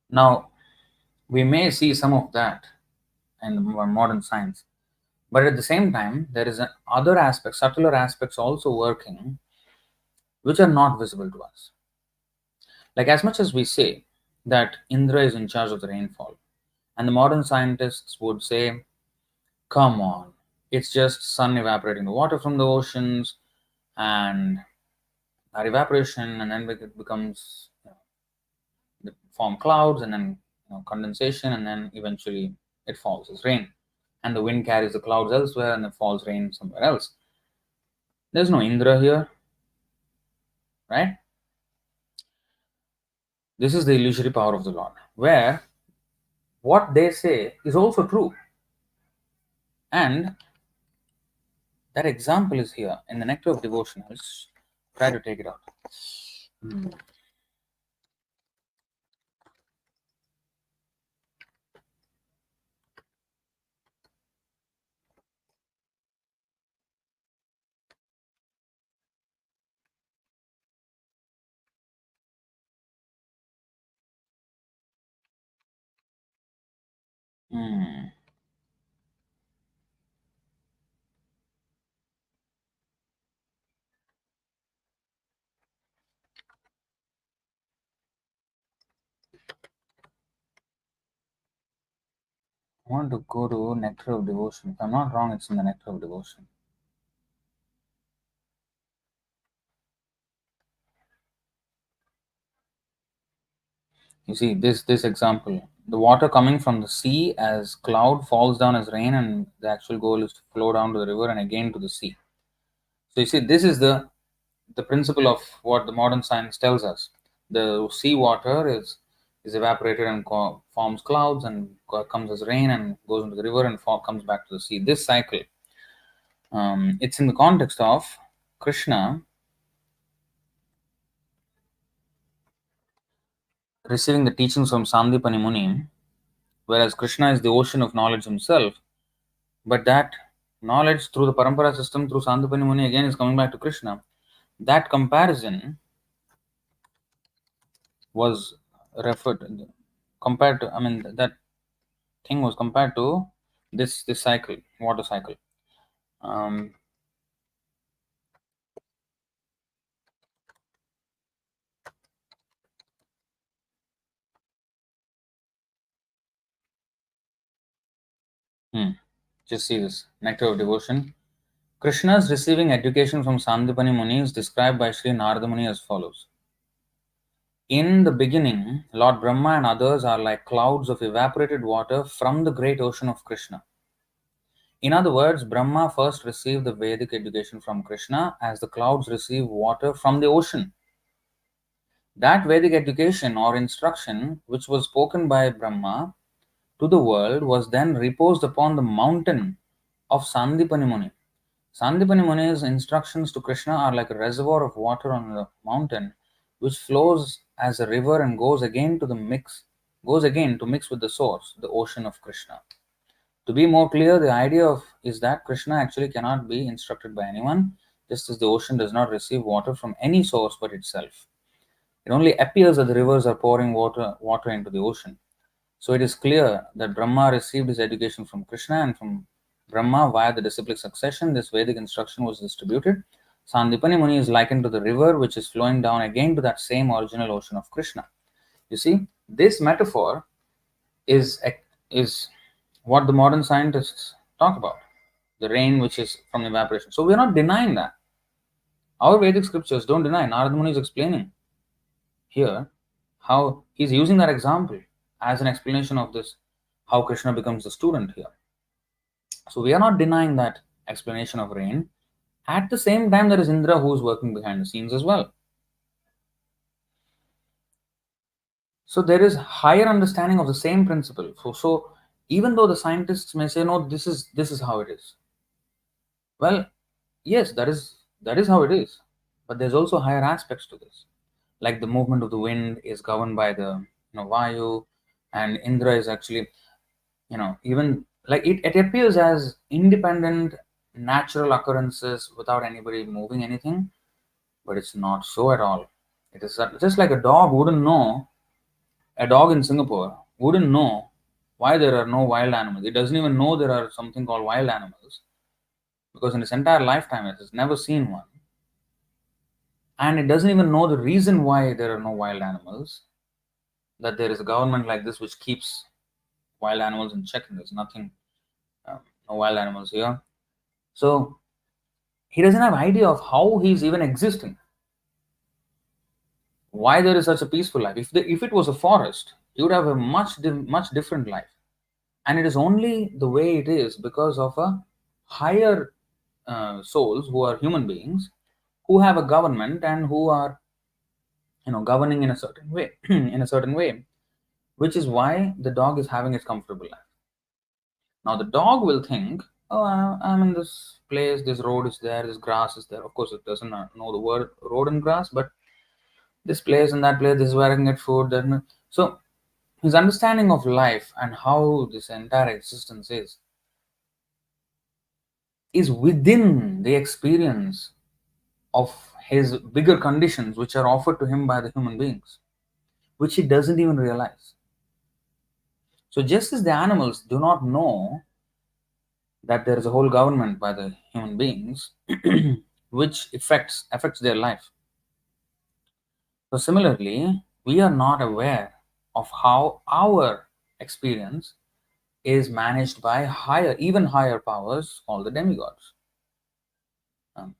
Now, we may see some of that in modern science, but at the same time, there is other aspects, subtler aspects also working, which are not visible to us. Like, as much as we say that Indra is in charge of the rainfall, and the modern scientists would say, come on, it's just sun evaporating the water from the oceans, and that evaporation, and then it becomes, they form clouds, and then condensation, and then eventually it falls as rain. And the wind carries the clouds elsewhere, and it falls rain somewhere else. There's no Indra here, right? This is the illusory power of the Lord, where what they say is also true. And that example is here in the Nectar of Devotion. I'll try to take it out. Hmm. I want to go to Nectar of Devotion. If I'm not wrong, it's in the Nectar of Devotion. You see this example. The water coming from the sea as cloud falls down as rain, and the actual goal is to flow down to the river and again to the sea. So you see, this is the principle of what the modern science tells us. The sea water is evaporated and forms clouds and comes as rain and goes into the river and comes back to the sea. This cycle, it's in the context of Krishna receiving the teachings from Sandipani Muni, whereas Krishna is the ocean of knowledge himself, but that knowledge through the parampara system through Sandipani Muni again is coming back to Krishna. That comparison was referred compared to, I mean, that thing was compared to this cycle, water cycle. Um, hmm, just see this nectar of devotion. Krishna's receiving education from Sandipani Muni is described by Sri Narada Muni as follows. In the beginning, Lord Brahma and others are like clouds of evaporated water from the great ocean of Krishna. In other words, Brahma first received the Vedic education from Krishna as the clouds receive water from the ocean. That Vedic education or instruction, which was spoken by Brahma to the world, was then reposed upon the mountain of Sandipani Muni. Sandipani Muni's instructions to Krishna are like a reservoir of water on the mountain, which flows as a river and goes again to mix with the source, the ocean of Krishna. To be more clear, the idea is that Krishna actually cannot be instructed by anyone, just as the ocean does not receive water from any source but itself. It only appears that the rivers are pouring water into the ocean. So it is clear that Brahma received his education from Krishna, and from Brahma, via the disciplic succession, this Vedic instruction was distributed. Sandipani Muni is likened to the river which is flowing down again to that same original ocean of Krishna. You see, this metaphor is is what the modern scientists talk about, the rain which is from evaporation. So we are not denying that. Our Vedic scriptures don't deny. Narada Muni is explaining here how he's using that example as an explanation of this, how Krishna becomes the student here. So we are not denying that explanation of rain. At the same time, there is Indra who is working behind the scenes as well. So there is higher understanding of the same principle. So even though the scientists may say no, this is how it is. Well, yes, that is how it is. But there's also higher aspects to this. Like the movement of the wind is governed by the Vayu, and Indra is actually even like it appears as independent natural occurrences without anybody moving anything, but it's not so at all. It is just like a dog in Singapore wouldn't know why there are no wild animals. It doesn't even know there are something called wild animals because in its entire lifetime it has never seen one, and it doesn't even know the reason why there are no wild animals, that there is a government like this which keeps wild animals in check, and there's nothing, no wild animals here. So he doesn't have idea of how he's even existing, why there is such a peaceful life. If it was a forest, he would have a much different life, and it is only the way it is because of a higher souls who are human beings who have a government and who are governing in a certain way in a certain way, which is why the dog is having its comfortable life. Now the dog will think, oh, I'm in this place, this road is there, this grass is there. Of course it doesn't know the word road and grass, but this place and that place, this is where I can get food. So his understanding of life and how this entire existence is within the experience of his bigger conditions which are offered to him by the human beings, which he doesn't even realize. So just as the animals do not know that there is a whole government by the human beings which affects their life. So similarly, we are not aware of how our experience is managed by higher, even higher powers called the demigods. Um,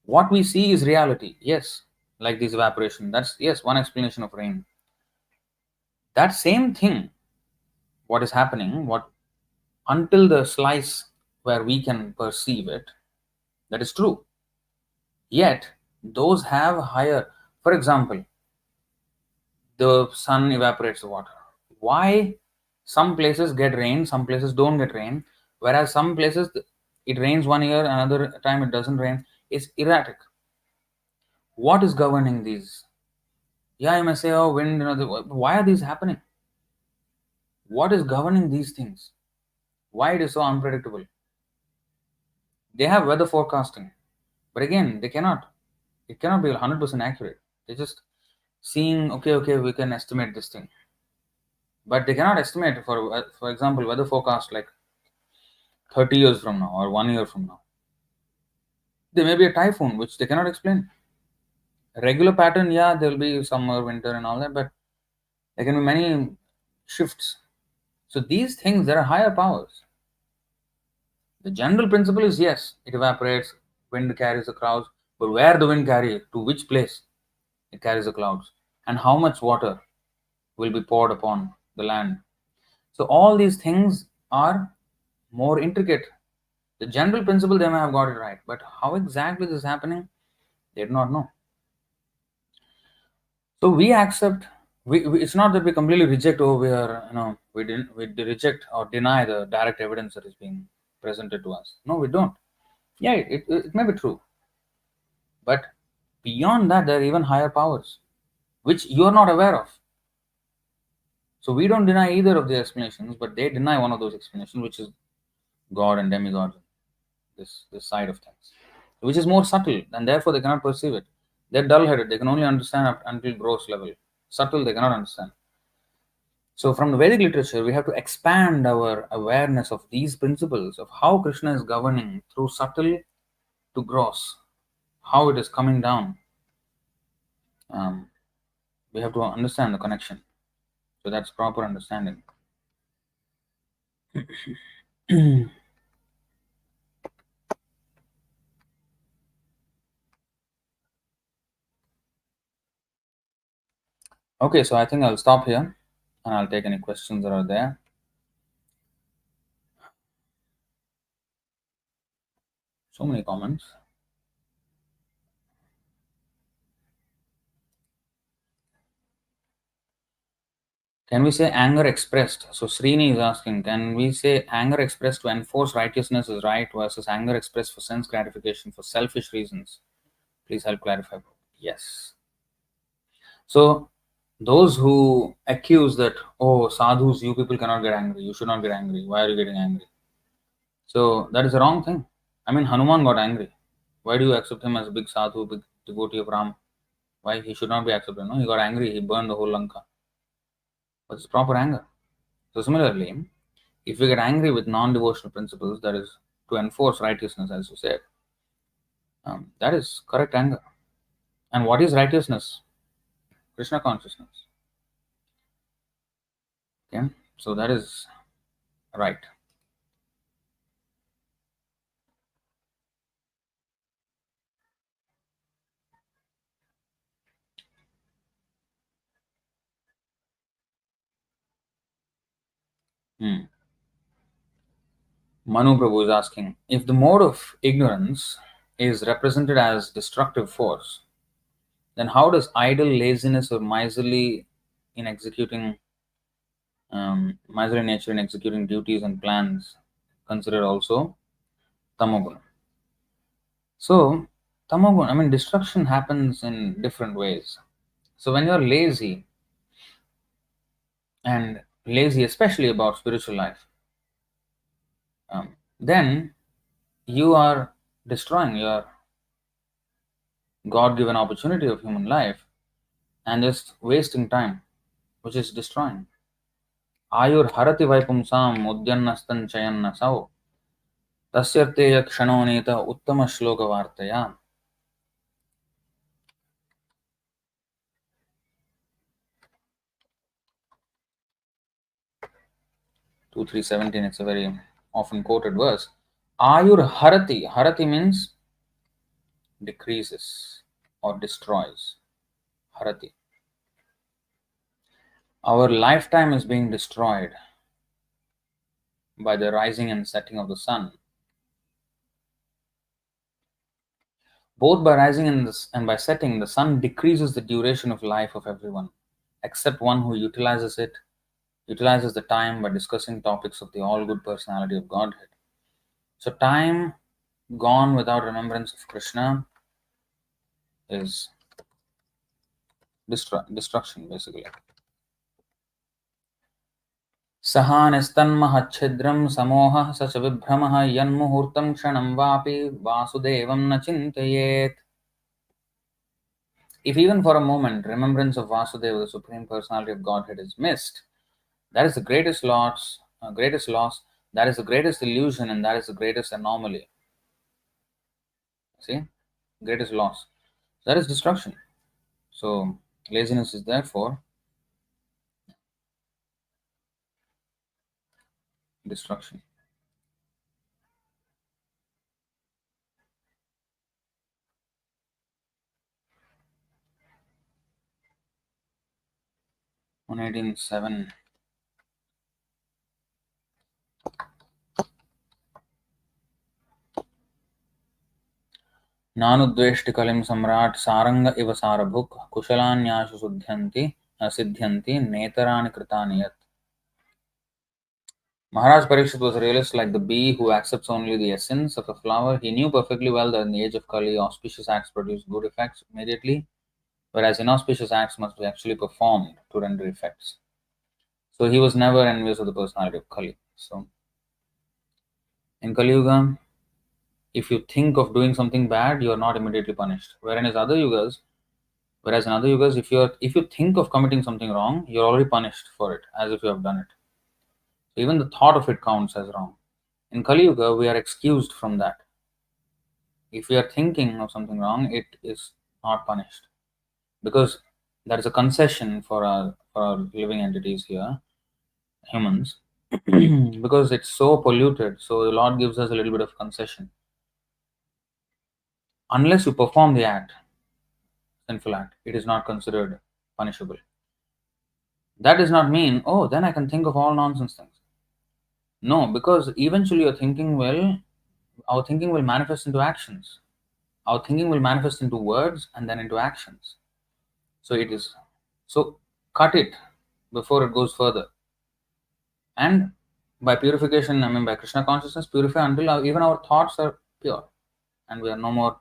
what we see is reality, yes, like this evaporation. That's, yes, one explanation of rain. That same thing, what is happening, what until the slice where we can perceive it, that is true. Yet, those have higher, for example, the sun evaporates the water. Why some places get rain, some places don't get rain, whereas some places it rains one year, another time it doesn't rain? It's erratic. What is governing these? Yeah, you may say, oh, wind, why are these happening? What is governing these things? Why it is so unpredictable? They have weather forecasting, but again, it cannot be 100% accurate. They're just seeing, okay, we can estimate this thing, but they cannot estimate, for example, weather forecast like 30 years from now or 1 year from now. There may be a typhoon which they cannot explain. A regular pattern, yeah, there will be summer, winter, and all that, but there can be many shifts. So these things, there are higher powers. The general principle is, yes, it evaporates, wind carries the clouds, but where the wind carries, to which place it carries the clouds, and how much water will be poured upon the land. So all these things are more intricate. The general principle, they may have got it right, but how exactly this is happening, they do not know. So we accept. It's not that we completely reject. Oh, we are, we reject or deny the direct evidence that is being presented to us. No, we don't. Yeah, it may be true, but beyond that, there are even higher powers which you are not aware of. So we don't deny either of the explanations, but they deny one of those explanations, which is God and demigod. This side of things, which is more subtle, and therefore they cannot perceive it. They're dull-headed. They can only understand up until gross level. Subtle, they cannot understand. So, from the Vedic literature, we have to expand our awareness of these principles of how Krishna is governing through subtle to gross, how it is coming down. Um, we have to understand the connection. So, that's proper understanding. Okay, so I think I'll stop here and I'll take any questions that are there. So many comments. Can we say anger expressed? So Srini is asking, can we say anger expressed to enforce righteousness is right versus anger expressed for sense gratification for selfish reasons? Please help clarify. Yes. So those who accuse that, oh, sadhus, you people cannot get angry, you should not get angry. Why are you getting angry? So that is the wrong thing. I mean, Hanuman got angry. Why do you accept him as a big sadhu, big devotee of Ram? Why he should not be accepted? No, he got angry. He burned the whole Lanka. What's proper anger? So similarly, if we get angry with non-devotional principles, that is to enforce righteousness, as you said, that is correct anger. And what is righteousness? Krishna consciousness. Okay, so that is right. Hmm. Manu Prabhu is asking, if the mode of ignorance is represented as destructive force, then how does idle laziness or miserly nature in executing duties and plans consider also tamoguna? So tamoguna, I mean, destruction happens in different ways. So when you're lazy, and lazy especially about spiritual life, then you are destroying your God-given opportunity of human life and just wasting time, which is destroying. Ayur harati vaipumsam udyannastan chayannasau tasyarteya kshanoneta uttama shloka vartaya. 2:317, it's a very often quoted verse. Ayur harati. Harati means decreases or destroys. Harati. Our lifetime is being destroyed by the rising and setting of the sun. Both by rising and by setting, the sun decreases the duration of life of everyone, except one who utilizes the time by discussing topics of the all-good personality of Godhead. So time gone without remembrance of Krishna is destruction, basically. सहानिस्तन्महच्छिद्रं समोहः स च विभ्रमः यन्मुहूर्तं क्षणं वापि वासुदेवं न चिन्तयेत्. If even for a moment remembrance of Vasudeva, the Supreme Personality of Godhead, is missed, that is the greatest loss, that is the greatest illusion, and that is the greatest anomaly. See? Greatest loss. That is destruction. So, laziness is therefore destruction. On 18:7. नानुद्वेष्टि कलिं सम्राट सारंग इव सारभुक् कुशलान्याशु सिद्ध्यन्ति नेतराणि कृतानि यत्. Maharaj Parikshit was a realist like the bee who accepts only the essence of a flower. He knew perfectly well that in the age of Kali, auspicious acts produce good effects immediately, whereas inauspicious acts must be actually performed to render effects. So he was never envious of the personality of Kali. So in Kali Yuga, if you think of doing something bad, you are not immediately punished. Whereas in other yugas, if you think of committing something wrong, you're already punished for it, as if you have done it. So even the thought of it counts as wrong. In Kali Yuga, we are excused from that. If we are thinking of something wrong, it is not punished, because that is a concession for our living entities here, humans, because it's so polluted. So the Lord gives us a little bit of concession. Unless you perform the act, sinful act, it is not considered punishable. That does not mean, oh, then I can think of all nonsense things. No, because eventually our thinking will manifest into actions. Our thinking will manifest into words and then into actions. So cut it before it goes further. And by purification, I mean by Krishna consciousness, purify until even our thoughts are pure and we are no more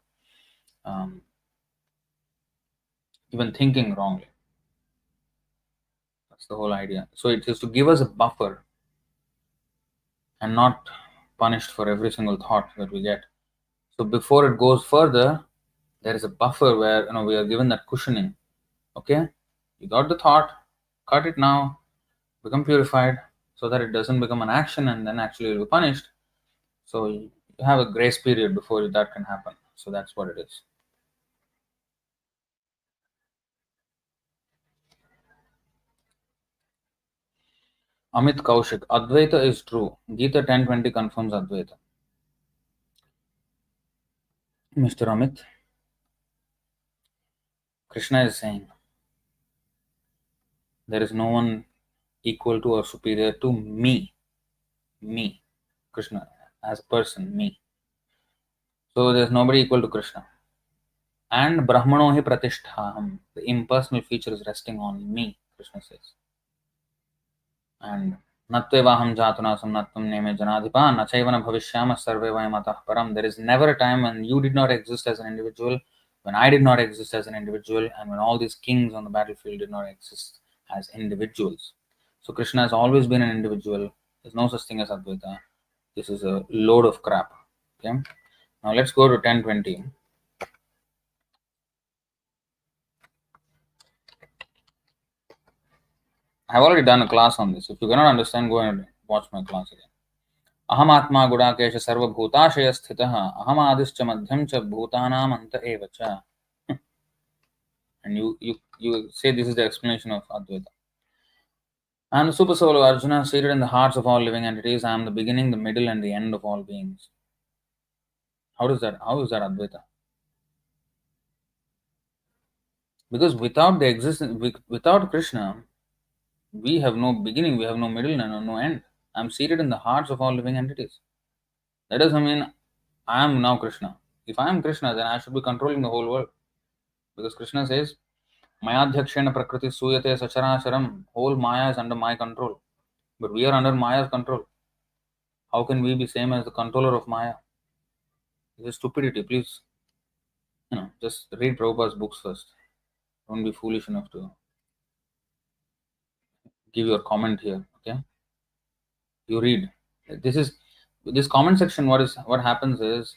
even thinking wrongly. That's the whole idea. So it is to give us a buffer and not punished for every single thought that we get. So before it goes further, there is a buffer where we are given that cushioning. Okay, you got the thought, cut it now, become purified, so that it doesn't become an action and then actually you'll be punished. So you have a grace period before that can happen. So that's what it is. Amit Kaushik, Advaita is true. Gita 10:20 confirms Advaita. Mr. Amit, Krishna is saying there is no one equal to or superior to me. Me. Krishna, as a person, me. So there's nobody equal to Krishna. And Brahmano hi pratisthaham. The impersonal feature is resting on me, Krishna says. And Natvevaham jatunasam natvam neme janadhipa nachayvana bhavishyama sarve vayamataha param. There is never a time when you did not exist as an individual, when I did not exist as an individual, and when all these kings on the battlefield did not exist as individuals. So Krishna has always been an individual. There's no such thing as Advaita. This is a load of crap. Okay. Now let's go to 10:20. I have already done a class on this. If you cannot understand, go and watch my class again. Aham atma gudakesh sarva bhutashaya sthitah aham adischa madhyam cha bhutanam anta eva cha. And you say this is the explanation of Advaita. I am the super soul of Arjuna, seated in the hearts of all living entities. I am the beginning, the middle, and the end of all beings. How does that? How is that Advaita? Because without the existence, without Krishna, we have no beginning, we have no middle, and no end. I am seated in the hearts of all living entities. That doesn't mean I am now Krishna. If I am Krishna, then I should be controlling the whole world. Because Krishna says, Mayadhyakshena prakriti suyate sacharacharam. Whole Maya is under my control. But we are under Maya's control. How can we be same as the controller of Maya? It's a stupidity. Please, just read Prabhupada's books first. Don't be foolish enough to give your comment here. Okay, you read. This is this comment section. What happens is,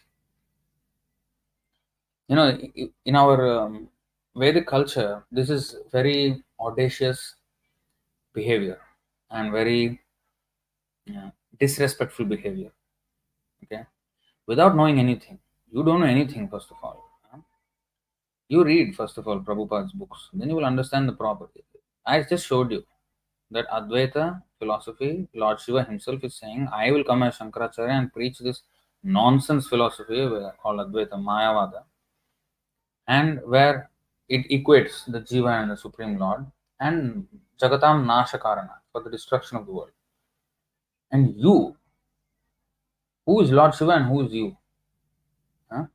in our Vedic culture, this is very audacious behavior and very disrespectful behavior. Okay, without knowing anything, you don't know anything. First of all, you read first of all Prabhupada's books, then you will understand the property. I just showed you that Advaita philosophy, Lord Shiva himself is saying, I will come as Shankaracharya and preach this nonsense philosophy called Advaita Mayavada, and where it equates the Jiva and the Supreme Lord and Jagatam Nashakarana for the destruction of the world. And you, who is Lord Shiva and who is you? Huh?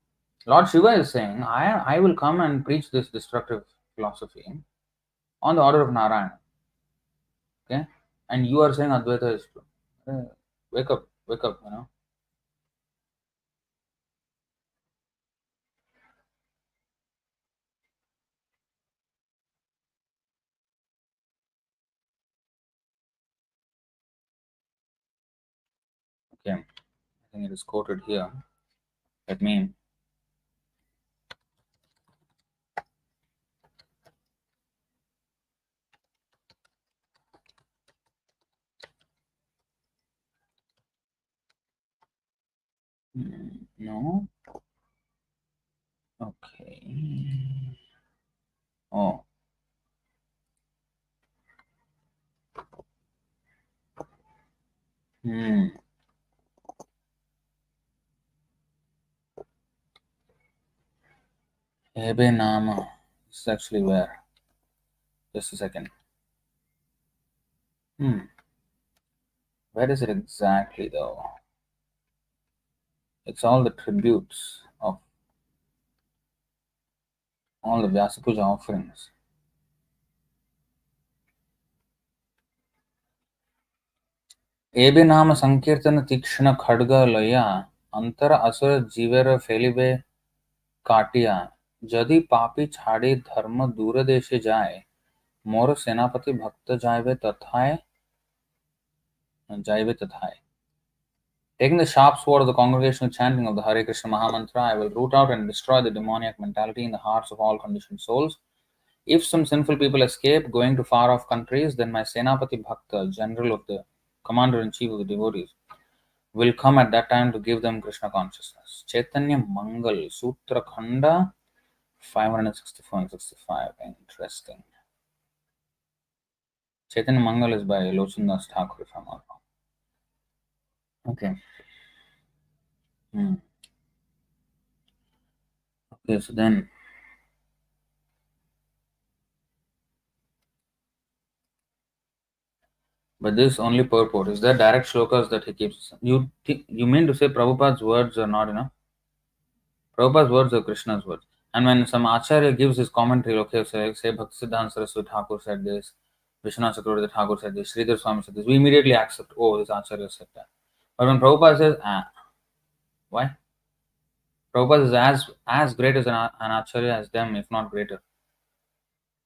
Lord Shiva is saying, I will come and preach this destructive philosophy on the order of Narayana. Okay? And you are saying Advaita is true. Wake up, Okay, I think it is quoted here. Let me. No. Okay. Oh. Hmm. Ebe Nama. This is actually where. Just a second. Where is it exactly though? It's all the tributes of all the Vyasapuja offerings. Ebe Nama Sankirtana Tikshna Khadga Laya Antara Asura Jivera Felibe Katia Jadi Papi Chhade Dharma Dura Deshe Jaye Mor Senapati Bhakta Jaive Tathaye. Taking the sharp sword of the congregational chanting of the Hare Krishna Mahamantra, I will root out and destroy the demoniac mentality in the hearts of all conditioned souls. If some sinful people escape, going to far off countries, then my Senapati Bhakta, general of the commander in chief of the devotees, will come at that time to give them Krishna consciousness. Chaitanya Mangal, Sutra Khanda 564 and 65. Interesting. Chaitanya Mangal is by Lochandas Thakur, if I'm not wrong. Okay. Okay, so then. But this only purport. Is there direct shlokas that he keeps? You mean to say Prabhupada's words are not enough? Prabhupada's words are Krishna's words. And when some Acharya gives his commentary, okay, say Bhaktisiddhanta Saraswati Thakur said this, Vishwanath Chakravarti Thakur said this, Sridhar Swami said this, we immediately accept, oh, this Acharya said that. But when Prabhupada says, why? Prabhupada is as great as an Acharya as them, if not greater.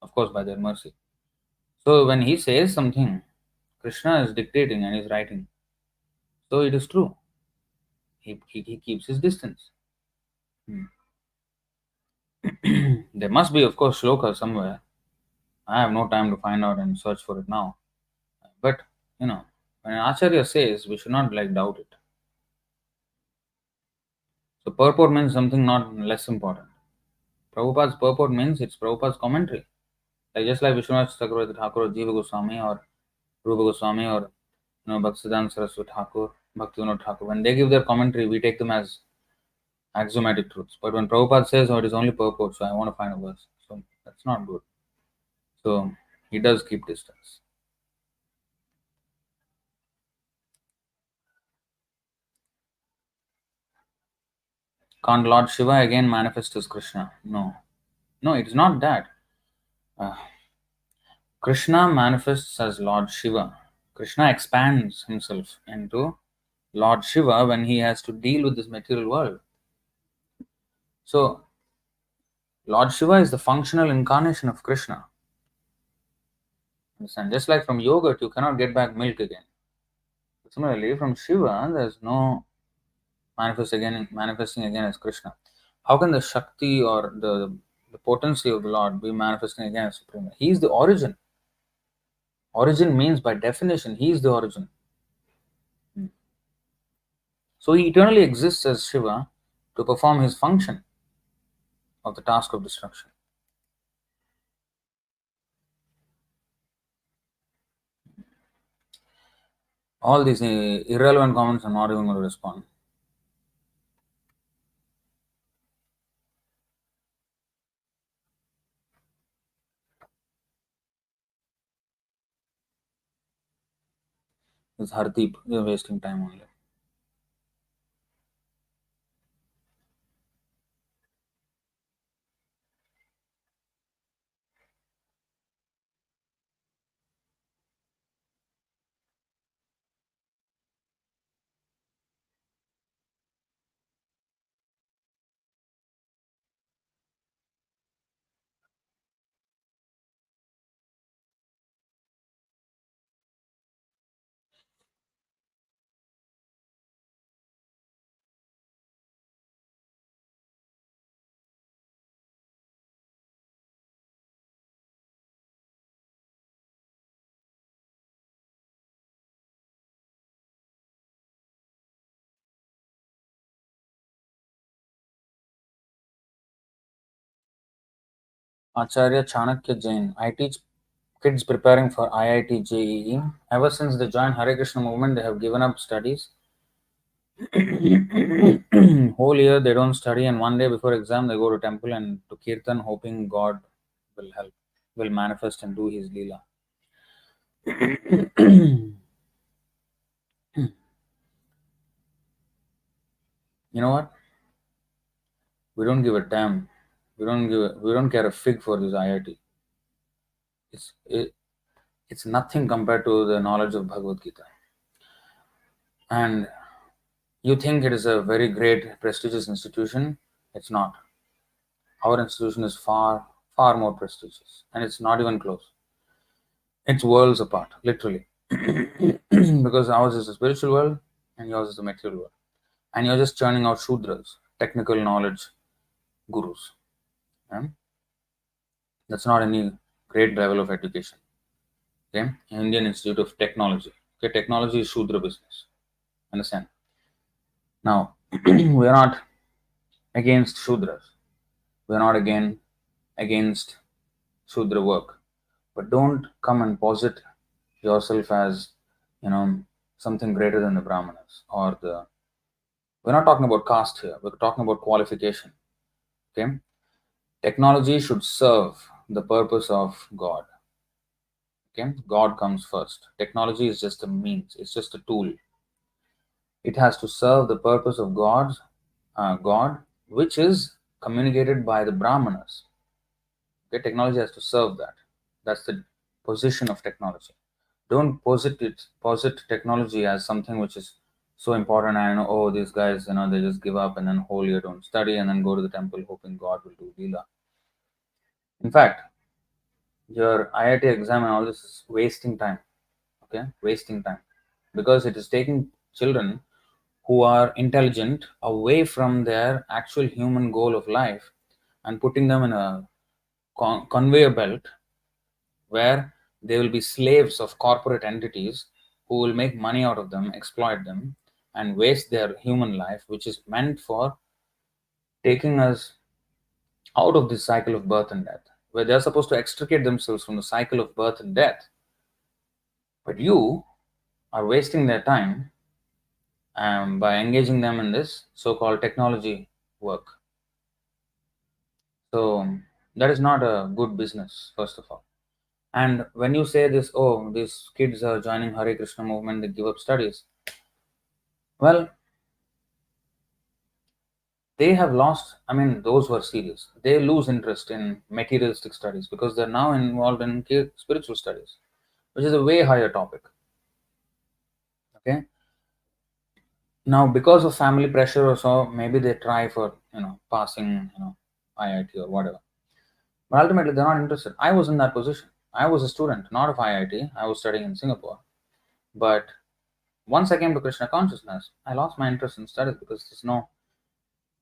Of course, by their mercy. So when he says something, Krishna is dictating and is writing. So it is true. He keeps his distance. There must be, of course, shloka somewhere. I have no time to find out and search for it now. But, when an Acharya says, we should not doubt it. So purport means something not less important. Prabhupada's purport means it's Prabhupada's commentary. Just like Vishwanath Chakravarti Thakur or Jiva Goswami or Rupa Goswami or Bhaktisiddhanta Saraswati Thakur, Bhaktivinoda Thakur, when they give their commentary, we take them as axiomatic truths. But when Prabhupada says, "Oh, it is only purport," so I want to find a verse, so that's not good. So he does keep distance. Can't Lord Shiva again manifest as Krishna? No, no, it's not that. Uh, Krishna manifests as Lord Shiva. Krishna expands himself into Lord Shiva when he has to deal with this material world. So, Lord Shiva is the functional incarnation of Krishna. Understand? Just like from yogurt, you cannot get back milk again. Similarly, from Shiva, there's no manifesting again as Krishna. How can the Shakti or the potency of the Lord be manifesting again as Supreme? He is the origin. Origin means by definition, he is the origin. So he eternally exists as Shiva to perform his function of the task of destruction. All these irrelevant comments, I'm not even going to respond. This Hardeep, you're wasting time only. Acharya Chanakya Jain. I teach kids preparing for IIT JEE. Ever since they joined Hare Krishna movement, they have given up studies. Whole year they don't study, and one day before exam they go to temple and to kirtan, hoping God will help, will manifest and do His leela. You know what? We don't give a damn. We don't care a fig for this IIT. It's it, it's nothing compared to the knowledge of Bhagavad Gita. And you think it is a very great prestigious institution? It's not. Our institution is far far more prestigious, and it's not even close. It's worlds apart, literally. Because ours is the spiritual world and yours is the material world. And you're just churning out Shudras, technical knowledge gurus. Yeah? That's not any great level of education. Okay? Indian Institute of Technology. Okay, technology is Shudra business. Understand? Now, we are not against Shudras. We are not against Shudra work. But don't come and posit yourself as, something greater than the Brahmanas or the. We're not talking about caste here. We're talking about qualification. Okay, technology should serve the purpose of God. Okay, God comes first. Technology is just a means. It's just a tool. It has to serve the purpose of God, which is communicated by the Brahmanas. Okay, technology has to serve that. That's the position of technology. Don't posit technology as something which is so important. I know, oh, these guys, they just give up and then whole year don't study and then go to the temple hoping God will do Leela. In fact, your IIT exam and all this is wasting time. Okay, wasting time because it is taking children who are intelligent away from their actual human goal of life and putting them in a conveyor belt where they will be slaves of corporate entities who will make money out of them, exploit them, and waste their human life, which is meant for taking us out of this cycle of birth and death, where they're supposed to extricate themselves from the cycle of birth and death. But you are wasting their time by engaging them in this so-called technology work. So that is not a good business, first of all. And when you say this, oh, these kids are joining Hare Krishna movement, they give up studies. Well, they have lost, I mean, those who are serious, they lose interest in materialistic studies because they're now involved in spiritual studies, which is a way higher topic. Okay. Now, because of family pressure or so, maybe they try for, passing, IIT or whatever. But ultimately, they're not interested. I was in that position. I was a student, not of IIT. I was studying in Singapore. But once I came to Krishna consciousness, I lost my interest in studies because there's no.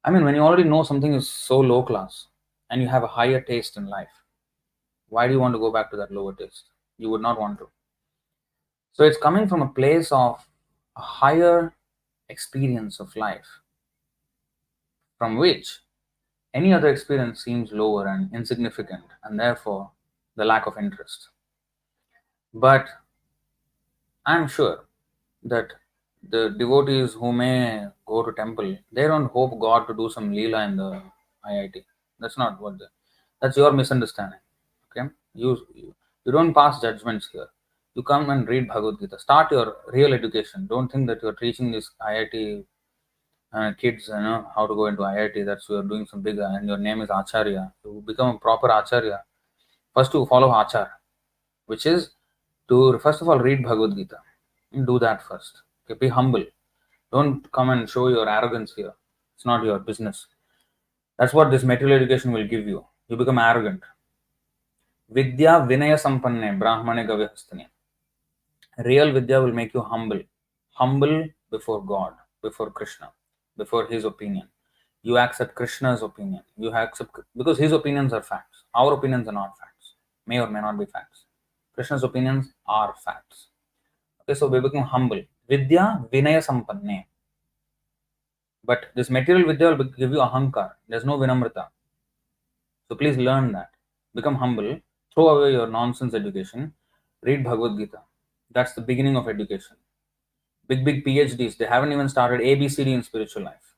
I mean, when you already know something is so low class and you have a higher taste in life, why do you want to go back to that lower taste? You would not want to. So it's coming from a place of a higher experience of life, from which any other experience seems lower and insignificant, and therefore the lack of interest. But I'm sure that the devotees who may go to temple, they don't hope God to do some leela in the IIT. That's not what that's your misunderstanding. Okay, you don't pass judgments here. You come and read Bhagavad Gita. Start your real education. Don't think that you're teaching these IIT kids, how to go into IIT. That's you're doing some big, and your name is Acharya. To become a proper Acharya, first to follow Achar, which is to first of all read Bhagavad Gita. Do that first. Okay, be humble. Don't come and show your arrogance here. It's not your business. That's what this material education will give you. You become arrogant. Vidya Vinaya Sampanne Brahmane Gavyahastane. Real Vidya will make you humble. Humble before God, before Krishna, before His opinion. You accept Krishna's opinion. You accept because His opinions are facts. Our opinions are not facts. May or may not be facts. Krishna's opinions are facts. Okay, so we become humble. Vidya Vinaya Sampanne. But this material Vidya will give you ahankar. There's no vinamrita. So please learn that. Become humble. Throw away your nonsense education. Read Bhagavad Gita. That's the beginning of education. Big PhDs, they haven't even started ABCD in spiritual life.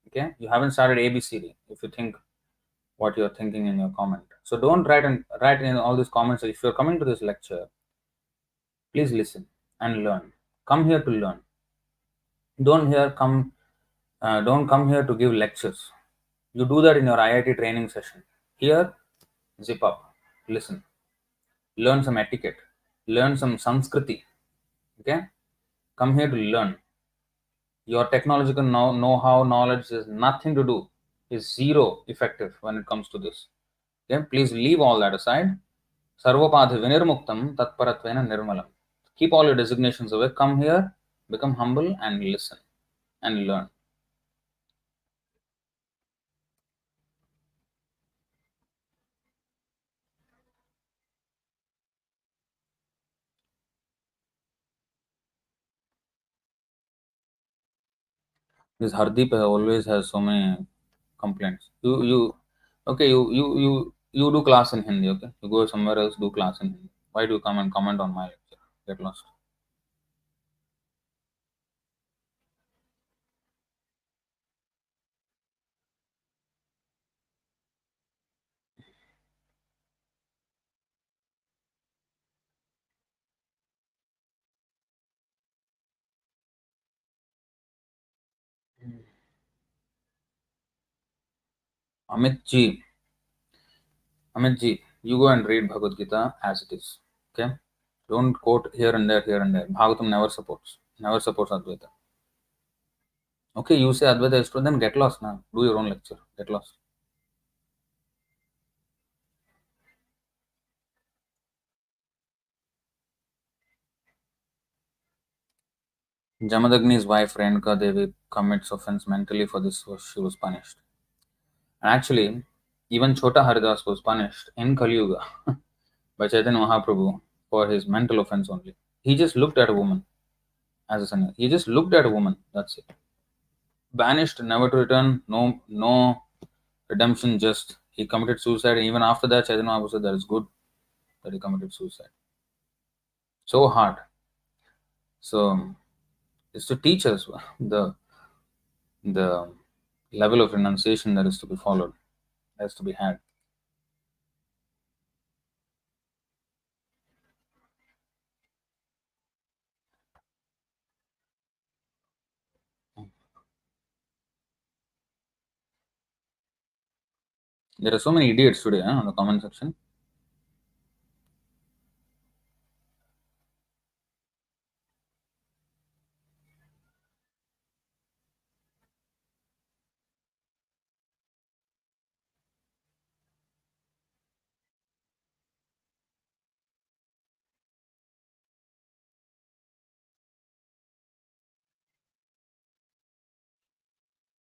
Okay? You haven't started ABCD if you think what you're thinking in your comment. So don't write in all these comments. If you're coming to this lecture, please listen and learn. Come here to learn. Don't come here to give lectures. You do that in your IIT training session. Here, zip up, listen, learn some etiquette, learn some Sanskriti. Okay? Come here to learn. Your technological know-how, knowledge is nothing to do, is zero effective when it comes to this. Okay? Please leave all that aside. Sarvapadhi vinirmuktam tatparatvena nirmalam. Keep all your designations away. Come here, become humble and listen and learn. This Hardeep always has so many complaints. Okay, you do class in Hindi, okay? You go somewhere else, do class in Hindi. Why do you come and comment on my lecture? Get lost. Amit ji, Amit ji, you go and read Bhagavad Gita as it is. Okay? Don't quote here and there, here and there. Bhagavatam never supports Advaita. Okay, you say Advaita is true, then get lost now. Do your own lecture. Get lost. Jamadagni's wife Renuka Devi commits offense mentally for this, so she was punished. And actually, even Chota Haridas was punished in Kali Yuga by Chaitanya Mahaprabhu for his mental offense only. He just looked at a woman as a son. He just looked at a woman. That's it. Banished, never to return. No redemption. Just he committed suicide. And even after that, Chaitanya Mahaprabhu said that is good that he committed suicide. so hard. So it's to teach us the level of renunciation that is to be followed, has to be had. There are so many idiots today on the comment section.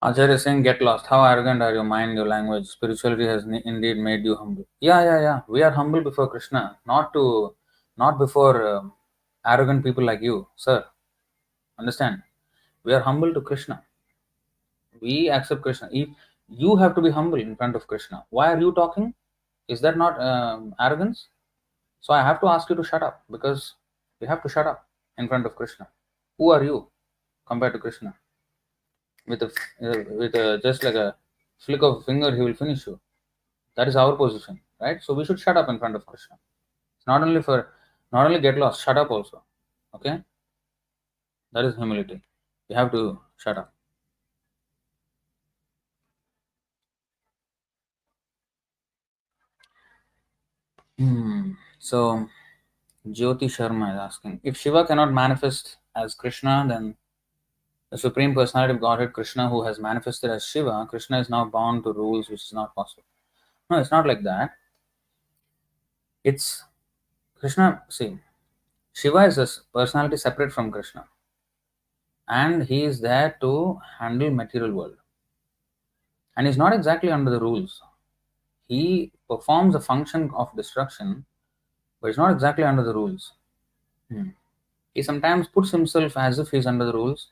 Acharya is saying, get lost. How arrogant are your mind, your language? Spirituality has indeed made you humble. Yeah, yeah, yeah. We are humble before Krishna, not before arrogant people like you, sir. Understand? We are humble to Krishna. We accept Krishna. If you have to be humble in front of Krishna, why are you talking? Is that not arrogance? So I have to ask you to shut up because you have to shut up in front of Krishna. Who are you compared to Krishna? With a just like a flick of a finger, he will finish you. That is our position, right? So we should shut up in front of Krishna. It's not only get lost, shut up also. Okay, that is humility. You have to shut up. So Jyoti Sharma is asking, if Shiva cannot manifest as Krishna, then the Supreme Personality of Godhead, Krishna, who has manifested as Shiva, Krishna is now bound to rules, which is not possible. No, it's not like that. It's Krishna. See, Shiva is a personality separate from Krishna, and he is there to handle material world, and he's not exactly under the rules. He performs a function of destruction, but he's not exactly under the rules. Hmm. He sometimes puts himself as if he's under the rules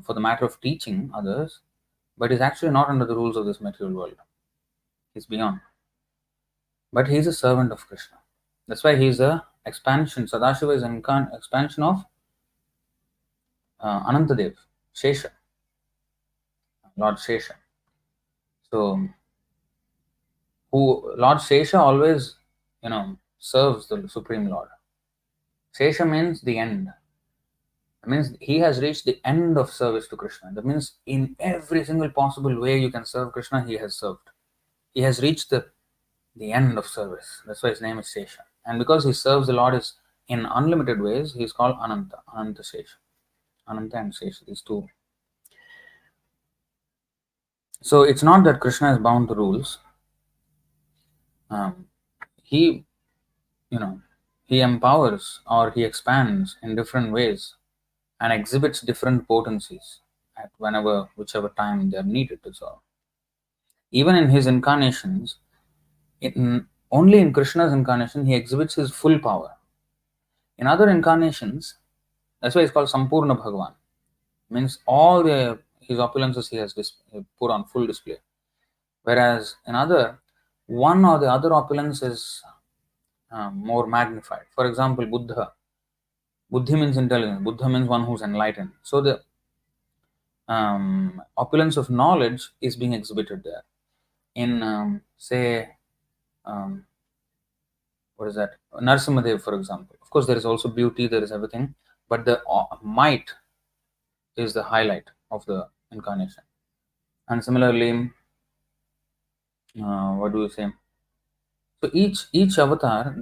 for the matter of teaching others, but he's actually not under the rules of this material world. He's beyond. But he's a servant of Krishna. That's why he's a expansion. Sadashiva is an expansion of Anantadev, Shesha, Lord Shesha. So, who Lord Shesha always, serves the Supreme Lord. Shesha means the end. That means he has reached the end of service to Krishna. That means in every single possible way you can serve Krishna, he has served. He has reached the end of service. That's why his name is Shesha. And because he serves the Lord is in unlimited ways, he's called Ananta, Ananta Shesha. Ananta and Shesha, these two. So it's not that Krishna is bound to rules. Um, he, you know, he empowers or he expands in different ways and exhibits different potencies at whichever time they are needed to serve. Even in his incarnations, only in Krishna's incarnation, he exhibits his full power. In other incarnations, that's why it's called Sampurna Bhagavan. Means all his opulences he has put on full display. Whereas in other, one or the other opulence is more magnified. For example, Buddha. Buddhi means intelligence. Buddha means one who's enlightened. So the opulence of knowledge is being exhibited there. In say, um, what is that? Narsimhadev, for example. Of course, there is also beauty. There is everything, but the might is the highlight of the incarnation. And similarly, what do you say? So each avatar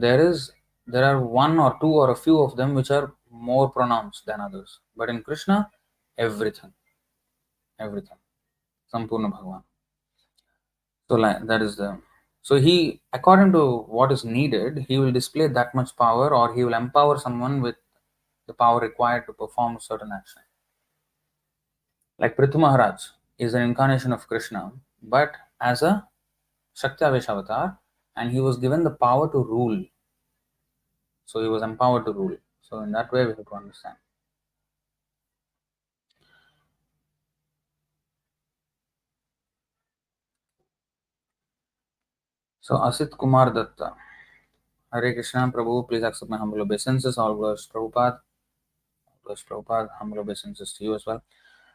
there are one or two or a few of them which are more pronounced than others. But in Krishna, everything, everything, Sampurna Bhagavan. So like, that is the so he according to what is needed, he will display that much power or he will empower someone with the power required to perform a certain action. Like Prithu Maharaj is an incarnation of Krishna, but as a Shakti avatar, and he was given the power to rule. So he was empowered to rule. So in that way, we have to understand. So Asit Kumar Datta, Hare Krishna, Prabhu, please accept my humble obeisances. All glories to Prabhupada. Glories to Prabhupada, humble obeisances to you as well.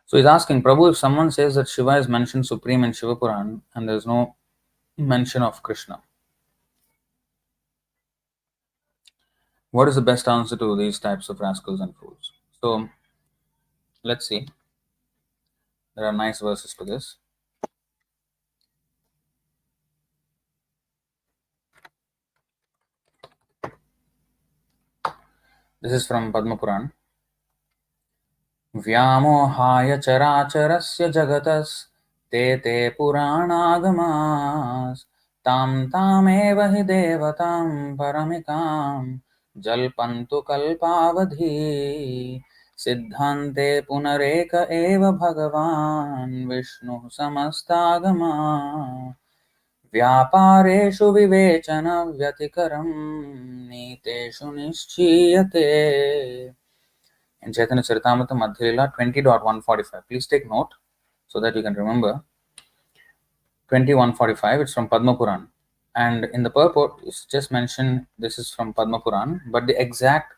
So he's asking, Prabhu, if someone says that Shiva is mentioned supreme in Shiva Puran and there is no mention of Krishna, what is the best answer to these types of rascals and fools? So let's see. There are nice verses to this. This is from Padma Puran. व्यामोहाय चराचरस्य जगतस् ते ते पुराणागमास् तां तामेव हि देवतां परमिकां जल्पन्तु कल्पावधि सिद्धान्ते पुनरेक एव भगवान् विष्णुः समस्तागमा व्यापारेषु विवेचन व्यतिकरं नीतेषु निश्चीयते. In Chaitanya Charitamrita Madhya 20.145. Please take note so that you can remember. 2145, it's from Padma Puran. And in the purport, it's just mentioned this is from Padma Puran, but the exact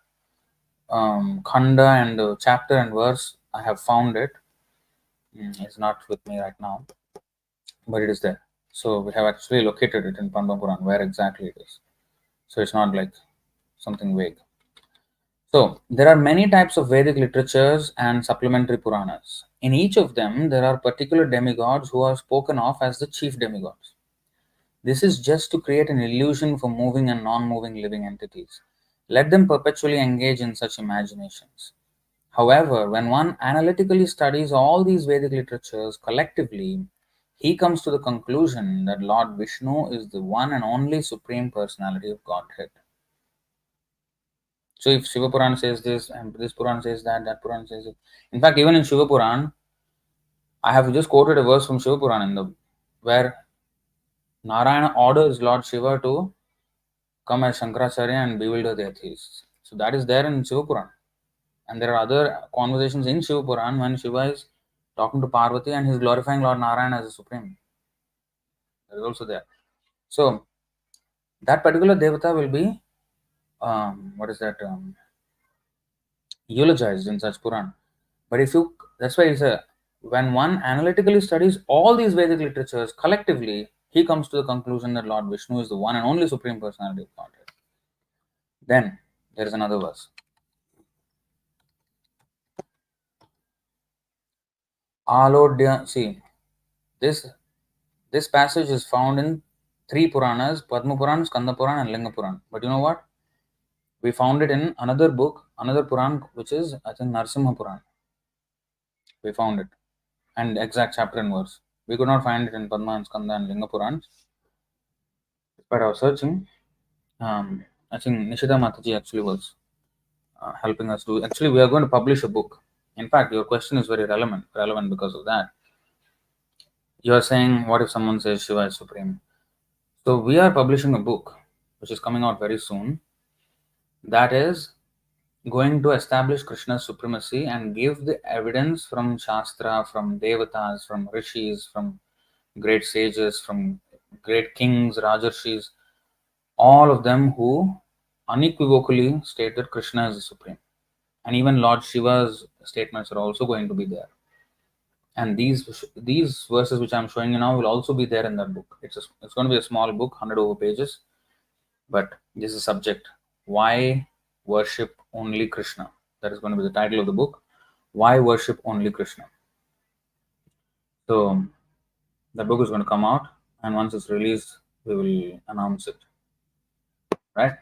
khanda and the chapter and verse, I have found it. It's not with me right now, but it is there. So we have actually located it in Padma Puran, where exactly it is. So it's not like something vague. So, there are many types of Vedic literatures and supplementary Puranas. In each of them, there are particular demigods who are spoken of as the chief demigods. This is just to create an illusion for moving and non moving living entities. Let them perpetually engage in such imaginations. However, when one analytically studies all these Vedic literatures collectively, he comes to the conclusion that Lord Vishnu is the one and only Supreme Personality of Godhead. So if Shiva Puran says this, and this Puran says that, that Puran says it. In fact, even in Shiva Puran, I have just quoted a verse from Shiva Puran where Narayana orders Lord Shiva to come as Shankaracharya and bewilder the atheists. So that is there in Shiva Puran. And there are other conversations in Shiva Puran when Shiva is talking to Parvati and he is glorifying Lord Narayana as the Supreme. That is also there. So that particular Devata will be, eulogized in such Puran. But that's why it's when one analytically studies all these Vedic literatures collectively, he comes to the conclusion that Lord Vishnu is the one and only Supreme Personality of Godhead. Then there is another verse. Alodya, see, this passage is found in three Puranas, Padma Puran, Skanda Puran and Linga Puran. But you know what? We found it in another book, another Puran, which is, I think, Narsimha Puran. We found it. And exact chapter and verse. We could not find it in Padma and Skanda and Linga Purans. But I was searching. I think Nishita Mataji actually was helping us to. Actually, we are going to publish a book. In fact, your question is very relevant because of that. You are saying, what if someone says Shiva is supreme? So we are publishing a book, which is coming out very soon. That is going to establish Krishna's supremacy and give the evidence from Shastra, from Devatas, from Rishis, from great sages, from great kings, Rajarshis, all of them who unequivocally state that Krishna is the supreme. And even Lord Shiva's statements are also going to be there. And these verses which I'm showing you now will also be there in that book. It's going to be a small book, 100 over pages. But this is the subject. Why worship only Krishna? That is going to be the title of the book. Why worship only Krishna? So the book is going to come out, and once it's released, we will announce it. Right?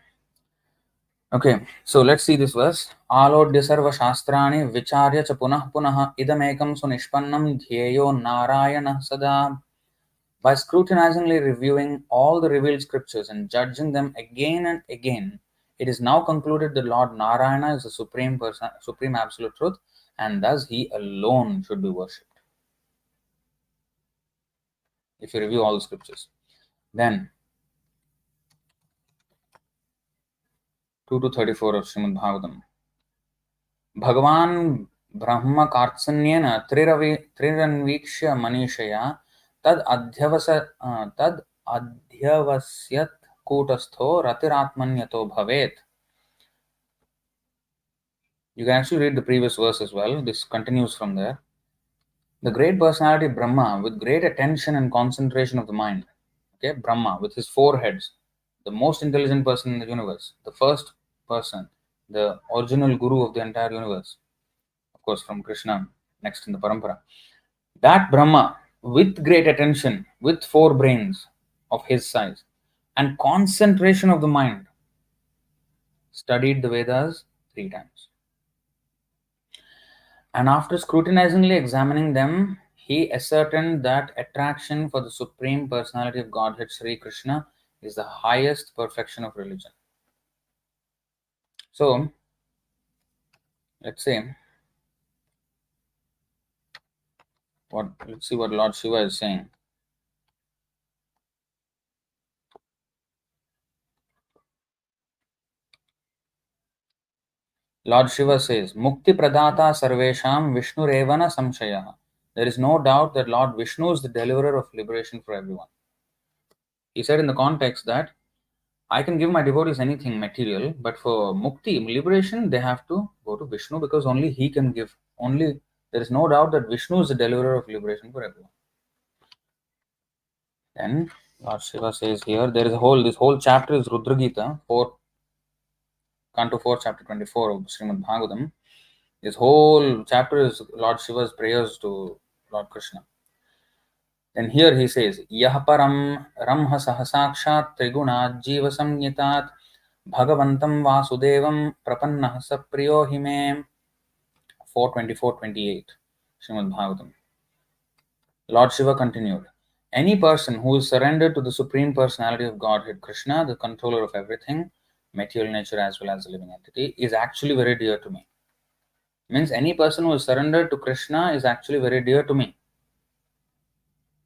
Okay, so let's see this verse. Alodya sarva shastrani vicharya cha punah punah idamekam sunishpannam dhyeyo narayana sada. By scrutinizingly reviewing all the revealed scriptures and judging them again and again, it is now concluded that Lord Narayana is the supreme person, supreme absolute truth, and thus he alone should be worshipped. If you review all the scriptures, then 2 to 34 of Srimad Bhagavatam. Bhagavan Brahma Kartsanyena Triranvikshya Manishaya tad adhyavasyat kūtastho ratiratmanyato bhavet. You can actually read the previous verse as well. This continues from there. The great personality Brahma, with great attention and concentration of the mind. Okay, Brahma, with his four heads, the most intelligent person in the universe, the first person, the original guru of the entire universe, of course, from Krishna, next in the parampara. That Brahma, with great attention, with four brains of his size, and concentration of the mind, studied the Vedas 3 times. And after scrutinizingly examining them, he ascertained that attraction for the Supreme Personality of Godhead, Sri Krishna, is the highest perfection of religion. So, let's say, let's see what Lord Shiva is saying. Lord Shiva says, Mukti Pradata Sarvesham Vishnu Revana Samshaya. There is no doubt that Lord Vishnu is the deliverer of liberation for everyone. He said in the context that I can give my devotees anything material, but for mukti, liberation, they have to go to Vishnu because only he can give. Only there is no doubt that Vishnu is the deliverer of liberation for everyone. Then Lord Shiva says here, there is this whole chapter is Rudra Gita, Canto 4, chapter 24 of Srimad Bhagavatam. This whole chapter is Lord Shiva's prayers to Lord Krishna. And here he says, Yah param ramha sahasakshat triguna jiva samyitat bhagavantam vasudevam prapannah sapriyo hime. 4:24-28 Srimad Bhagavatam. Lord Shiva continued, any person who is surrendered to the Supreme Personality of Godhead, Krishna, the controller of everything, material nature as well as the living entity, is actually very dear to me. Means any person who is surrendered to Krishna is actually very dear to me.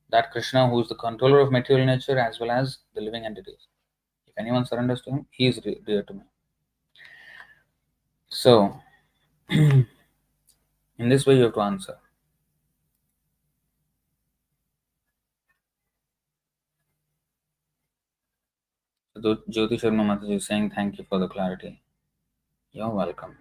That Krishna who is the controller of material nature as well as the living entities. If anyone surrenders to him, he is dear to me. So, in this way you have to answer. So Jyoti Sharma Mataji is saying thank you for the clarity. You're welcome.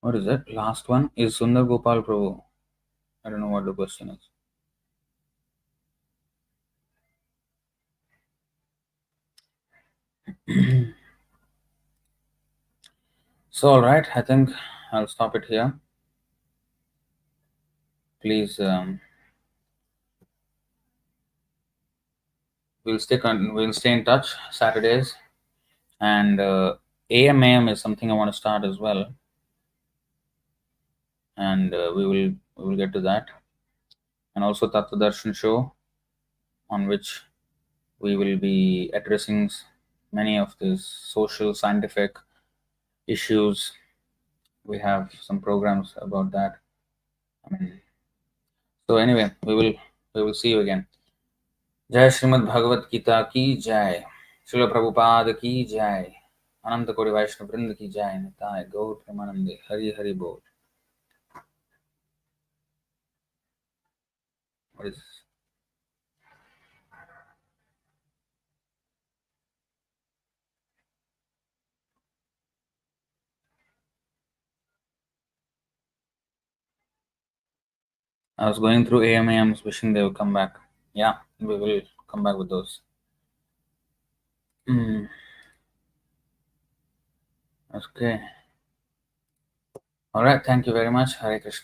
What is it? Last one is Sundar Gopal Prabhu. I don't know what the question is. So, all right, I think I'll stop it here. Please, we'll stay in touch Saturdays, and AM is something I want to start as well, and we will get to that, and also Tattvavit show, on which we will be addressing many of these social scientific issues. We have some programs about that. I mean, so anyway, we will see you again. जय श्रीमद् भगवत गीता की जय, श्रील प्रभुपाद की जय, अनंत कोटि वैष्णव वृंद की जय, निताय गौर प्रेमानंदे, हरि हरि बोल. What is this? I was going through AMAMs, wishing they would come back. Yeah, we will come back with those. Okay. All right. Thank you very much. Hare Krishna.